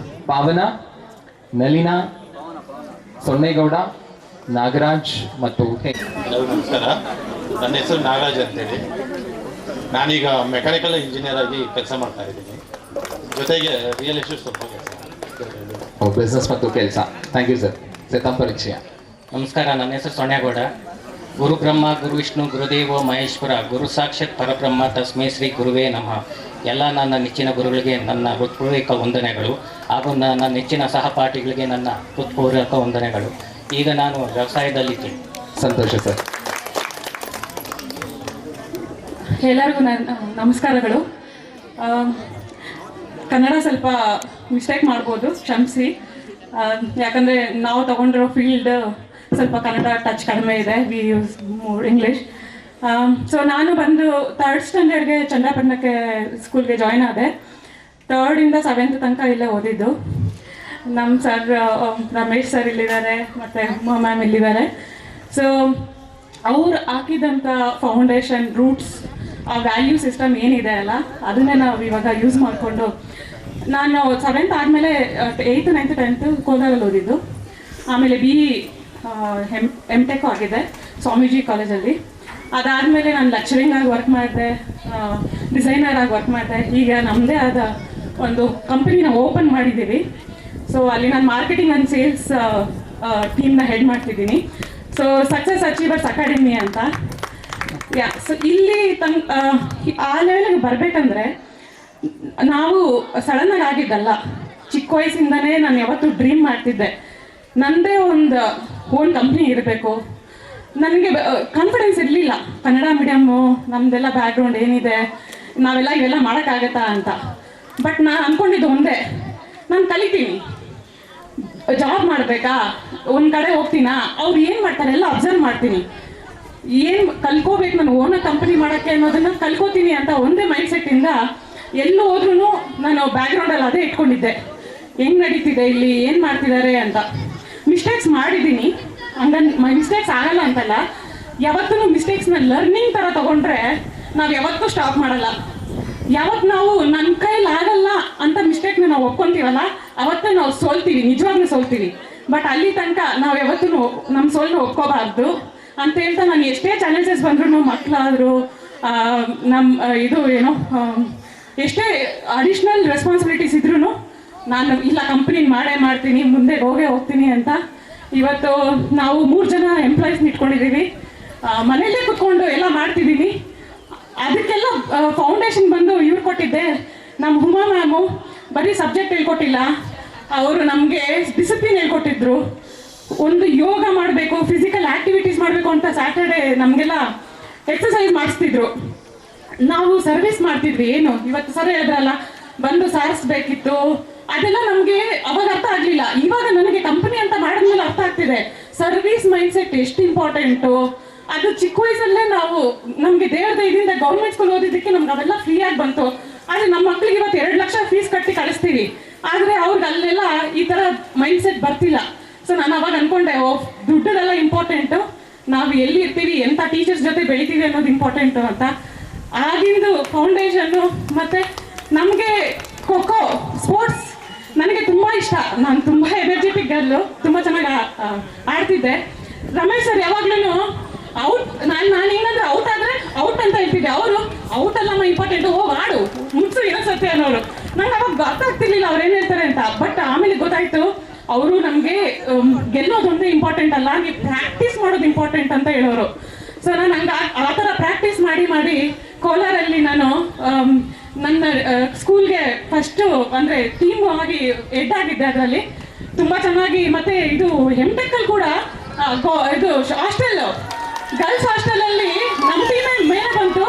ಪಾವನ, ನಲಿನಾ, ಸೊನ್ನೇಗೌಡ, ನಾಗರಾಜ್ ಮತ್ತು ಎಲ್ಲರಿಗೂ ನಮಸ್ಕಾರ. ನನ್ನ ಹೆಸರು ನಾಗರಾಜ್ ಅಂತೇಳಿ. ನಾನೀಗ ಮೆಕ್ಯಾನಿಕಲ್ ಇಂಜಿನಿಯರ್ ಆಗಿ ಕೆಲಸ ಮಾಡ್ತಾ ಇದ್ದೀನಿ, ಜೊತೆಗೆ ರಿಯಲ್ ಎಸ್ಟೇಟ್ ಸ್ವಲ್ಪ ಕೆಲಸ, ಬಿಸ್ನೆಸ್ ಮತ್ತು ಕೆಲಸ. Thank you sir. ತಮ್ಮ ಪರಿಚಯ. ನಮಸ್ಕಾರ, ನನ್ನ ಹೆಸರು ಸೊನ್ನೇಗೌಡ. ಗುರು ಬ್ರಹ್ಮ, ಗುರು ವಿಷ್ಣು, ಗುರುದೇವೋ ಮಹೇಶ್ವರ, ಗುರು ಸಾಕ್ಷಾತ್ ಪರಬ್ರಹ್ಮ, ತಸ್ಮೈ ಶ್ರೀ ಗುರುವೇ ನಮಃ. ಎಲ್ಲ ನನ್ನ ನೆಚ್ಚಿನ ಗುರುಗಳಿಗೆ ನನ್ನ ಹೃತ್ಪೂರ್ವಕ ವಂದನೆಗಳು, ಹಾಗೂ ನನ್ನ ನೆಚ್ಚಿನ ಸಹಪಾಠಿಗಳಿಗೆ ನನ್ನ ಹೃತ್ಪೂರ್ವಕ ವಂದನೆಗಳು. ಈಗ ನಾನು ವ್ಯವಸಾಯದಲ್ಲಿದ್ದೀನಿ. ಸಂತೋಷ ಸರ್. ಎಲ್ಲರಿಗೂ ನಮಸ್ಕಾರಗಳು. ಕನ್ನಡ ಸ್ವಲ್ಪ ಮಿಸ್ಟೇಕ್ ಮಾಡ್ಬೋದು, ಕ್ಷಮಿಸಿ. ಯಾಕಂದರೆ ನಾವು ತಗೊಂಡಿರೋ ಫೀಲ್ಡ್ ಸ್ವಲ್ಪ ಕನ್ನಡ ಟಚ್ ಕಡಿಮೆ ಇದೆ, we use more English. So ನಾನು ಬಂದು 3rd ಸ್ಟ್ಯಾಂಡರ್ಡ್ಗೆ ಚನ್ನಪಟ್ಟಣಕ್ಕೆ ಸ್ಕೂಲ್ಗೆ ಜಾಯ್ನ್ ಆದೆ. 3rd ಇಂದ 7th ತನಕ ಇಲ್ಲೇ ಓದಿದ್ದು. ನಮ್ಮ ಸರ್ ರಮೇಶ್ ಸರ್ ಇಲ್ಲಿದ್ದಾರೆ, ಮತ್ತು ಮ್ಯಾಮ್ ಇಲ್ಲಿದ್ದಾರೆ. ಸೊ ಅವ್ರು ಹಾಕಿದಂಥ ಫೌಂಡೇಶನ್, ರೂಟ್ಸ್, ಆ ವ್ಯಾಲ್ಯೂ ಸಿಸ್ಟಮ್ ಏನಿದೆ ಅಲ್ಲ, ಅದನ್ನೇ ನಾವು ಇವಾಗ ಯೂಸ್ ಮಾಡಿಕೊಂಡು, ನಾನು 7th ಆದಮೇಲೆ 8th, 9th, 10th ಕೋಲಾರಲ್ಲಿ ಓದಿದ್ದು. ಆಮೇಲೆ BE MTech ಆಗಿದೆ ಸ್ವಾಮೀಜಿ ಕಾಲೇಜಲ್ಲಿ. ಅದಾದಮೇಲೆ ನಾನು ಲೆಕ್ಚರಿಂಗ್ ಆಗಿ ವರ್ಕ್ ಮಾಡಿದೆ, ಡಿಸೈನರ್ ಆಗಿ ವರ್ಕ್ ಮಾಡಿದೆ. ಈಗ ನಮ್ಮದೇ ಆದ ಒಂದು ಕಂಪನಿನ ಓಪನ್ ಮಾಡಿದ್ದೀವಿ. ಸೊ ಅಲ್ಲಿ ನಾನು ಮಾರ್ಕೆಟಿಂಗ್ ಆ್ಯಂಡ್ ಸೇಲ್ಸ್ ಟೀಮ್ನ ಹೆಡ್ ಮಾಡ್ತಿದ್ದೀನಿ. ಸೊ ಸಕ್ಸಸ್ ಅಚೀವರ್ಸ್ ಅಕಾಡೆಮಿ ಅಂತ. ಸೊ ಇಲ್ಲಿ ಆ ಲೆವೆಲ್ಗೆ ಬರಬೇಕಂದ್ರೆ ನಾವು ಸಡನ್ನಾಗಿ ಆಗಿದ್ದಲ್ಲ. ಚಿಕ್ಕ ವಯಸ್ಸಿಂದನೇ ನಾನು ಯಾವತ್ತೂ ಡ್ರೀಮ್ ಮಾಡ್ತಿದ್ದೆ, ನನ್ನದೇ ಒಂದು ಓನ್ ಕಂಪ್ನಿ ಇರಬೇಕು. ನನಗೆ ಕಾನ್ಫಿಡೆನ್ಸ್ ಇರಲಿಲ್ಲ, ಕನ್ನಡ ಮೀಡಿಯಮ್ಮು ನಮ್ಮದೆಲ್ಲ ಬ್ಯಾಕ್ಗ್ರೌಂಡ್ ಏನಿದೆ, ನಾವೆಲ್ಲ ಇವೆಲ್ಲ ಮಾಡೋಕ್ಕಾಗತ್ತಾ ಅಂತ. ಬಟ್ ನಾನು ಅಂದ್ಕೊಂಡಿದ್ದು ಒಂದೇ, ನಾನು ಕಲಿತೀನಿ, ಜಾಬ್ ಮಾಡಬೇಕಾ, ಒಂದು ಕಡೆ ಹೋಗ್ತೀನಾ, ಅವ್ರು ಏನು ಮಾಡ್ತಾರೆ ಎಲ್ಲ ಅಬ್ಸರ್ವ್ ಮಾಡ್ತೀನಿ, ಏನು ಕಲ್ಕೋಬೇಕು ನಾನು ಓನ ಕಂಪನಿ ಮಾಡೋಕ್ಕೆ ಅನ್ನೋದನ್ನು ಕಲ್ಕೋತೀನಿ ಅಂತ ಒಂದೇ ಮೈಂಡ್ಸೆಟ್ಟಿಂದ ಎಲ್ಲೂ ಹೋದ್ರೂ ನಾನು ಬ್ಯಾಕ್ಗ್ರೌಂಡಲ್ಲಿ ಅದೇ ಇಟ್ಕೊಂಡಿದ್ದೆ, ಹೆಂಗೆ ನಡೀತಿದೆ ಇಲ್ಲಿ, ಏನು ಮಾಡ್ತಿದ್ದಾರೆ ಅಂತ. ಮಿಸ್ಟೇಕ್ಸ್ ಮಾಡಿದ್ದೀನಿ, ಹಂಗಂದು ಮಿಸ್ಟೇಕ್ಸ್ ಆಗಲ್ಲ ಅಂತಲ್ಲ, ಯಾವತ್ತೂ ಮಿಸ್ಟೇಕ್ಸ್ನ ಲರ್ನಿಂಗ್ ಥರ ತೊಗೊಂಡ್ರೆ ನಾವು ಯಾವತ್ತೂ ಸ್ಟಾಪ್ ಮಾಡಲ್ಲ. ಯಾವತ್ತು ನಾವು ನನ್ನ ಕೈಯಲ್ಲಿ ಆಗಲ್ಲ ಅಂತ ಮಿಸ್ಟೇಕ್ನ ನಾವು ಒಪ್ಕೊಂತೀವಲ್ಲ, ಅವತ್ತೇ ನಾವು ಸೋಲ್ತೀವಿ, ನಿಜವಾಗ್ಲೂ ಸೋಲ್ತೀವಿ. ಬಟ್ ಅಲ್ಲಿ ತನಕ ನಾವು ಯಾವತ್ತೂ ನಮ್ಮ ಸೋಲ್ನ ಒಪ್ಕೋಬಾರ್ದು ಅಂತ ಹೇಳ್ತಾ, ನಾನು ಎಷ್ಟೇ ಚಾಲೆಂಜಸ್ ಬಂದ್ರೂ, ಮಕ್ಕಳಾದರೂ ಇದು ಏನೋ ಎಷ್ಟೇ ಅಡಿಷ್ನಲ್ ರೆಸ್ಪಾನ್ಸಿಬಿಲಿಟೀಸ್ ಇದ್ರೂ ನಾನು ಇಲ್ಲ ಕಂಪ್ನಿ ಮಾಡೇ ಮಾಡ್ತೀನಿ, ಮುಂದೆ ಹೋಗ್ತೀನಿ ಅಂತ ಇವತ್ತು ನಾವು 3 ಜನ ಎಂಪ್ಲಾಯೀಸ್ನ ಇಟ್ಕೊಂಡಿದ್ದೀವಿ. ಮನೆಯಲ್ಲೇ ಕುತ್ಕೊಂಡು ಎಲ್ಲ ಮಾಡ್ತಿದ್ದೀನಿ. ಅದಕ್ಕೆಲ್ಲ ಫೌಂಡೇಶನ್ ಬಂದು ಇವ್ರು ಕೊಟ್ಟಿದ್ದೆ, ನಮ್ಮ ಹುಮಾ ಮ್ಯಾಮು ಬರೀ ಸಬ್ಜೆಕ್ಟ್ ಹೇಳ್ಕೊಟ್ಟಿಲ್ಲ, ಅವರು ನಮಗೆ ಡಿಸಿಪ್ಲಿನ್ ಹೇಳ್ಕೊಟ್ಟಿದ್ರು. ಒಂದು ಯೋಗ ಮಾಡಬೇಕು, ಫಿಸಿಕಲ್ ಆ್ಯಕ್ಟಿವಿಟೀಸ್ ಮಾಡಬೇಕು ಅಂತ ಸ್ಯಾಟರ್ಡೆ ನಮಗೆಲ್ಲ ಎಕ್ಸಸೈಸ್ ಮಾಡಿಸ್ತಿದ್ರು. ನಾವು ಸರ್ವಿಸ್ ಮಾಡ್ತಿದ್ವಿ, ಏನು ಇವತ್ತು ಸರ್ ಹೇಳಿದ್ರಲ್ಲ ಬಂದು ಸಾರಿಸ್ಬೇಕಿತ್ತು, ಅದೆಲ್ಲ ನಮಗೆ ಅವಾಗ ಅರ್ಥ ಆಗಲಿಲ್ಲ. ಇವಾಗ ನನಗೆ ಕಂಪನಿ ಅಂತ ಮಾಡಿದ್ಮೇಲೆ ಅರ್ಥ ಆಗ್ತಿದೆ ಸರ್ವಿಸ್ ಮೈಂಡ್ಸೆಟ್ ಎಷ್ಟು ಇಂಪಾರ್ಟೆಂಟು. ಅದು ಚಿಕ್ಕ ವಯಸ್ಸಲ್ಲೇ ನಾವು ನಮಗೆ ದೇವ್ರ ದಯದಿಂದ ಗೌರ್ಮೆಂಟ್ ಸ್ಕೂಲ್ ಓದಿದ್ದಕ್ಕೆ ನಮ್ಗೆ ಅವೆಲ್ಲ ಫ್ರೀಯಾಗಿ ಬಂತು. ಆದರೆ ನಮ್ಮ ಮಕ್ಳಿಗೆ ಇವತ್ತು 2 ಲಕ್ಷ ಫೀಸ್ ಕಟ್ಟಿ ಕಳಿಸ್ತೀವಿ, ಆದರೆ ಅವ್ರಿಗೆ ಅಲ್ಲೆಲ್ಲ ಈ ಥರ ಮೈಂಡ್ಸೆಟ್ ಬರ್ತಿಲ್ಲ. ಸೊ ನಾನು ಅವಾಗ ಅನ್ಕೊಂಡೆ, ದುಡ್ಡದೆಲ್ಲ ಇಂಪಾರ್ಟೆಂಟು, ನಾವು ಎಲ್ಲಿ ಇರ್ತೀವಿ, ಎಂಥ ಟೀಚರ್ಸ್ ಜೊತೆ ಬೆಳಿತೀವಿ ಅನ್ನೋದು ಇಂಪಾರ್ಟೆಂಟು ಅಂತ. ಆಗಿಂದು ಫೌಂಡೇಶನ್ನು ಮತ್ತು ನಮಗೆ ಖೋಖೋ ಸ್ಪೋರ್ಟ್ಸ್ ನನಗೆ ತುಂಬ ಇಷ್ಟ. ನಾನು ತುಂಬ ಎನರ್ಜೆಟಿಕ್ ಗರ್ಲು, ತುಂಬ ಚೆನ್ನಾಗಿ ಆಡ್ತಿದ್ದೆ. ರಮೇಶ್ ಸರ್ ಯಾವಾಗ್ಲೂ ಔಟ್, ನಾನು ಏನಂದ್ರೆ ಔಟ್ ಆದರೆ ಔಟ್ ಅಂತ ಹೇಳ್ತಿದ್ದೆ, ಅವರು ಔಟ್ ಅಲ್ಲಮ್ಮ ಇಂಪಾರ್ಟೆಂಟು, ಹೋಗಿ ಆಡು ಮುಗಿಸು ಇರೋಸತ್ತೆ ಅನ್ನೋರು. ನಂಗೆ ಅವಾಗ ಅರ್ಥ ಆಗ್ತಿರ್ಲಿಲ್ಲ ಅವ್ರು ಏನು ಹೇಳ್ತಾರೆ ಅಂತ. ಬಟ್ ಆಮೇಲೆ ಗೊತ್ತಾಯ್ತು, ಅವರು ನಮಗೆ ಗೆಲ್ಲೋದೊಂದೇ ಇಂಪಾರ್ಟೆಂಟ್ ಅಲ್ಲ, ನೀವು ಪ್ರಾಕ್ಟೀಸ್ ಮಾಡೋದು ಇಂಪಾರ್ಟೆಂಟ್ ಅಂತ ಹೇಳೋರು. ಸೊ ನಾನು ಹಂಗೆ ಆ ಥರ ಪ್ರಾಕ್ಟೀಸ್ ಮಾಡಿ ಕೋಲಾರಲ್ಲಿ ನಾನು ನನ್ನ ಸ್ಕೂಲ್ಗೆ ಫಸ್ಟು ಅಂದರೆ ಟೀಮ್ ಆಗಿ ಹೆಡ್ ಆಗಿದ್ದೆ. ಅದರಲ್ಲಿ ತುಂಬ ಚೆನ್ನಾಗಿ, ಮತ್ತು ಇದು ಎಂಟೆಕ್ಕಲ್ಲಿ ಕೂಡ ಇದು ಹಾಸ್ಟೆಲ್, ಗರ್ಲ್ಸ್ ಹಾಸ್ಟೆಲಲ್ಲಿ ನಮ್ಮ ಟೀಮೇ ಮೇಲೆ ಬಂತು.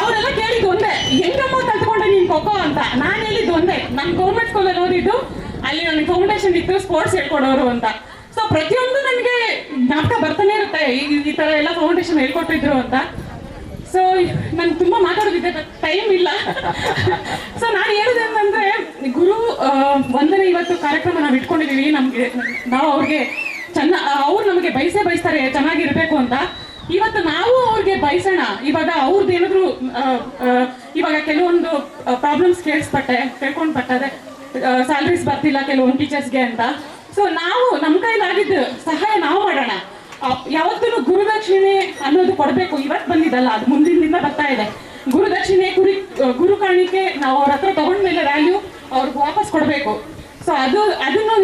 ಅವರೆಲ್ಲ ಕೇಳಿದ್ದು ಒಂದೇ, ಹೆಂಗಮ್ಮ ಕಲ್ತ್ಕೊಂಡೆ ನೀನು ಖೋಖೋ ಅಂತ. ನಾನು ಹೇಳಿದ್ದು ಒಂದೇ, ನಾನು ಗೌರ್ಮೆಂಟ್ ಸ್ಕೂಲಲ್ಲಿ ಓದಿದ್ದು, ಅಲ್ಲಿ ನನಗೆ ಫೌಂಡೇಶನ್ ಇತ್ತು ಸ್ಪೋರ್ಟ್ಸ್ ಹೇಳ್ಕೊಡೋರು ಅಂತ. ಸೊ ಪ್ರತಿಯೊಂದು ನನಗೆ ಜ್ಞಾಪಕ ಬರ್ತಾನೆ ಇರುತ್ತೆ, ಈ ಥರ ಎಲ್ಲ ಫೌಂಡೇಶನ್ ಹೇಳ್ಕೊಟ್ಟಿದ್ರು ಅಂತ. ಸೊ ನಂಗೆ ತುಂಬ ಮಾತಾಡೋದಿದೆ, ಟೈಮ್ ಇಲ್ಲ. ಸೊ ನಾನು ಹೇಳೋದೇನಂದರೆ, ಗುರು ವಂದನೆ ಇವತ್ತು ಕಾರ್ಯಕ್ರಮ ನಾವು ಇಟ್ಕೊಂಡಿದ್ದೀವಿ. ನಾವು ಅವ್ರಿಗೆ ಅವ್ರು ನಮಗೆ ಬಯಸ್ತಾರೆ ಚೆನ್ನಾಗಿರ್ಬೇಕು ಅಂತ. ಇವತ್ತು ನಾವು ಅವ್ರಿಗೆ ಬಯಸೋಣ. ಇವಾಗ ಅವ್ರದ್ದು ಏನಾದರೂ ಇವಾಗ ಕೆಲವೊಂದು ಪ್ರಾಬ್ಲಮ್ಸ್ ಕೇಳ್ಕೊಂಡು ಪಟ್ಟದೆ, ಸ್ಯಾಲ್ರೀಸ್ ಬರ್ತಿಲ್ಲ ಕೆಲವೊಂದು ಟೀಚರ್ಸ್ಗೆ ಅಂತ. ಸೊ ನಾವು ನಮ್ಮ ಕೈಲಾಗಿದ್ದು ಸಹಾಯ ನಾವು ಮಾಡೋಣ. ಯಾವತ್ತೂ ಗುರುದಕ್ಷಿಣೆ ಅನ್ನೋದು ಕೊಡಬೇಕು. ಇವತ್ತು ಬಂದಿದ್ದಲ್ಲ, ಅದು ಮುಂದಿನಿಂದ ಬರ್ತಾ ಇದೆ. ಗುರುದಕ್ಷಿಣೆ ಗುರು ಕಾಣಿಕೆ ನಾವು ಅವ್ರ ಹತ್ರ ತಗೊಂಡ್ಮೇಲೆ ವ್ಯಾಲ್ಯೂ ಅವ್ರಿಗೆ ವಾಪಸ್ ಕೊಡಬೇಕು. ಸೊ ಅದನ್ನು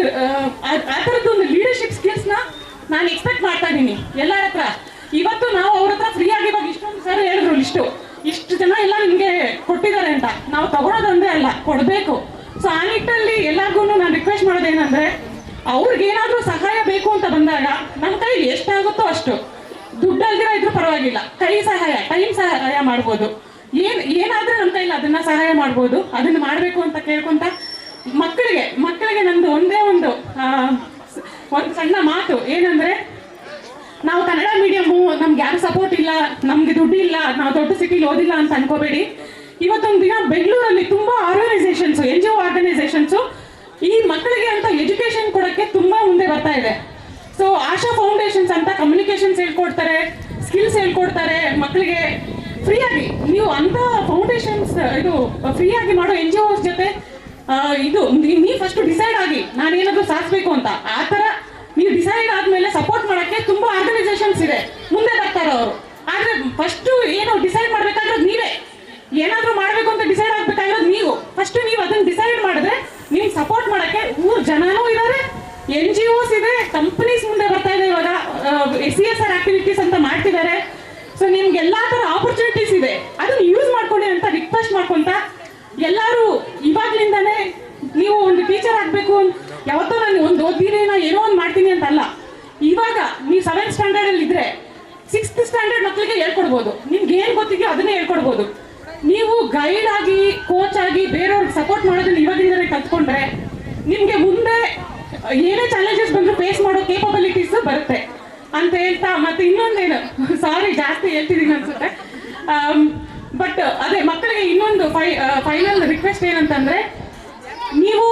ಆ ಥರದ್ದೊಂದು ಲೀಡರ್ಶಿಪ್ ಸ್ಕಿಲ್ಸ್ನ ನಾನು ಎಕ್ಸ್ಪೆಕ್ಟ್ ಮಾಡ್ತಾ ಇದ್ದೀನಿ ಎಲ್ಲರ ಹತ್ರ. ಇವತ್ತು ನಾವು ಅವ್ರ ಹತ್ರ ಫ್ರೀಯಾಗಿ ಇವಾಗ ಇಷ್ಟೊಂದು ಸರ್ ಹೇಳಿದ್ರು, ಇಷ್ಟು ಜನ ಎಲ್ಲ ನಿಮಗೆ ಕೊಟ್ಟಿದ್ದಾರೆ ಅಂತ. ನಾವು ತಗೊಳೋದಂದ್ರೆ ಅಲ್ಲ, ಕೊಡಬೇಕು. ಸೊ ಆ ನಿಟ್ಟಲ್ಲಿ ಎಲ್ಲರಿಗೂ ನಾನು ರಿಕ್ವೆಸ್ಟ್ ಮಾಡೋದೇನೆಂದರೆ, ಅವ್ರಿಗೇನಾದರೂ ಸಹಾಯ ಬೇಕು ಅಂತ ಬಂದಾಗ ನಮ್ಮ ಕೈಲಿ ಎಷ್ಟಾಗುತ್ತೋ ಅಷ್ಟು, ದುಡ್ಡಲ್ದಿರ ಇದ್ರೂ ಪರವಾಗಿಲ್ಲ, ಟೈಮ್ ಸಹಾಯ ಮಾಡ್ಬೋದು. ಏನಾದರೂ ನಮ್ಮ ಕೈಲಿ ಅದನ್ನು ಸಹಾಯ ಮಾಡ್ಬೋದು. ಅದನ್ನು ಮಾಡಬೇಕು ಅಂತ ಕೇಳ್ಕೊಂತ ಮಕ್ಕಳಿಗೆ ನಂದು ಒಂದೇ ಒಂದು ಸಣ್ಣ ಮಾತು ಏನಂದರೆ, ನಾವು ಕನ್ನಡ ಮೀಡಿಯಮ್ಮು, ನಮ್ಗೆ ಯಾರು ಸಪೋರ್ಟ್ ಇಲ್ಲ, ನಮಗೆ ದುಡ್ಡು ಇಲ್ಲ, ನಾವು ದೊಡ್ಡ ಸಿಟಿಲಿ ಓದಿಲ್ಲ ಅಂತ ಅನ್ಕೋಬೇಡಿ. ಇವತ್ತೊಂದು ದಿನ ಬೆಂಗಳೂರಲ್ಲಿ ತುಂಬ ಆರ್ಗನೈಸೇಷನ್ಸು, NGO ಆರ್ಗನೈಸೇಷನ್ಸು ಈ ಮಕ್ಕಳಿಗೆ ಅಂತ ಎಜುಕೇಶನ್ ಕೊಡೋಕ್ಕೆ ತುಂಬ ಮುಂದೆ ಬರ್ತಾ ಇದೆ. ಸೊ ಆಶಾ ಫೌಂಡೇಶನ್ಸ್ ಅಂತ ಕಮ್ಯುನಿಕೇಶನ್ಸ್ ಹೇಳ್ಕೊಡ್ತಾರೆ, ಸ್ಕಿಲ್ಸ್ ಹೇಳ್ಕೊಡ್ತಾರೆ ಮಕ್ಕಳಿಗೆ ಫ್ರೀಯಾಗಿ. ನೀವು ಅಂಥ ಫೌಂಡೇಶನ್ಸ್ ಇದು ಫ್ರೀಯಾಗಿ ಮಾಡೋ NGOs ಜೊತೆ ನೀವು ಫಸ್ಟ್ ಡಿಸೈಡ್ ಆಗಿ ನಾನೇನಾದರೂ ಸಾಧಿಸಬೇಕು ಅಂತ. ಆ ಥರ ನೀವು ಡಿಸೈಡ್ ಆದಮೇಲೆ ಸಪೋರ್ಟ್ ಮಾಡೋಕ್ಕೆ ತುಂಬ ಆರ್ಗನೈಸೇಷನ್ಸ್ ಇದೆ, ಮುಂದೆ ಬರ್ತಾರೆ ಅವರು. ಆದರೆ ಫಸ್ಟು ಏನು ಡಿಸೈಡ್ ಮಾಡಬೇಕಾಗಿರೋದು ನೀವೇ. ಏನಾದರೂ ಮಾಡಬೇಕು ಅಂತ ಡಿಸೈಡ್ ಆಗಬೇಕಾಗಿರೋದು ನೀವು. ಫಸ್ಟು ನೀವು ಅದನ್ನು ಡಿಸೈಡ್ ಮಾಡಿದ್ರೆ ನಿಮ್ಗೆ ಸಪೋರ್ಟ್ ಮಾಡೋಕ್ಕೆ ಊರು ಜನನೂ ಇದ್ದಾರೆ, NGOs ಇದೆ, ಕಂಪನೀಸ್ ಮುಂದೆ ಬರ್ತಾ ಇದೆ ಇವಾಗ, CSR ಆಕ್ಟಿವಿಟೀಸ್ ಅಂತ ಮಾಡ್ತಿದ್ದಾರೆ. ಸೊ ನಿಮ್ಗೆ ಎಲ್ಲಾ ತರ ಆಪರ್ಚುನಿಟೀಸ್ ಇದೆ, ಅದನ್ನ ಯೂಸ್ ಮಾಡ್ಕೊಳ್ಳಿ ಅಂತ ರಿಕ್ವೆಸ್ಟ್ ಮಾಡ್ಕೊಂತ, ಎಲ್ಲರೂ ಇವಾಗ್ಲಿಂದಾನೇ ನೀವು ಒಂದು ಟೀಚರ್ ಆಗ್ಬೇಕು, ಯಾವತ್ತೋ ನಾನು ಒಂದು ಓದ್ತೀನಿ ನಾ ಏನೋ ಒಂದು ಮಾಡ್ತೀನಿ ಅಂತಲ್ಲ. ಇವಾಗ ನೀವು 7th ಸ್ಟ್ಯಾಂಡರ್ಡ್ ಅಲ್ಲಿ ಇದ್ರೆ 6th ಸ್ಟ್ಯಾಂಡರ್ಡ್ ಮಕ್ಕಳಿಗೆ ಹೇಳ್ಕೊಡ್ಬೋದು, ನಿಮ್ಗೆ ಏನ್ ಗೊತ್ತಿದೆಯೋ ಅದನ್ನೇ ಹೇಳ್ಕೊಡ್ಬೋದು. ನೀವು ಗೈಡ್ ಆಗಿ, ಕೋಚ್ ಆಗಿ ಬೇರೆಯವ್ರಿಗೆ ಸಪೋರ್ಟ್ ಮಾಡೋದನ್ನ ಇವಾಗಿಂದಲೇ ಕಲ್ತ್ಕೊಂಡ್ರೆ ನಿಮ್ಗೆ ಮುಂದೆ ಏನೇ ಚಾಲೆಂಜಸ್ ಬಂದ್ರು ಫೇಸ್ ಮಾಡೋ ಕೇಪಬಿಲಿಟೀಸ್ ಬರುತ್ತೆ ಅಂತ ಹೇಳ್ತಾ, ಮತ್ತೆ ಇನ್ನೊಂದೇನು, ಸಾರಿ ಜಾಸ್ತಿ ಹೇಳ್ತಿದ್ದೀನಿ ಅನ್ಸುತ್ತೆ, ಬಟ್ ಅದೇ ಮಕ್ಕಳಿಗೆ ಇನ್ನೊಂದು ಫೈನಲ್ ರಿಕ್ವೆಸ್ಟ್ ಏನಂತಂದ್ರೆ, ನೀವು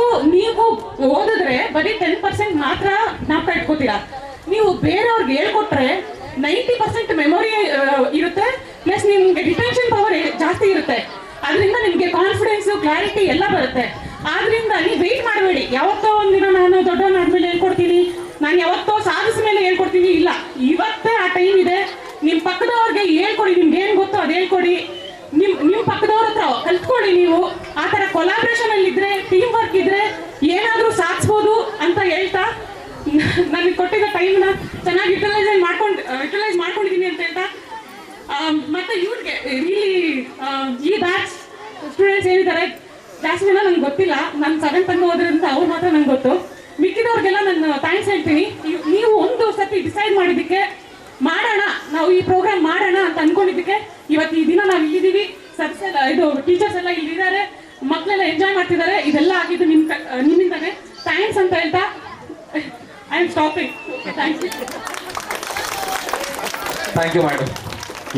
ಓದಿದ್ರೆ ಬರೀ 10% ಮಾತ್ರ ಜ್ಞಾಪಕ ಇಟ್ಕೋತೀರಾ. ನೀವು ಬೇರೆಯವ್ರಿಗೆ ಹೇಳ್ಕೊಟ್ರೆ 90% ಮೆಮೊರಿ ಇರುತ್ತೆ, ಪ್ಲಸ್ ನಿಮ್ಗೆ ರಿಟೆನ್ಷನ್ ಪವರ್ ಜಾಸ್ತಿ ಇರುತ್ತೆ. ಅದರಿಂದ ನಿಮ್ಗೆ ಕಾನ್ಫಿಡೆನ್ಸ್, ಕ್ಲಾರಿಟಿ ಎಲ್ಲ ಬರುತ್ತೆ. ಆದ್ರಿಂದ ನೀವು ವೆಯ್ಟ್ ಮಾಡಬೇಡಿ, ಯಾವತ್ತೋ ಒಂದಿನ ನಾನು ದೊಡ್ಡವನಾದ್ಮೇಲೆ ಹೇಳ್ಕೊಡ್ತೀನಿ, ನಾನು ಯಾವತ್ತೋ ಸಾಧಿಸ ಮೇಲೆ ಹೇಳ್ಕೊಡ್ತೀನಿ, ಇಲ್ಲ, ಇವತ್ತೇ ಆ ಟೈಮ್ ಇದೆ. ನಿಮ್ ಪಕ್ಕದವ್ರಿಗೆ ಹೇಳ್ಕೊಡಿ, ನಿಮ್ಗೆ ಏನ್ ಗೊತ್ತೋ ಅದು ಹೇಳ್ಕೊಡಿ, ನಿಮ್ ಪಕ್ಕದವ್ರ ಹತ್ರ ಕಲ್ತ್ಕೊಳ್ಳಿ. ನೀವು ಆ ತರ ಕೊಲಾಬ್ರೇಷನ್ ಅಲ್ಲಿ ಇದ್ರೆ, ಟೀಮ್ ವರ್ಕ್ ಇದ್ರೆ ಏನಾದ್ರೂ ಸಾಧಿಸ್ಬೋದು ಅಂತ ಹೇಳ್ತಾ, ನನಗೆ ಕೊಟ್ಟಿದ್ದ ಟೈಮ್ನ ಚೆನ್ನಾಗಿ ಯುಟಿಲೈಸ್ ಮಾಡ್ಕೊಂಡಿದ್ದೀನಿ ಅಂತ ಹೇಳ್ತಾ, ಮತ್ತೆ ಇವ್ರಿಗೆ ಇಲ್ಲಿ ಈ ಬ್ಯಾಚ್ ಸ್ಟೂಡೆಂಟ್ಸ್ ಏನಿದ್ದಾರೆ ಜಾಸ್ತಿ ಜನ ನಂಗೆ ಗೊತ್ತಿಲ್ಲ, ನಾನು 7th ತನಕ ಹೋದ್ರಿಂದ ಅವ್ರು ಮಾತ್ರ ನಂಗೆ ಗೊತ್ತು. ಮಿಕ್ಕಿದವ್ರಿಗೆಲ್ಲ ನಾನು ಥ್ಯಾಂಕ್ಸ್ ಹೇಳ್ತೀನಿ. ನೀವು ಒಂದು ಸತಿ ಡಿಸೈಡ್ ಮಾಡಿದ್ದಕ್ಕೆ, ಮಾಡೋಣ ನಾವು ಈ ಪ್ರೋಗ್ರಾಮ್ ಮಾಡೋಣ ಅಂತ ಅನ್ಕೊಂಡಿದ್ದಕ್ಕೆ ಇವತ್ತು ಈ ದಿನ ನಾವು ಇಲ್ಲಿದ್ದೀವಿ. ಸರ್ಸ್ ಎಲ್ಲ, ಇದು ಟೀಚರ್ಸ್ ಎಲ್ಲ ಇಲ್ಲಿದ್ದಾರೆ, ಮಕ್ಕಳೆಲ್ಲ ಎಂಜಾಯ್ ಮಾಡ್ತಿದ್ದಾರೆ. ಇದೆಲ್ಲ ಆಗಿದ್ದು ನಿಮ್ಮಿಂದಾನೆ. ಥ್ಯಾಂಕ್ಸ್ ಅಂತ ಹೇಳ್ತಾ I am stopping. Thank you. Thank you madam.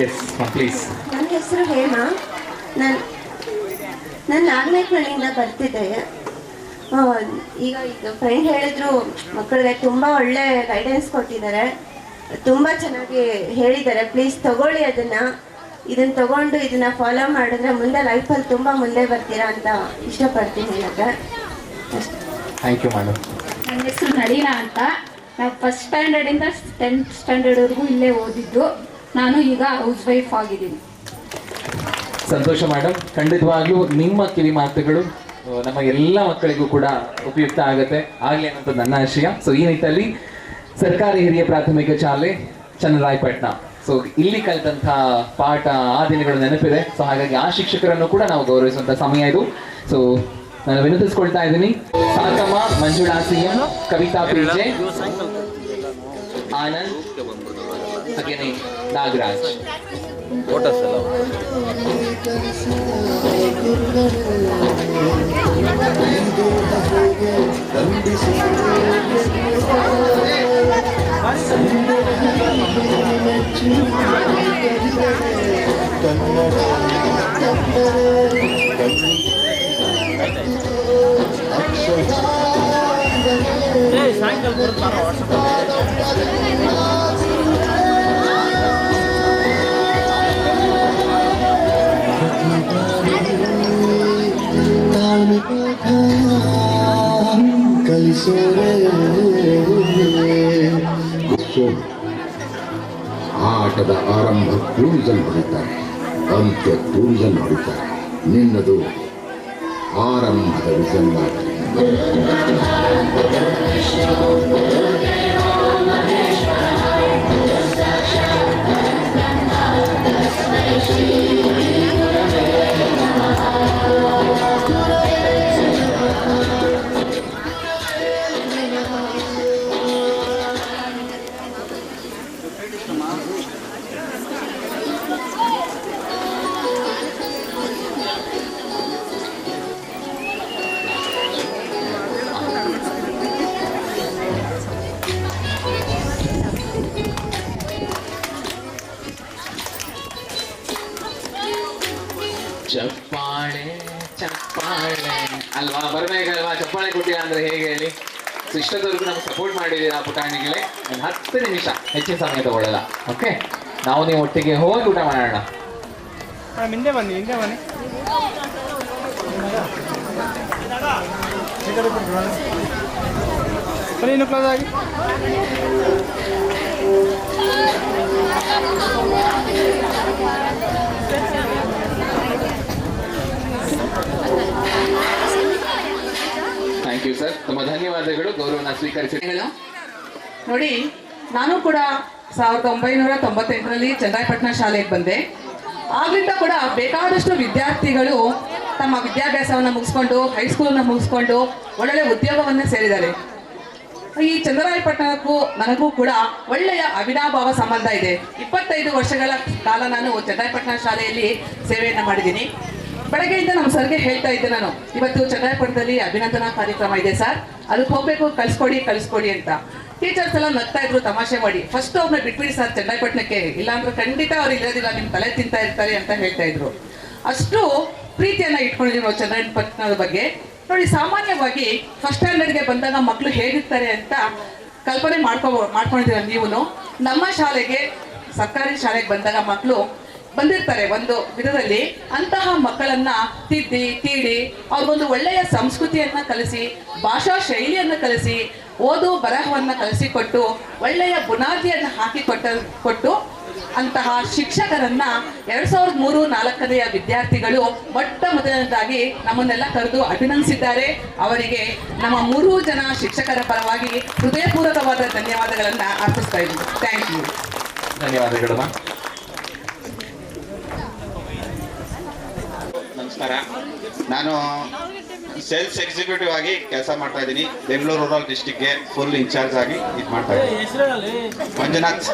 Yes please. ನನ್ನ ಹೆಸರು ಹೇಮಾ. ನಾನು ನಾಗನೇಕನಹಳ್ಳಿಯಿಂದ ಬರ್ತಿದ್ದೆ. ಈಗ ಫ್ರೆಂಡ್ ಹೇಳಿದ್ರು, ಮಕ್ಕಳಿಗೆ ತುಂಬ ಒಳ್ಳೆ ಗೈಡೆನ್ಸ್ ಕೊಟ್ಟಿದ್ದಾರೆ, ತುಂಬ ಚೆನ್ನಾಗಿ ಹೇಳಿದ್ದಾರೆ. ಪ್ಲೀಸ್ ತಗೊಳ್ಳಿ ಇದನ್ನು ತಗೊಂಡು ಇದನ್ನ ಫಾಲೋ ಮಾಡಿದ್ರೆ ಮುಂದೆ ಲೈಫಲ್ಲಿ ತುಂಬ ಮುಂದೆ ಬರ್ತೀರಾ ಅಂತ ಇಷ್ಟಪಡ್ತೀನಿ ಹೇಳಕ್ಕೆ. Thank you madam. ನನ್ನ ಹೆಸರು ನಳೀನಾ ಅಂತ. ನಾವು 1st ಸ್ಟ್ಯಾಂಡರ್ಡಿಂದ 10th ಸ್ಟ್ಯಾಂಡರ್ಡ್ವರೆಗೂ ಇಲ್ಲೇ ಓದಿದ್ದು. ನಾನು ಈಗ ಹೌಸ್ ವೈಫ್ ಆಗಿದ್ದೀನಿ. ಸಂತೋಷ ಮೇಡಮ್. ಖಂಡಿತವಾಗ್ಲೂ ನಿಮ್ಮ ಕಿವಿ ಮಾತುಗಳು ನಮ್ಮ ಎಲ್ಲ ಮಕ್ಕಳಿಗೂ ಕೂಡ ಉಪಯುಕ್ತ ಆಗುತ್ತೆ, ಆಗಲಿ ಅನ್ನೋದು ನನ್ನ ಆಶಯ. ಸೊ ಈ ನಿಟ್ಟಿನಲ್ಲಿ ಸರ್ಕಾರಿ ಹಿರಿಯ ಪ್ರಾಥಮಿಕ ಶಾಲೆ ಚನ್ನರಾಯಪಟ್ಟಣ, ಸೊ ಇಲ್ಲಿ ಕಲಿತಂಥ ಪಾಠ ಆ ದಿನಗಳು ನೆನಪಿದೆ. ಸೊ ಹಾಗಾಗಿ ಆ ಶಿಕ್ಷಕರನ್ನು ಕೂಡ ನಾವು ಗೌರವಿಸುವಂಥ ಸಮಯ ಇದು. ಸೊ ನಾನು ವಿನಂತಿಸ್ಕೊಳ್ತಾ ಇದ್ದೀನಿ, ಸಾಕಮ್ಮ, ಮಂಜುಳಾ CM, ಕವಿತಾ PJ, ಆನಂದ್, ಹಾಗೇನೆ ನಾಗರಾಜ್. ಫೋಟೋಸ್ ಎಲ್ಲ ಸಾಯಂಕಾಲ ಬರುತ್ತಾರ ಆಟದ ಆರಂಭ ಕ್ಲೂಸಲ್ಲಿ ಹೊಡಿತಾರೆ, ಅಂತ್ಯ ಕ್ಲೂಸಲ್ಲಿ ಹೊಡಿತಾರೆ. ನಿನ್ನದು ಆರಂಭದ ವಿಸಲ್ಲಾದರೆ ಚಪ್ಪಾಳೆ ಚಪ್ಪಾಳೆ ಅಲ್ವಾ, ಬರ್ಬೇಕಲ್ವಾ? ಚಪ್ಪಾಳೆ ಕೊಟ್ಟಿಲ್ಲ ಅಂದ್ರೆ ಹೇಗೆ ಹೇಳಿ? ಸೊ ಇಷ್ಟದವರೆಗೂ ನಮ್ಗೆ ಸಪೋರ್ಟ್ ಮಾಡಿದ್ದೀರಾ ಪುಟಾಣಿಗಳೇ. ಒಂದು 10 ನಿಮಿಷ, ಹೆಚ್ಚಿನ ಸಮಯ ತಗೊಳ್ಳಲ್ಲ. ಓಕೆ, ನಾವು ನೀವು ಒಟ್ಟಿಗೆ ಹೋಗಿ ಊಟ ಮಾಡೋಣ. ಹಿಂದೆ ಬನ್ನಿ, ಹಿಂದೆ ಬನ್ನಿ. ಇನ್ನು ಕ್ಲೋಸ್ ಆಗಿ. ಥ್ಯಾಂಕ್ ಯು ಸರ್, ತುಂಬ ಧನ್ಯವಾದ. ಧನ್ಯವಾದಗಳು ಗೌರವನ ಸ್ವೀಕರಿಸಿ. ನೋಡಿ, ನಾನು ಕೂಡ 1998ರಲ್ಲಿ ಚನ್ನರಾಯಪಟ್ಟಣ ಶಾಲೆಗೆ ಬಂದೆ. ಆಗ್ಲಿಂದ ಕೂಡ ಬೇಕಾದಷ್ಟು ವಿದ್ಯಾರ್ಥಿಗಳು ತಮ್ಮ ವಿದ್ಯಾಭ್ಯಾಸವನ್ನು ಮುಗಿಸ್ಕೊಂಡು ಹೈಸ್ಕೂಲನ್ನು ಮುಗಿಸ್ಕೊಂಡು ಒಳ್ಳೊಳ್ಳೆ ಉದ್ಯೋಗವನ್ನು ಸೇರಿದ್ದಾರೆ. ಈ ಚನ್ನರಾಯಪಟ್ಟಣಕ್ಕೂ ನನಗೂ ಕೂಡ ಒಳ್ಳೆಯ ಅವಿನಾಭಾವ ಸಂಬಂಧ ಇದೆ. 25 ವರ್ಷಗಳ ಕಾಲ ನಾನು ಚನ್ನರಾಯಪಟ್ಟಣ ಶಾಲೆಯಲ್ಲಿ ಸೇವೆಯನ್ನು ಮಾಡಿದ್ದೀನಿ. ಬೆಳಗ್ಗೆಯಿಂದ ನಮ್ಮ ಸರ್ಗೆ ಹೇಳ್ತಾ ಇದ್ದೆ ನಾನು, ಇವತ್ತು ಚನ್ನರಾಯಪಟ್ಟಣದಲ್ಲಿ ಅಭಿನಂದನಾ ಕಾರ್ಯಕ್ರಮ ಇದೆ ಸರ್, ಅದಕ್ಕೆ ಹೋಗ್ಬೇಕು, ಕಳಿಸ್ಕೊಡಿ ಅಂತ. ಟೀಚರ್ಸ್ ಎಲ್ಲ ನಗ್ತಾ ಇದ್ರು ತಮಾಷೆ ಮಾಡಿ. ಫಸ್ಟ್ ಅವ್ರನ್ನ ಬಿಟ್ಬಿಡಿ ಸರ್ ಚನ್ನರಾಯಪಟ್ಟಣಕ್ಕೆ, ಇಲ್ಲಾಂದ್ರೆ ಖಂಡಿತ ಅವ್ರು ಇರೋದಿಲ್ಲ, ನಿಮ್ಮ ತಲೆ ತಿಂತಾ ಇರ್ತಾರೆ ಅಂತ ಹೇಳ್ತಾ ಇದ್ರು. ಅಷ್ಟು ಪ್ರೀತಿಯನ್ನ ಇಟ್ಕೊಂಡಿದ್ದೀವಿ ನಾವು ಚನ್ನರಾಯಪಟ್ಟಣದ ಬಗ್ಗೆ. ನೋಡಿ, ಸಾಮಾನ್ಯವಾಗಿ ಫಸ್ಟ್ ಸ್ಟ್ಯಾಂಡರ್ಡ್ಗೆ ಬಂದಾಗ ಮಕ್ಕಳು ಹೇಗಿರ್ತಾರೆ ಅಂತ ಕಲ್ಪನೆ ಮಾಡ್ಕೊಂಡಿದ್ದೀರ ನೀವು. ನಮ್ಮ ಶಾಲೆಗೆ, ಸರ್ಕಾರಿ ಶಾಲೆಗೆ ಬಂದಾಗ ಮಕ್ಕಳು ಬಂದಿರ್ತಾರೆ ಒಂದು ವಿಧದಲ್ಲಿ. ಅಂತಹ ಮಕ್ಕಳನ್ನ ತಿದ್ದಿ ತೀಡಿ ಅವ್ರಿಗೊಂದು ಒಳ್ಳೆಯ ಸಂಸ್ಕೃತಿಯನ್ನ ಕಲಿಸಿ, ಭಾಷಾ ಶೈಲಿಯನ್ನು ಕಲಿಸಿ, ಓದು ಬರಹವನ್ನು ಕಲಿಸಿಕೊಟ್ಟು ಒಳ್ಳೆಯ ಬುನಾದಿಯನ್ನು ಕೊಟ್ಟು ಅಂತಹ ಶಿಕ್ಷಕರನ್ನ 2003-04ನೆಯ ವಿದ್ಯಾರ್ಥಿಗಳು ಮೊಟ್ಟ ಮೊದಲನೇದಾಗಿ ನಮ್ಮನ್ನೆಲ್ಲ ಕರೆದು ಅಭಿನಂದಿಸಿದ್ದಾರೆ. ಅವರಿಗೆ ನಮ್ಮ 3 ಜನ ಶಿಕ್ಷಕರ ಪರವಾಗಿ ಹೃದಯಪೂರ್ವಕವಾದ ಧನ್ಯವಾದಗಳನ್ನ ಅರ್ಪಿಸ್ತಾ ಇದ್ದೀನಿ. Thank you. ಧನ್ಯವಾದಗಳು. ನಮಸ್ಕಾರ, ನಾನು ಸೇಲ್ಸ್ ಎಕ್ಸಿಕ್ಯೂಟಿವ್ ಆಗಿ ಕೆಲಸ ಮಾಡ್ತಾ ಇದ್ದೀನಿ. ಬೆಂಗಳೂರು ರೂರಲ್ ಡಿಸ್ಟಿಕ್ಗೆ ಫುಲ್ ಇನ್ಚಾರ್ಜ್ ಆಗಿ ಇದು ಮಾಡ್ತಾ ಇದ್ದೀನಿ. ಮಂಜುನಾಥ್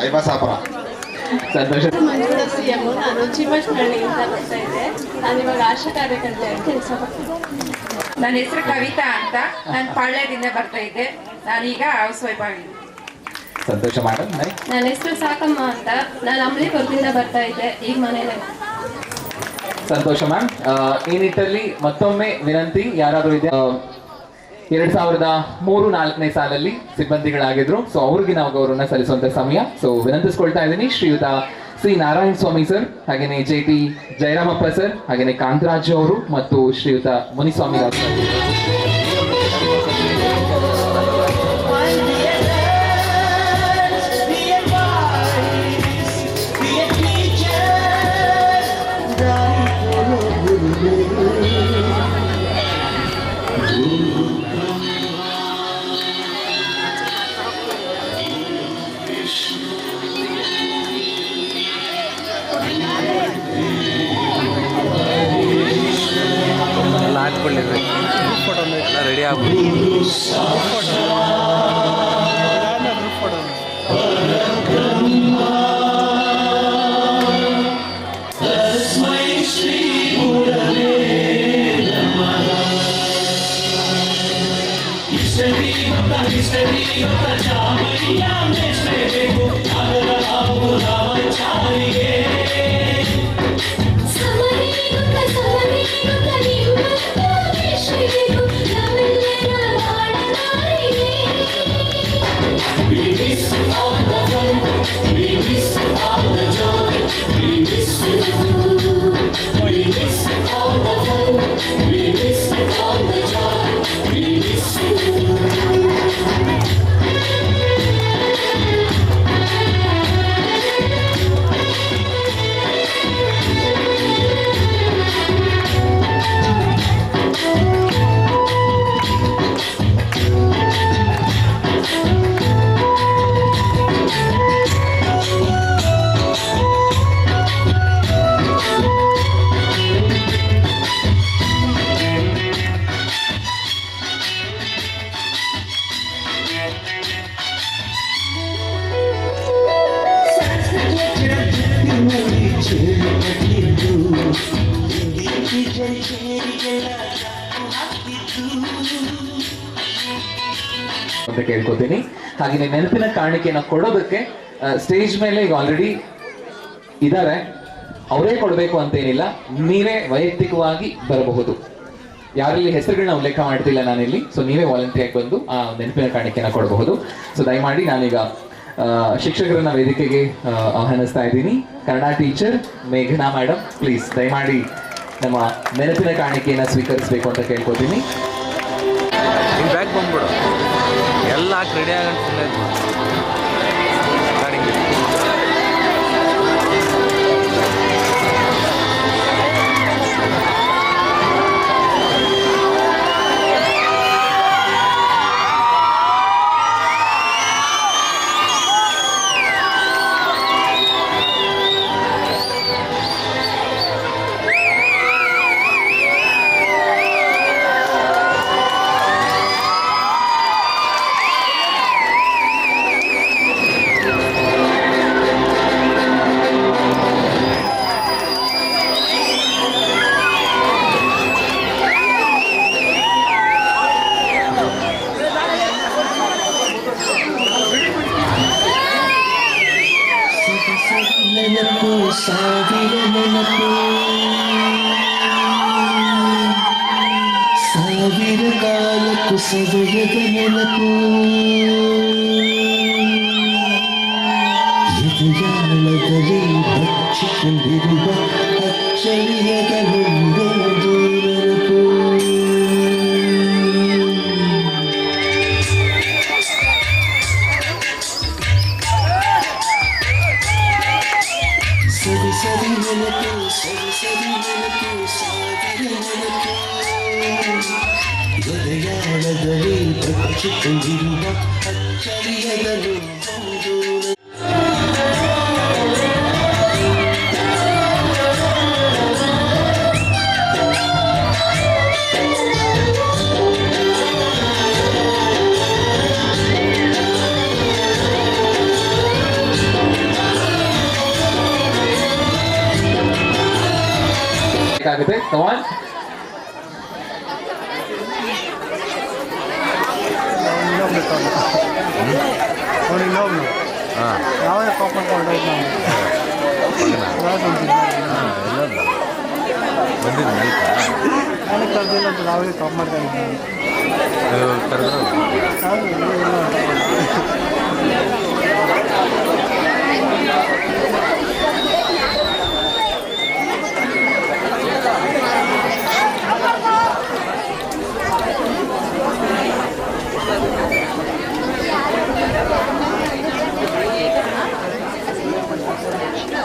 ಐಬಾಸಾಪುರ. ಸಂತೋಷ. ಮಂಜುನಾಥ್ CM, ನಾನು ಚಿಮ್ಮನಹಳ್ಳಿಯಿಂದ ಬರ್ತಾ ಇದ್ದೆ. ನಾನು ಇವಾಗ ಆಶಾ ಕಾರ್ಯಕರ್ತೆಯಾಗಿ ಕೆಲಸ ಮಾಡ್ತೀನಿ. ನನ್ನ ಹೆಸರು ಕವಿತಾ ಅಂತ, ನಾನು ಪಾಳ್ಯದಿಂದ ಬರ್ತಾ ಇದ್ದೆ. ನಾನೀಗ ಹೌಸ್ ವೈಫ್ ಆಗಿದ್ದೀನಿ. ಸಂತೋಷ ಮೇಡಮ್. ನನ್ನ ಹೆಸರು ಸಾಕಮ್ಮ ಅಂತ, ನಾನು ಅಂಬ್ಲಿಪುರದಿಂದ ಬರ್ತಾ ಇದ್ದೆ, ಈಗ ಮನೇಲೆ. ಸಂತೋಷ ಮ್ಯಾಮ್. ಈ ನಿಟ್ಟಲ್ಲಿ ಮತ್ತೊಮ್ಮೆ ವಿನಂತಿ, ಯಾರಾದರೂ ಇದೆ 2003-04ನೇ ಸಾಲಲ್ಲಿ ಸಿಬ್ಬಂದಿಗಳಾಗಿದ್ರು, ಸೊ ಅವ್ರಿಗೆ ನಾವು ಗೌರವನ ಸಲ್ಲಿಸುವಂತ ಸಮಯ. ಸೊ ವಿನಂತಿಸ್ಕೊಳ್ತಾ ಇದ್ದೀನಿ ಶ್ರೀಯುತ ಸಿ ನಾರಾಯಣ ಸ್ವಾಮಿ ಸರ್, ಹಾಗೇನೆ JT ಜಯರಾಮಪ್ಪ ಸರ್, ಹಾಗೇನೆ ಕಾಂತರಾಜು ಅವರು ಮತ್ತು ಶ್ರೀಯುತ ಮುನಿಸ್ವಾಮಿ ರಾವ್ ಸರ್. ಎಲ್ಲ ಹಾಕ್ಕೊಳ್ಳಿರಿ, ಎಲ್ಲ ರೆಡಿ ಆಗ್ಬಿಟ್ಟು ಅಂತ ಕೇಳ್ಕೊತೀನಿ. ಹಾಗೆ ನೆನಪಿನ ಕಾಣಿಕೆಯನ್ನು ಕೊಡೋದಕ್ಕೆ ಸ್ಟೇಜ್ ಮೇಲೆ ಈಗ ಆಲ್ರೆಡಿ ಇದ್ದಾರೆ, ಅವರೇ ಕೊಡಬೇಕು ಅಂತೇನಿಲ್ಲ, ನೀವೇ ವೈಯಕ್ತಿಕವಾಗಿ ಬರಬಹುದು. ಯಾರಲ್ಲಿ ಹೆಸರುಗಳನ್ನ ಉಲ್ಲೇಖ ಮಾಡ್ತಿಲ್ಲ ನಾನಿಲ್ಲಿ, ಸೊ ನೀವೇ ವಾಲಂಟಿಯರ್ ಬಂದು ಆ ನೆನಪಿನ ಕಾಣಿಕೆಯನ್ನು ಕೊಡಬಹುದು. ಸೊ ದಯಮಾಡಿ ನಾನೀಗ ಶಿಕ್ಷಕರನ್ನ ವೇದಿಕೆಗೆ ಆಹ್ವಾನಿಸ್ತಾ ಇದ್ದೀನಿ. ಕನ್ನಡ ಟೀಚರ್ ಮೇಘನಾ ಮೇಡಮ್, ಪ್ಲೀಸ್ ದಯಮಾಡಿ ನಮ್ಮ ನೆನಪಿನ ಕಾಣಿಕೆಯನ್ನು ಸ್ವೀಕರಿಸಬೇಕು ಅಂತ ಕೇಳ್ಕೊತೀನಿ. ನಿಮ್ಮ ಬ್ಯಾಗ್ ಬಂದ್ಬಿಡು, ಎಲ್ಲ ಹಾಕಿ ರೆಡಿ ಆಗೋಣ. ಸದಯದ ನೆನಪು ಎದೆಯಾಳದಲ್ಲಿ ಬಚ್ಚಿಕೊಂಡಿರುವ ಅಚ್ಚಳಿಯದಲ್ಲೊಂದೊಂದು ನೆನಪು ಸರಿ ಸರಿ ನೆನಪು ಸರಿ ಸರಿ ನೆನಪು ಸಾವಿರ ನೆನಪು ಎದೆಯಾಳದಲ್ಲಿ ಬಚ್ಚಿಕೊಂಡಿರುವ ಅಚ್ಚಳಿಯದಲ್ಲೊಂದೊಂದು ಆಗುತ್ತೆ. Come on. ಯಾವಾಗ ಕಾಪ್ ಮಾಡ್ಕೊಂಡು ನನಗೆ ಕರೆದಿಲ್ಲ ಅಂತ ನಾವೇ ಕಾಪ್ ಮಾಡ್ತಾ ಇದ್ದೀವಿ.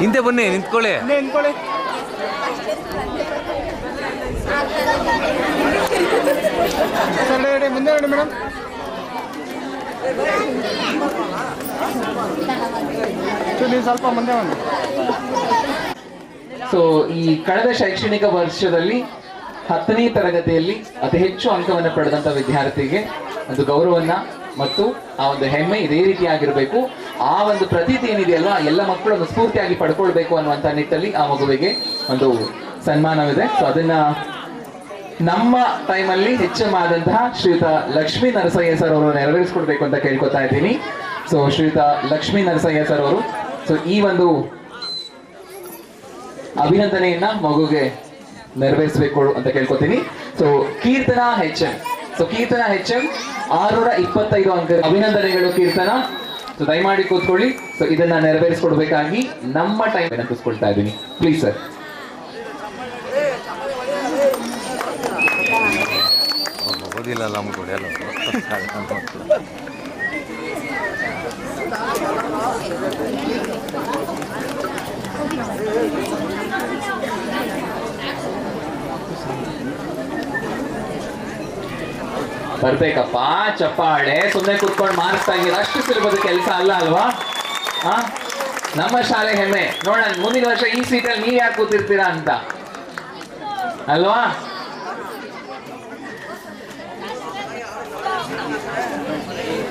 ಹಿಂದೆ ಬನ್ನಿ, ನಿಂತ್ಕೊಳ್ಳಿ. ನಿಂತ್ಕೊಳ್ಳಿ. ಮುಂದೆ ನೋಡಿ ಮೇಡಮ್. ನೀವು ಸ್ವಲ್ಪ ಮುಂದೆ ಬನ್ನಿ. ಸೊ ಈ ಕಳೆದ ಶೈಕ್ಷಣಿಕ ವರ್ಷದಲ್ಲಿ 10ನೇ ತರಗತಿಯಲ್ಲಿ ಅತಿ ಹೆಚ್ಚು ಅಂಕವನ್ನು ಪಡೆದಂತ ವಿದ್ಯಾರ್ಥಿಗೆ ಒಂದು ಗೌರವನ್ನ ಮತ್ತು ಆ ಒಂದು ಹೆಮ್ಮೆ ಇದೇ ರೀತಿಯಾಗಿರಬೇಕು. ಆ ಒಂದು ಪ್ರತೀತಿ ಏನಿದೆಯಲ್ವಾ, ಎಲ್ಲ ಮಕ್ಕಳು ಒಂದು ಸ್ಫೂರ್ತಿಯಾಗಿ ಪಡ್ಕೊಳ್ಬೇಕು ಅನ್ನುವಂಥ ನಿಟ್ಟಲ್ಲಿ ಆ ಮಗುವಿಗೆ ಒಂದು ಸನ್ಮಾನವಿದೆ. ಸೊ ಅದನ್ನ ನಮ್ಮ ಟೈಮಲ್ಲಿ HM ಆದಂತಹ ಶ್ರೀಯುತ ಲಕ್ಷ್ಮೀ ನರಸಯ್ಯ ಸರ್ ಅವರು ನೆರವೇರಿಸ್ಕೊಡ್ಬೇಕು ಅಂತ ಕೇಳ್ಕೊತಾ ಇದ್ದೀನಿ. ಸೊ ಶ್ರೀಯುತ ಲಕ್ಷ್ಮೀ ನರಸಯ್ಯ ಸರ್ ಅವರು ಸೊ ಈ ಒಂದು ಅಭಿನಂದನೆಯನ್ನ ಮಗುಗೆ ನೆರವೇರಿಸಬೇಕು ಅಂತ ಕೇಳ್ಕೊತೀನಿ. So Keerthana HM. So Keerthana HM 625 ಅಂಕ. ಅಭಿನಂದನೆಗಳು ಕೀರ್ತನಾ. ಸೊ ದಯಮಾಡಿ ಕೂತ್ಕೊಳ್ಳಿ. ಸೊ ಇದನ್ನ ನೆರವೇರಿಸ್ಕೊಡ್ಬೇಕಾಗಿ ನಮ್ಮ ಟೈಮ್ ನೆನಪಿಸ್ಕೊಳ್ತಾ ಇದ್ದೀನಿ. Please sir. ಓದಿಲ್ಲ ನಮ್ಗೆ ಹೊಡೆಯಲ್ಲ. ಬರ್ಬೇಕಪ್ಪ ಚಪ್ಪಾಳೆ. ಸುಮ್ಮನೆ ಕೂತ್ಕೊಂಡು ಮಾರ್ಕ್ಸ್ ತೆಗೀರ ಅಷ್ಟು ಸುಲಭದ ಕೆಲಸ ಅಲ್ಲ ಅಲ್ವಾ? ನಮ್ಮ ಶಾಲೆ ಹೆಮ್ಮೆ. ನೋಡೋಣ ಮುಂದಿನ ವರ್ಷ ಈ ಸೀಟಲ್ಲಿ ನೀವ್ ಯಾಕೆ ಕೂತಿರ್ತೀರಾ ಅಂತ ಅಲ್ವಾ?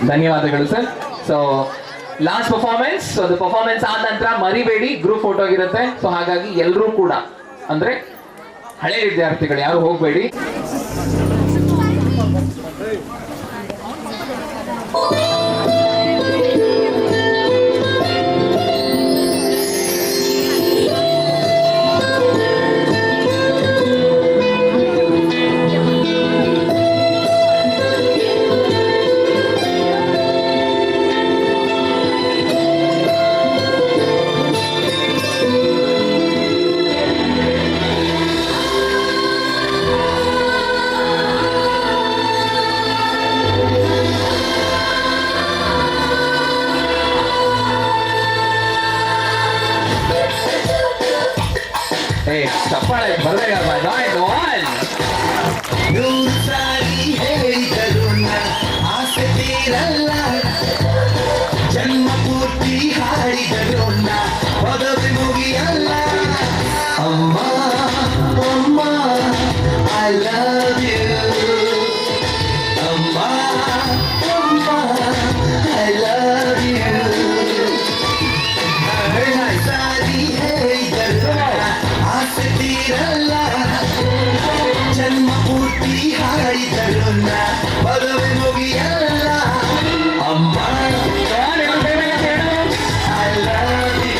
ಧನ್ಯವಾದಗಳು ಸರ್. So last performance. ಅದು ಪರ್ಫಾರ್ಮೆನ್ಸ್ ಆದ ನಂತರ ಮರಿಬೇಡಿ, ಗ್ರೂಪ್ ಫೋಟೋ ಇರುತ್ತೆ. ಸೊ ಹಾಗಾಗಿ ಎಲ್ಲರೂ ಕೂಡ ಅಂದ್ರೆ ಹಳೆ ವಿದ್ಯಾರ್ಥಿಗಳು ಯಾರು ಹೋಗ್ಬೇಡಿ. ಚಪ್ಪಾಳೆ ಬರ್ಬೇಕಪ್ಪ. ನೂರು ಸಾರಿ ಹೇಳಿದರು ಆಸೆ ತೀರಲ್ಲ, ಜನ್ಮ ಪೂರ್ತಿ ಹಾಡಿದರು ಪದವಿ ಮುಗಿಯಲ್ಲ. ಅಮ್ಮ ಅಮ್ಮ ಐ ಲವ್ ಯು, ಅಮ್ಮ ಅಮ್ಮ ಐ ಲವ್ ಯು. ಸಾರಿ ಹೇಳಿದರು ಆಸೆ ತೀರಲ್ಲ, ಜನ್ಮ ಪೂರ್ತಿ ಹಾಡಿದರು ಪದವಿ ಮುಗಿಯಲ್ಲ. ಅಮ್ಮ I love you, I love you.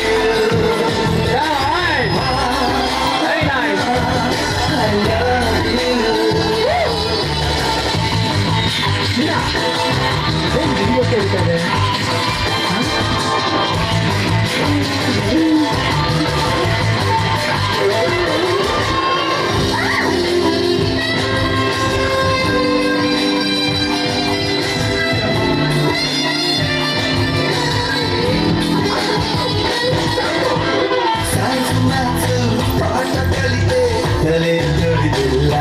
ತಲೆ ತೊಡಿದಿಲ್ಲ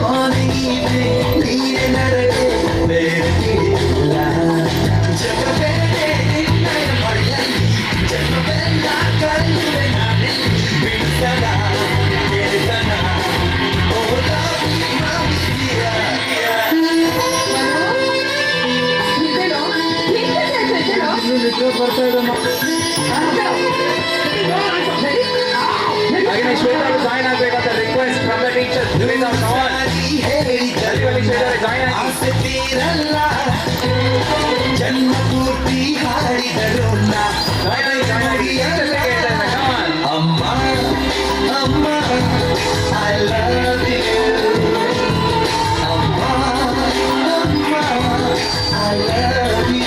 ಮಾನವೀಯತೆ ನೀನೆ ನನಗೆ ಬೇರೆ ತಿಳಿದಿಲ್ಲ ಜಗಬೇರೆ ನಿನ್ನಯ ಮಳೆಯಲ್ಲಿ ಜಗವೆಲ್ಲ ಕಲಿಯುವೆ ನಾನಲ್ಲಿ ಬಿಡಿಸಲ ಗೆಳೆತನ ಹಾಗೆ ಶ್ವೇತಾ ಅವರು ಜಾಯ್ನ್ ಆಗಬೇಕಂತ request from the teachers Shweta ಜನ್ಮ ಪೂರ್ತಿ ಹಾಡಿದರು ಅಮ್ಮ ಅಮ್ಮ ಐ ಲವ್ ಯು ಅಮ್ಮ ಅಮ್ಮ I love you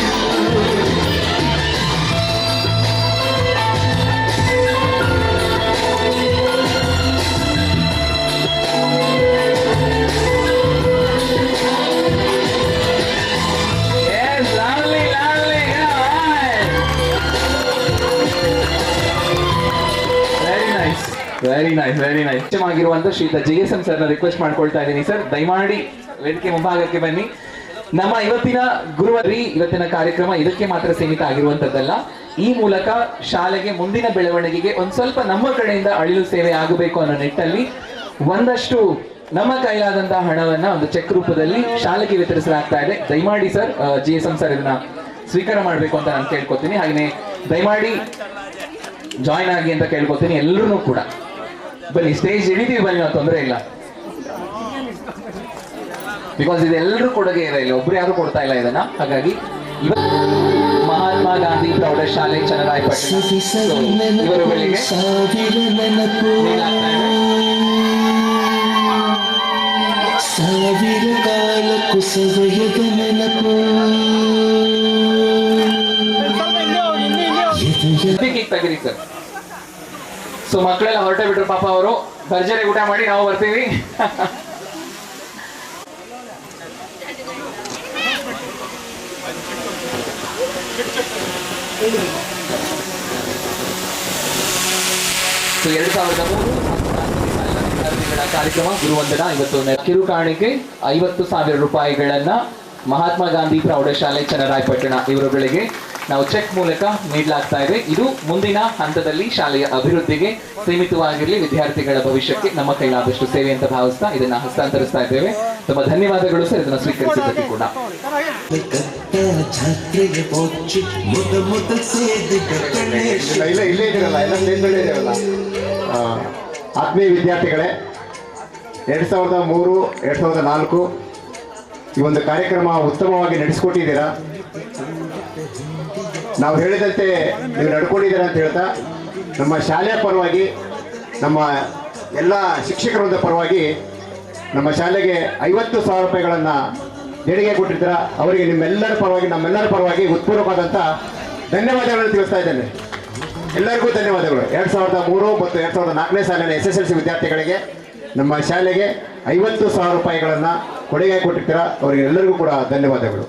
very nice ಆಗಿರುವಂತ ಶ್ರೀಯುತ JSM ಸರ್ ನ ರಿಕ್ವೆಸ್ಟ್ ಮಾಡ್ಕೊಳ್ತಾ ಇದ್ದೀನಿ ಸರ್, ದಯಮಾಡಿ ವೇದಿಕೆ ಮುಂಭಾಗಕ್ಕೆ ಬನ್ನಿ. ನಮ್ಮ ಇವತ್ತಿನ ಗುರುವಾರಿ ಇವತ್ತಿನ ಕಾರ್ಯಕ್ರಮ ಇದಕ್ಕೆ ಮಾತ್ರ ಸೀಮಿತ ಆಗಿರುವಂತದ್ದಲ್ಲ. ಈ ಮೂಲಕ ಶಾಲೆಗೆ ಮುಂದಿನ ಬೆಳವಣಿಗೆಗೆ ಒಂದ್ ಸ್ವಲ್ಪ ನಮ್ಮ ಕಡೆಯಿಂದ ಅಳಿಲು ಸೇವೆ ಆಗಬೇಕು ಅನ್ನೋ ನಿಟ್ಟಲ್ಲಿ ಒಂದಷ್ಟು ನಮ್ಮ ಕೈಲಾದಂತಹ ಹಣವನ್ನ ಒಂದು ಚೆಕ್ ರೂಪದಲ್ಲಿ ಶಾಲೆಗೆ ವಿತರಿಸಲಾಗ್ತಾ ಇದೆ. ದಯಮಾಡಿ ಸರ್ JSM ಸರ್ ಇದನ್ನ ಸ್ವೀಕಾರ ಮಾಡಬೇಕು ಅಂತ ನಾನು ಕೇಳ್ಕೊತೀನಿ. ಹಾಗೆಯೇ ದಯಮಾಡಿ ಜಾಯ್ನ್ ಆಗಿ ಅಂತ ಕೇಳ್ಕೊತೀನಿ. ಎಲ್ಲರೂ ಕೂಡ ಬನ್ನಿ, ಸ್ಟೇಜ್ ಹಿಡಿತೀವಿ ಬನ್ನಿ, ನಾವು ತೊಂದರೆ ಇಲ್ಲ. ಬಿಕಾಸ್ ಇದೆಲ್ಲರೂ ಕೊಡುಗೆ ಇದೆ, ಇಲ್ಲಿ ಒಬ್ರು ಯಾರು ಕೊಡ್ತಾ ಇಲ್ಲ ಇದನ್ನ. ಹಾಗಾಗಿ ಮಹಾತ್ಮ ಗಾಂಧಿ ಪ್ರೌಢಶಾಲೆ ಚನ್ನರಾಯಪಟ್ಟಣ ಇವರುಗಳಿಗೆ ಸಾವಿರ ಕಾಲ ಕುಸವಯದ ನೆನಪು ತೆಗಿರಿ ಸರ್. ಸೊ ಮಕ್ಕಳೆಲ್ಲ ಹೊರಟೆ ಬಿಟ್ರು ಪಾಪ, ಅವರು ಭರ್ಜರಿ ಊಟ ಮಾಡಿ ನಾವು ಬರ್ತೀವಿ. ಸೊ 2003 ಕಾರ್ಯಕ್ರಮ ಗುರುವಂದನ. ಇವತ್ತು ಕಿರು ಕಾಣಿಕೆ 50,000 ರೂಪಾಯಿಗಳನ್ನ ಮಹಾತ್ಮ ಗಾಂಧಿ ಪ್ರೌಢಶಾಲೆ ಚನ್ನರಾಯಪಟ್ಟಣ ಇವರುಗಳಿಗೆ ನಾವು ಚೆಕ್ ಮೂಲಕ ನೀಡಲಾಗ್ತಾ ಇದೆ. ಇದು ಮುಂದಿನ ಹಂತದಲ್ಲಿ ಶಾಲೆಯ ಅಭಿವೃದ್ಧಿಗೆ ಸೀಮಿತವಾಗಿರಲಿ, ವಿದ್ಯಾರ್ಥಿಗಳ ಭವಿಷ್ಯಕ್ಕೆ ನಮ್ಮ ಕೈಲಾದಷ್ಟು ಸೇವೆ ಅಂತ ಭಾವಿಸ್ತಾ ಇದನ್ನ ಹಸ್ತಾಂತರಿಸ್ತಾ ಇದ್ದೇವೆ. ತುಂಬ ಧನ್ಯವಾದಗಳು ಸರ್, ಇದನ್ನ ಸ್ವೀಕರಿಸಿದ್ದಕ್ಕೆ ಕೂಡ. ಇಲ್ಲೇ ಇದ್ದೀರಲ್ಲ, ಎಲ್ಲ ಸ್ಟೇಜ್ಗಳೇ ಇದ್ದೀರಲ್ಲ. ಆತ್ಮೀಯ ವಿದ್ಯಾರ್ಥಿಗಳೇ, 2003, 2004 ಈ ಒಂದು ಕಾರ್ಯಕ್ರಮ ಉತ್ತಮವಾಗಿ ನಡೆಸಿಕೊಟ್ಟಿದ್ದೀರಾ. ನಾವು ಹೇಳಿದಂತೆ ನೀವು ನಡ್ಕೊಂಡಿದ್ದೀರಾ ಅಂತ ಹೇಳ್ತಾ ನಮ್ಮ ಶಾಲೆಯ ಪರವಾಗಿ, ನಮ್ಮ ಎಲ್ಲ ಶಿಕ್ಷಕರ ಪರವಾಗಿ ನಮ್ಮ ಶಾಲೆಗೆ 50,000 ರೂಪಾಯಿಗಳನ್ನು ದೇಣಿಗೆ ಕೊಟ್ಟಿದ್ದೀರಾ. ಅವರಿಗೆ ನಿಮ್ಮೆಲ್ಲರ ಪರವಾಗಿ, ನಮ್ಮೆಲ್ಲರ ಪರವಾಗಿ ಉತ್ಪೂರ್ವವಾದಂಥ ಧನ್ಯವಾದಗಳನ್ನು ತಿಳಿಸ್ತಾ ಇದ್ದೇನೆ. ಎಲ್ಲರಿಗೂ ಧನ್ಯವಾದಗಳು. 2003 ಮತ್ತು 2004ನೇ ಸಾಲಿನ SSLC ವಿದ್ಯಾರ್ಥಿಗಳಿಗೆ ನಮ್ಮ ಶಾಲೆಗೆ 50,000 ರೂಪಾಯಿಗಳನ್ನು ಕೊಡುಗೆ ಕೊಟ್ಟಿದ್ದೀರಾ. ಅವರಿಗೆ ಎಲ್ಲರಿಗೂ ಕೂಡ ಧನ್ಯವಾದಗಳು.